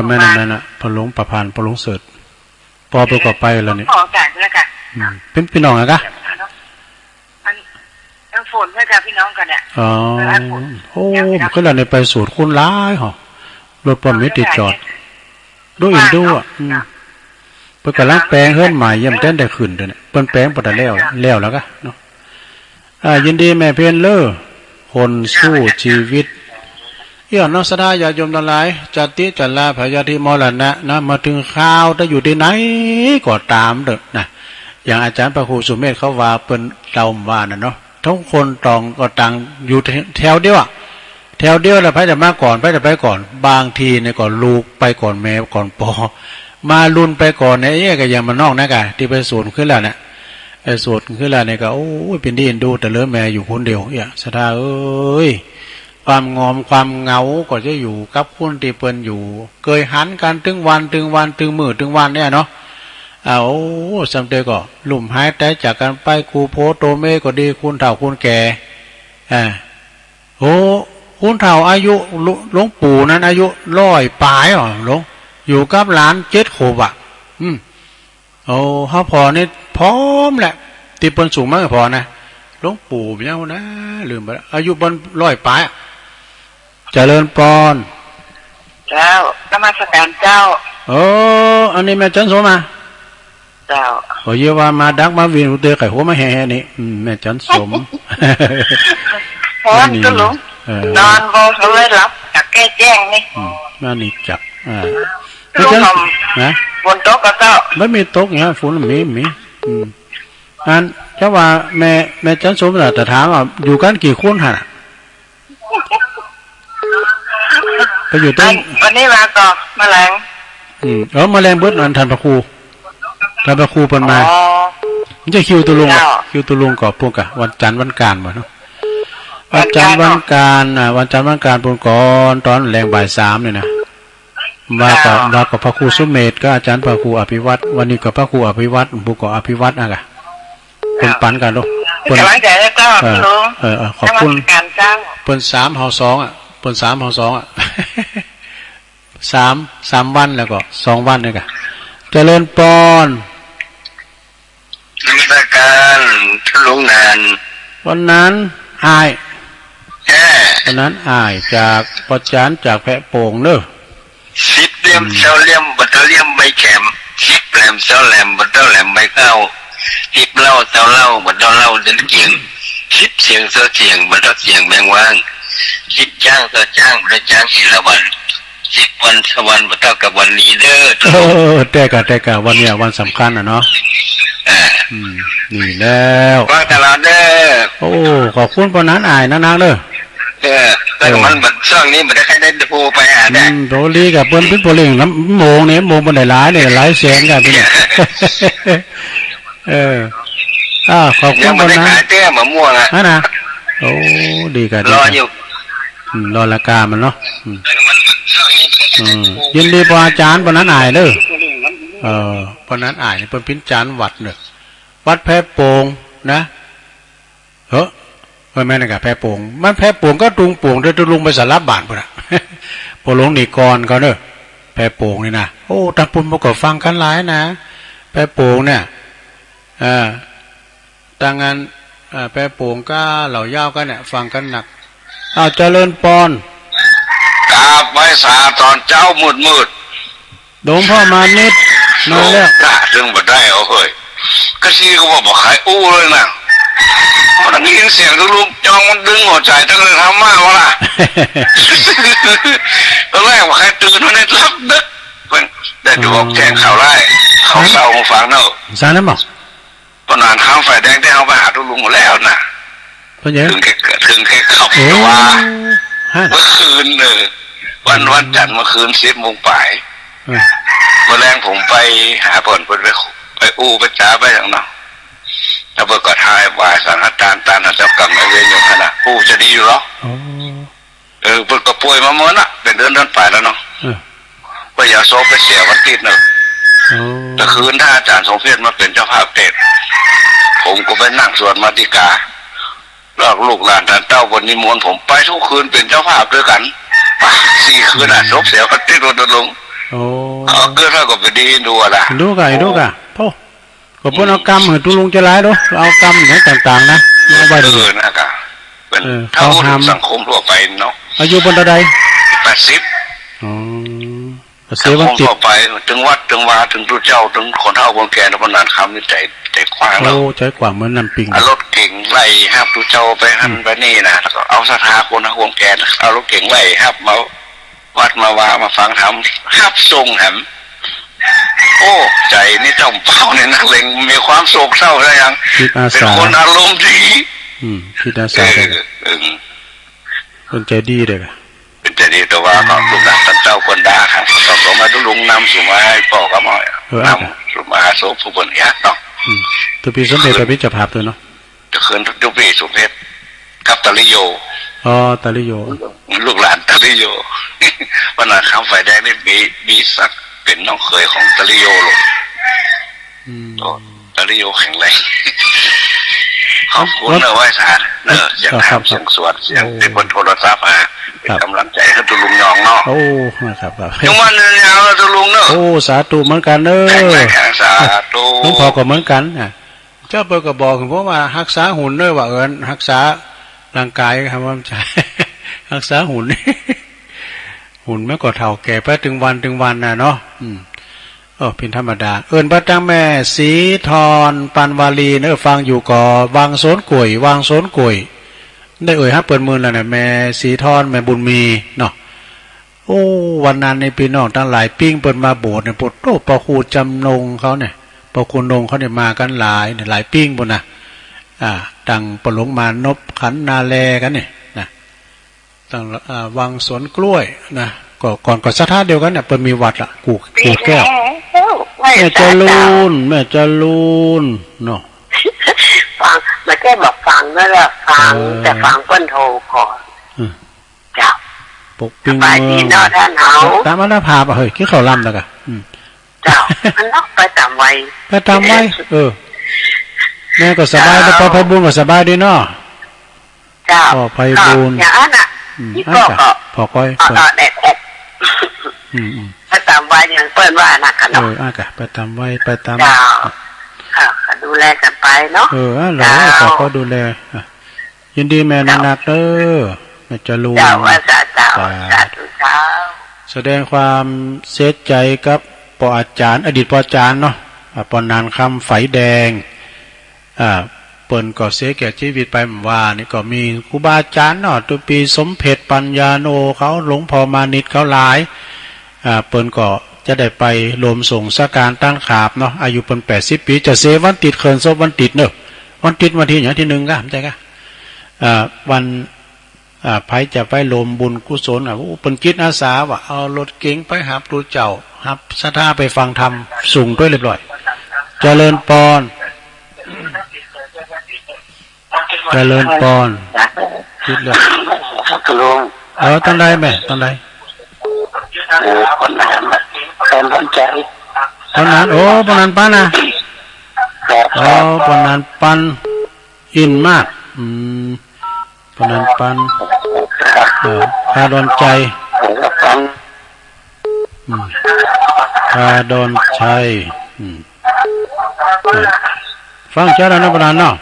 A: แม่น่ะปลาโลงประพานปลาโลงเสิร์ชพอไปก็ไปแล้วนี่
C: ขอกันแล้วกัน
A: เป็นพี่น้องอ่ะกะ
C: อันฝนด้วยกันพี่น้องกันเนี่ย
A: โอ้ก็แล้วในไปสูตรคุณร้ายเหรอรถปอมไม่ติดจอดดูอินดูเปิ้นกำลังแปลงเฮือนใหม่ย่ำเต้นได้ขึ้นเด้อเนี่ยเปิ้นแปลงบ่ได้แล้วกะเนาะยินดีแม่เพ็ญคนสู้ชีวิตน้องสดาญาโยมทั้งหลายจัตติจัลลาพยาธิมรณะนะมาถึงข้าวถ้าอยู่ที่ไหนก็ตามเด้อนะอย่างอาจารย์พระครูสุเมธเขาว่าเปิ้นเล่าว่าน่ะเนาะทุกคนต้องก็ต่างอยู่แถวเดียวแล้วไผจะมาก่อนไผจะไปก่อนบางทีเนี่ยก็ลูกไปก่อนแม่ก่อนปอมาลุนไปก่อนเนี่ยก็ยังมานอกนะกะที่ไปสูนขึ้นแล้วเนี่ยสูนขึ้นแล้วเนี่ยก็โอ้ยเป็นดีดูแต่เลิศแม่อยู่คนเดียวสดาเอ้ยความงอมความเหงาก็จะอยู่กับคนที่เปิ้นอยู่เคยหันกันถึงวันถึงมื้อถึงวันเนี่ยเนาะสำเร็จก็ลุ่มหายแต่จากกันไปครูโพโตเมก็ดีคุณเฒ่าคุณแก่คุณเฒ่าอายุหลวงปู่นั้นอายุ100 ปลายหลวงอยู่กับหลาน7 ขวบเฮาพอนี่พร้อมแหละที่เปิ้นสูงมากพอนะหลวงปู่เจ้านะลืมไปอายุบน100 ปลายเจริญปอน
C: เจ้านมัสการเจ้า
A: อันนี้แม่จันโสมา
C: เจ้า
A: ขอเยว่ามาดักมาวินอุเตไข่หัวมาแห่นี่แม่จันสม
C: พอนก็หลงนอนบ่เลยหลับจากแก้แจ้งนี่
A: มานี่จับ
C: ลูกนะฝนตกก็เจ้า
A: ไม่มีตกเนี่ยฝนมีอัน เจ้าว่าแม่จันสมน่ะแต่ถามว่าอยู่กันกี่คนฮะไปอยู่ต้น
C: วันนี้มาก่อแมลง
A: แมลงเบิดอันทันพระครูทันพระครูเพิ่นมามันจะคิวตุลุงก่อพวกกะวันจันทร์วันการบ่เนาะวันจันทร์วันการวันจันทร์วันการปุ่นก่อนตอนแรงบ่าย3เนี่ยนะมากับพระครูสุเมธก็อาจารย์พระครูอภิวัตรวันนี้กับพระครูอภิวัตรผู้ก่ออภิวัตรอ่ะกะเพิ่นปันกันลูก
C: เพิ่นกำลังใจแล้วก็ลุง
A: ขอบคุณ
C: การเจ้า
A: เพิ่น3เฮา2อ่ะเพิ่น3เฮา2อ่ะ3วันแล้วก็2วันนี่กะเจริญปอน
B: นมัสการลุงนาน
A: วันนั้นอายวันนั้นอายจากประจานจากแพะโป่งเนอะ
B: 10 เหลี่ยม20 เหลี่ยมบัตรเหลี่ยมใบแขม10 เหลี่ยม20 เหลี่ยมบัตรเหลี่ยมใบข้าว10 เหล้า20 เหล้าบัตรเหล้าเดินเกียง10 เสียง20 เสียงบัตรเสียงแมงว่าง10 จ้าง20 จ้างบัตรจ้างศิลวัน10 วันสวรรค์บัตรกับวันนี้เด้อ
A: แต่กะวันเนี้ยวันสำคัญอ่ะเนาะนี่แล้ว
B: ว่าตลาดเด้อ
A: ขอบคุณปานนั้นอายนักเด้อ
B: แต่มันบัดช่วงนี้มันได้ใครได้โทรไปหาได้
A: โทรลีกับเปิ้นเป็นโปรลิงน้ำโมงนี่โมงบ่ได้หลายนี่หลายแสนกันพี่เนี่ยขอบคุณปานนั้น
B: ขายเต้มะม่วงอ่ะ
A: นะดีกัน
B: รออยู่
A: รอราคามันเนาะยินดีพออาจารย์ปานนั้นอายเด้อปานนั้นอายเปิ้นพิจารณ์วัดเด้อวัดแพโป่งนะแม่นกะแพโป่งมันแพโป่งก็ตุงโป่งเด้อตุลุงไปสารบานพุ่นน่ะพอหลวงนี่ก่อนเขาเด้อแพโป่งนี่นะตาปุ่นบ่ก็ฟังกันหลายนะแพโป่งเนี่ยต่างงานแพโป่งก็เหล่ายาวกันเนี่ยฟังกันหนักเจริญปอน
B: กราบไหว้สาตอนเจ้ามืด
A: โดมพ่อมานิดมาแล้ว
B: ถึงบ่ได้เฮ้ยก็สิก็บ่ขายอู้เลยนะมันได้ยินเสียงลูกจองมันดึงหัวใจตั้งแต่ทำมากวะล่ะตอนแรกว่าใครตื่นมาในรับดึกเป็นได้ดูออกแจ้งข่าวไล่เขาเศร้ามาฟังเนอะ
A: สารนั้นบอก
B: ตอนนั้นข้ามไฟแดงได้เอาไปหาตุลุงแล้วนะถึงแค่ขับว่าเมื่อคืนวันจันทร์เมื่อคืน10 โมงป่ายเมื่อแรงผมไปหาผลไปอู้ไปจ้าไปอย่างนั้นแล้วเพื่อก็ทายวายสังฆทานตานเจ้ากรรมนายเวรอยู่ขนาดอู้จะดีอยู่หรอเพื่อก็ป่วยมาเมื่อน่ะเป็นเดือนไปแล้วเนาะเพื่ออย่าโซไปเสียวันติดเนอะแต่คืนถ้าอาจารย์สมเพชมาเป็นเจ้าภาพเทศผมก็ไปนั่งสวดมาติกาลูกหลานท่านเต้าวันนิมนต์ผมไปทุกคืนเป็นเจ้าภาพด้วยกัน4 คืนอ่ะซบเสียวันติดวันลงเกิดแล้วก็ไปดีดูอะไร
A: ดูกะพ่อก็เพิ่นเอากรรมให้ตุลุงจะหลายเด้อเอากรรมอย่างต่างๆนะเอาไว้ดู
B: นะครับเป็นเท่าสังคมทั่วไปเนาะ
A: อายุบนใด
B: 80สังคมทั่วไปถึงวัดถึงวาถึงทุเจ้าถึงคนเฒ่าคนแก่ในบรรดาคำนี่ใจกว้างแล้ว
A: ใจกว้างเหมือนน้ำปิง
B: รถเก่งไล่ฮับทุเจ้าไปหันไปนี่นะแล้วก็เอาศรัทธาคนเฒ่าคนแก่เอารถเก่งไล่ฮับมาวัดมาวามาฟังธรรมฮับทรงแหมใจนี่ต้องเป้าเนี่ยนักเลงมีความโศกเศร้าอะไรอย่างเป็นคนอารมณ์ดี
A: คิดอาสาเป็นใจดีเลย
B: เป็นใจดีแต่ว่าเขาลูกหลานท่านเจ้าคนด่าครับต่อมาตุลุงนำสุมาให้พ่อก็มานำสุมาโศกผู้คนยักษ์เนาะ
A: ตัวปีสมเพชไปพิจารณาตัวเนาะ
B: จะคืนทุกปีสมเพชกับตะลิโย
A: ตะลิโย
B: ลูกหลานตะลิโยวันนั้นข้ามไฟแดงนี่มีสักเป็นน้องเคยของตะลิโยลงตะลิโยแข็งแรงขอบคุณเนอะไหว้สารเนอะเสียงทำเสียงสวดเสียงเป็นบนโทรศัพท์เป็นกำลังใจให้ตุลุงยองเนาะ
A: ครับ
B: ยังวันยาวตุลุงเนอะ
A: สาธุเหมือนกันเนอะ
B: สาธุ
A: หลวงพ่อก็เหมือนกันเจ้าเปิดก็บอกผมว่ารักษาหุ่นด้วยว่ารักษาร่างกายครับว่าใจรักษาหุ่นไม่ก็เท่าแก่ไปถึงวันน่ะเนาะเป็นธรรมดาพระเจ้าแม่สีทรปันวาลีเนอะฟังอยู่ก่อวางโซนกุ่ยวางโซนกุ่ยได้ฮะเปิดมือแล้วนะแม่สีทรแม่บุญมีเนาะวันนั้นในปีนอกตั้งหลายปิ้งเปิดมาโบสถ์เนี่ยปะครูจำนงเขาเนี่ยปะครูนงเขาเนี่ยมากันหลายปิ้งบนน่ะ ดังปลงมานพขันนาแลกันเนี่ยนะตั้งวังสวนกล้วยนะก่อนศรัทธาเดียวกันเนี่ยเปิดมีวัดละกูแก้วแม่เจรูนเนาะ
D: ฟังมาแค่บอกฟังนั่นแหละฟังแต่ฟังเปิ้นโทรก่อนเจ้า
A: ปกปิง
D: ไปดีเนาะท่านเฮา
A: ตามมาพาไปเฮ้ยคิดเขาล่ำแล้วกัน
D: เจ้ามันนอกไปตามไว้
A: แม่ก็สบายแล้วพอไพบุญก็สบายดีเนาะ
D: เจ้า
A: พอไพบุญ
D: อย่างนั้นอ่ะนี่ก็
A: พอก้อย
D: แดดไปตามไว้อย่างเปิ้นว่านะกันเนาะ
A: ไปตามไว้ไปตาม
D: เจ้าดูแลกันไปเนาะ
A: เราก็ดูแลยินดีแม่นักเด้อแม่จะรู้แสดงความเสียใจกับปออาจารย์อดีตปออาจารย์เนาะปอนานคำไฟแดงเปิ่นก็เสียแก่ชีวิตไปว่านี่ก็มีครูบาอาจารย์เนาะตุปีสมเพชปัญญาโนเขาหลวงพ่อมานิดเขาหลายเปิ่นก็จะได้ไปรวมส่งสการตั้งขาบเนาะอายุเปิ่น80 ปีจะเสวันติดเขินศพวันติดเนอะวันติดวันที่อย่างที่1ก็เข้าใจกะวันไผจะไปรวมบุญกุศลเปิ่นจิตอาสาว่าเอารถเก๋งไปหาพระเจ้ารับศรัทธาไปฟังธรรมส่งด้วยเรียบร้อยเจริญปอนคิดเลยตอนใดแม่ตอนใด
D: ตอนนั้นใจ
A: ตอนนั้นปอนนั้นปั้นนะปอนนั้นปั้นอินมากปอนนั้นปั้นพาดอนใจพาดอนชัยฟังเจ้าแล้วนะปอนนั้นเนาะ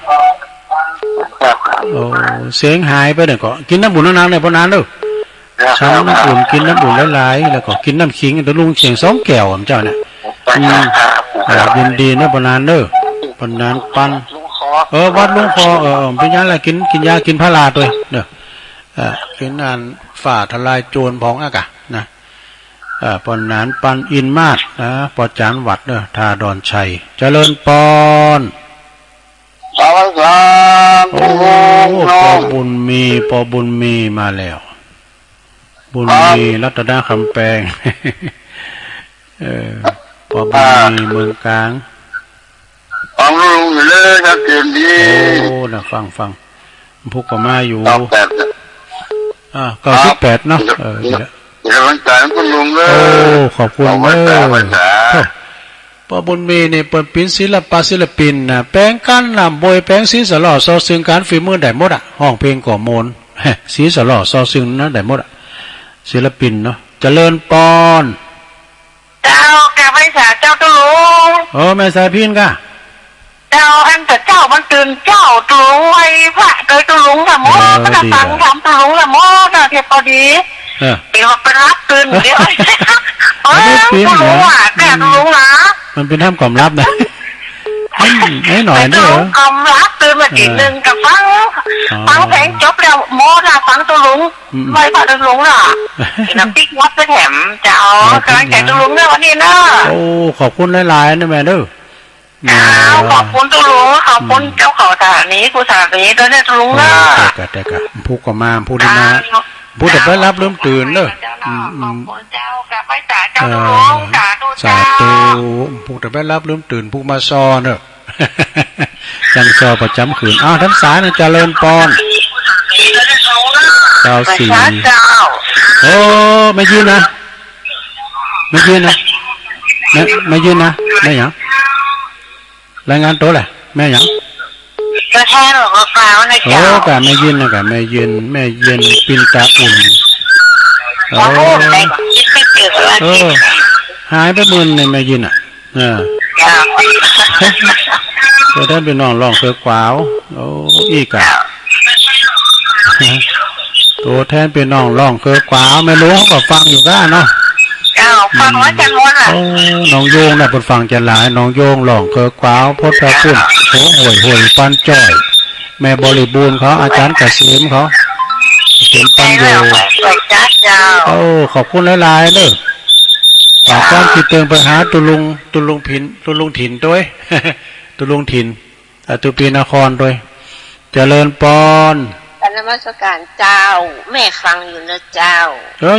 A: เสียงหายไปเดี๋ยวก็กินน้ำบุญน้ำเนี่ยปอนนั้นดูช้ำน้ำอุ่นกินน้ำอุ่นหลายๆแล้วก็กินน้ำขิงตัวลุงเสียง2 แก้วผมเจ้าเนี่ยยินดีนะปนานเด้อปนานปันวัดลุงคอเป็นยังไงกินยากินพาราตัวเด้อกินอันฝ่าทลายโจรพองอากาศนะปนานปันอินมาศนะปอจานวัดเด้อทาดอนชัยเจริญปอนปอบุญมีมาแล้วบุญมีรัตนคำแปลงพอบุญมีเมืองกลาง
E: ฟังลุงเลยนะเกมดี
A: นะฟังพูกก็มาอยู่98เนาะ
E: อย่าลังใจคุณลุงเลย
A: ขอบคุณพอบุญมีนี่เปิดปินศิลปินนะแปลงกันลำบวยแปลงสีสลอซอซึ่งการฝีมือได้หมดห้องเพลงก่อมนสีสลอซอซึ่งนั้นได้หมดศิลปินเนาะเจริญปอน
D: เจ้าแกไม่สาเจ้าตุลุง
A: แม่สายพินก่ะ
D: เจ้าอันแต่เจ้ามันตื่นเจ้าตุลุงไว้พระโดยตุลุงละโมก็ฟังทำตุลุงละโมน่ะเทพอดีเดี๋ยวเป็นรับตื่นเดี๋ยวตุลุงแกตุลุงนะ
A: มันเป็นทำความลับนะให้หน่อยเด้อ
D: ความลับตื่นมาทีนึงกับฟังเพลงจบแล้วโมน่ะฟังตุลุงไม่พอตุลุงน่ะน้ำพริกวัดไปแถมเจ้ากำลังใจตุลุงเนี่ยวันนี้นะ
A: ขอบคุณหลายๆนะแม่เด้อ
D: ขอบคุณตุลุงขอบคุณเจ้าเขาสถานีผู้สถานีด้วยเนี่ยตุลุงนะ
A: แต่กะผู้ก็มาผู้ดีมาผู้แต่ไปรับเริ่มตื่นเด้อ
D: เจ้ากับไปจ่าเจ้าตุลุง
A: สาธุผู้แต่ไปรับเริ่มตื่นผู้มาซอเด้อจังซอประจำขืนท่านสายนะเจริญปอน94ไม่ยืนนะไม่ยืนนะแม่หยังรายงานตัวแหละแม่หยัง
D: ก็แค่หรอกเปล่านะเจ้ากะ
A: ไม่ยืนนะกะแม่ยืนปินตาอุ่นหายไปมื่นในแม่ยืนตัวท่านเป็นน้องร้องเคยกวาวอีกะตัวแทนเป็นน้องร้องเคยกวาวไม่รู้เขาก็ฟังอยู่ก้าเนาะ
D: ฟังว่าจะงอนอ่ะ
A: น้องโยงน่ะเป็นฟังจะหลายน้องโยงร้องเคยกวาวพดพระคุณห่วยปันจ้อยแม่บริบูรณ์เขาอาจารย์เกษมเขาเห็นปันโยขอบคุณหลายๆเลยฝากความคิดเตือนไปหาตุลุงถิ่นด้วยตุลุงถิ่นตุปีนครด้วย เจริญปอน
C: นมัสการเจ้าแม่ฟังอยู่นะเจ้า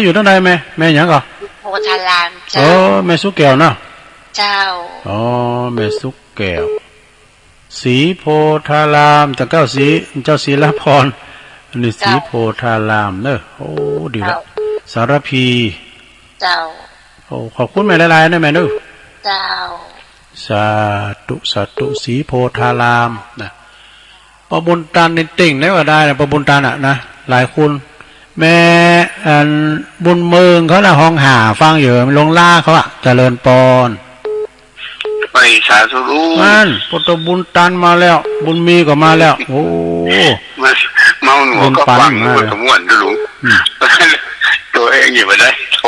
A: อยู่ตั้งใดแม่หยังก่อ
C: โพธารามเจ้า
A: แม่สุกแก้วเนาะ
C: เจ้า
A: แม่สุกแก้วสีโพธารามจากเจ้าศรีละพรอันนี้สีโพธารามเนอะดีละสารพี
C: เจ้า
A: ขอบคุณแม่หลายๆนะแม่เนอะ
C: เจ้า
A: สาธุสีโพธารามนะปบุญตันนี่ติ่งได้ว่าได้นะปบุญตันอ่ะนะหลายคุณแม่บุญเมืองเขาละห้องหาฟังอยู่ลงล่าเขาอะเจริญปอน
B: ไปสาธุรู้
A: นั่นปตบุญตันมาแล้วบุญมีก็มาแล้วโอ้
B: เมาหนูก็ฟังมันก็ม่วนดูลุงตัวเองอยู่มาได้โทร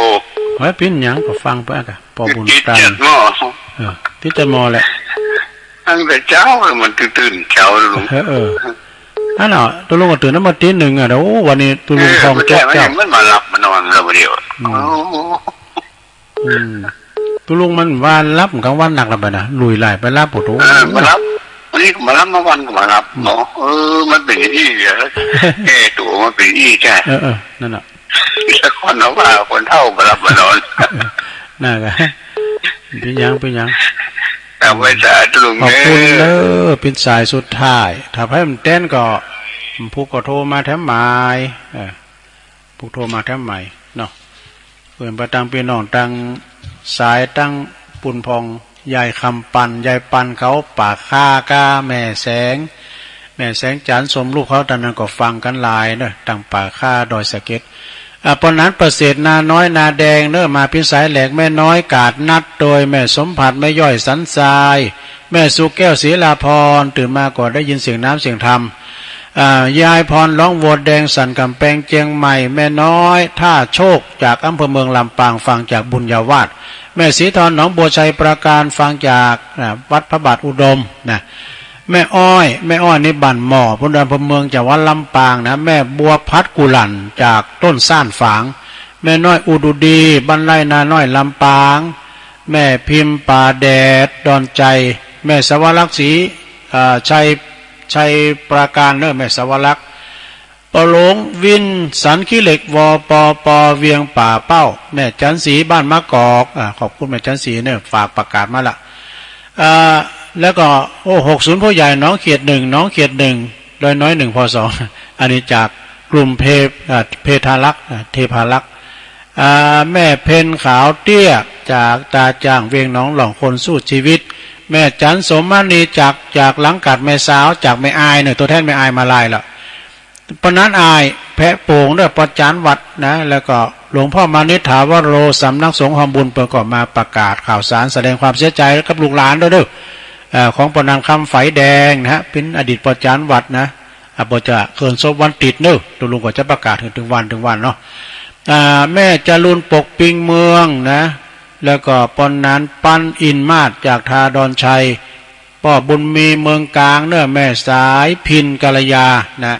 A: ไว้ปิ้นยังก็ฟังไปกันปบุญตันที่จะมอแหละ
B: ตั้งแต่เช้ามันตื่นเช้าลุง
A: นั่นเหรอตัวลุงก็ตื่นน้ำมาตีหนึ่งอ่ะเดี๋ยววันนี้ตัวลุงทองแจ๊ก
B: มันมาหลับมานอนแล้วเดียว
A: ตัวลุงมันวันรับกลางวันหนักแล้วไปนะลุยไหลไปรับปวดหัว
B: มารับวันนี้มารับมาวันก็มารับเนาะมันเป็นที่เดียวตัวมันเป็นที่ใช่
A: นั่นแหละ
B: คนเอาว่าคนเท่ามารับมานอน
A: น่ากันเป็นยัง
B: แต่ไว้จ่าตุง
A: ขอบคุณเลยเป็นสายสุดท้ายถ้าให้มันเต้นก็ผู้ก็โทรมาแถมหมายผู้โทรมาแถมหมายเนาะเพื่อนประตังเป็นน้องตังสายตั้งปุ่นพองยายคำปันยายปันเขาปากฆ่ากาแม่แสงจันทร์สมลูกเขาตอนนั้นก็ฟังกันหลายเนอะตั้งปากฆ่าดอยสะเก็ดปนนั้นประเสริฐนาน้อยนาแดงเนอะมาพิสายแหลกแม่น้อยกาดนัดโดยแม่สมผัดแม่ย่อยสันทรายแม่สุแก้วศรีลาพรตื่นมาก่อนได้ยินเสียงน้ำเสียงธรรมยายพรร้องโวดแดงสันกำแพงเจียงใหม่แม่น้อยท่าโชคจากอำเภอเมืองลำปางฟังจากบุญญาวาสแม่ศรีธรหนองบัวชัยประการฟังจากวัดพระบาทอุดมนะแม่อ้อยนี่บั่นหม้อพุทธอำเภอเมืองจากวัดลำปางนะแม่บัวพัดกุหลันจากต้นซ่านฝางแม่น้อยอุดุดีบ้านไร่นาน้อยลำปางแม่พิมพ์ป่าแดดดอนใจแม่สวรักษ์ศรีชัยประการเนอะแม่สวรักษ์ปหลงวินสันขี้เหล็กวปเวียงป่าเป้าแม่จันสีบ้านมะกอกขอบคุณแม่จันสีเนี่ยฝากประกาศมาละแล้วก็60ผู้ใหญ่น้องเขียด1น้องเขียด1โดยน้อย1พอ2อันนี้จากกลุ่มเพทารักษ์เทพารักษ์แม่เพนขาวเตี้ยจากตาจ้างเวียงน้องหล่องคนสู้ชีวิตแม่จันสมณีจากหลังกัดแม่สาวจากแม่อายเนี่ยตัวแทนแม่อายมาลายแล้วปนั้นอายแพะโป่งด้วยประจานวัดนะแล้วก็หลวงพ่อมานิษฐาวโรสำนักสงฆ์หอมบุญประกอบมาประกาศข่าวสารแสดงความเสียใจกับลูกหลานด้วยของปนังคำไฝแดงนะฮะเป็นอดีตประจานวัดนะบจะเกินศพวันติดเนอะตัวลุงก็จะประกาศถึงวันเนาะแม่จรุนปกปิงเมืองนะแล้วก็ปนนั้นปั้นอินมาศจากทาดอนชัยพ่อบุญมีเมืองกลางเนอะแม่สายพินกัลยานะ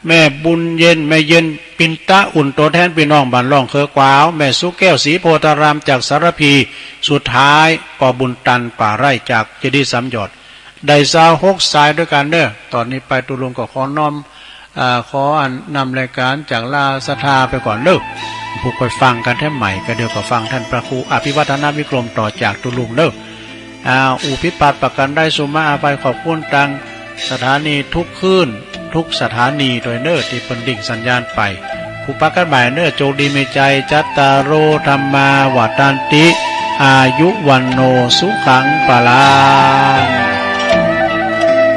A: แม่บุญเย็นแม่เย็นปินตะอุ่นตัวแทนพี่น้องบ้านร่องเคอกวาวแม่สุแก้วศรีโพธารามจากสารพีสุดท้ายปอบุญตันป่าไร่จากเจดีย์สามหยดได้26สายด้วยกันเด้อตอนนี้ไปตุลงก็ขอน้อมขอนำรายการจากลาสถาไปก่อนเด้อผู้คอยฟังกันแท้ใหม่ก็เดี๋ยวก็ฟังท่านพระครูอภิวัฒนวิกรมต่อจากตุลุงเด้ออุพิปัตประกันได้สุมาอาภัยขอบคุณตังสถานีทุกคืนทุกสถานีโดยเนอที่เป็นดิ่งสัญญาณไปผู้ปักกันหมายเนอโจดีมีใจจัตตาโรธรรมาวัฏันติอายุวันโนสุขังปะลา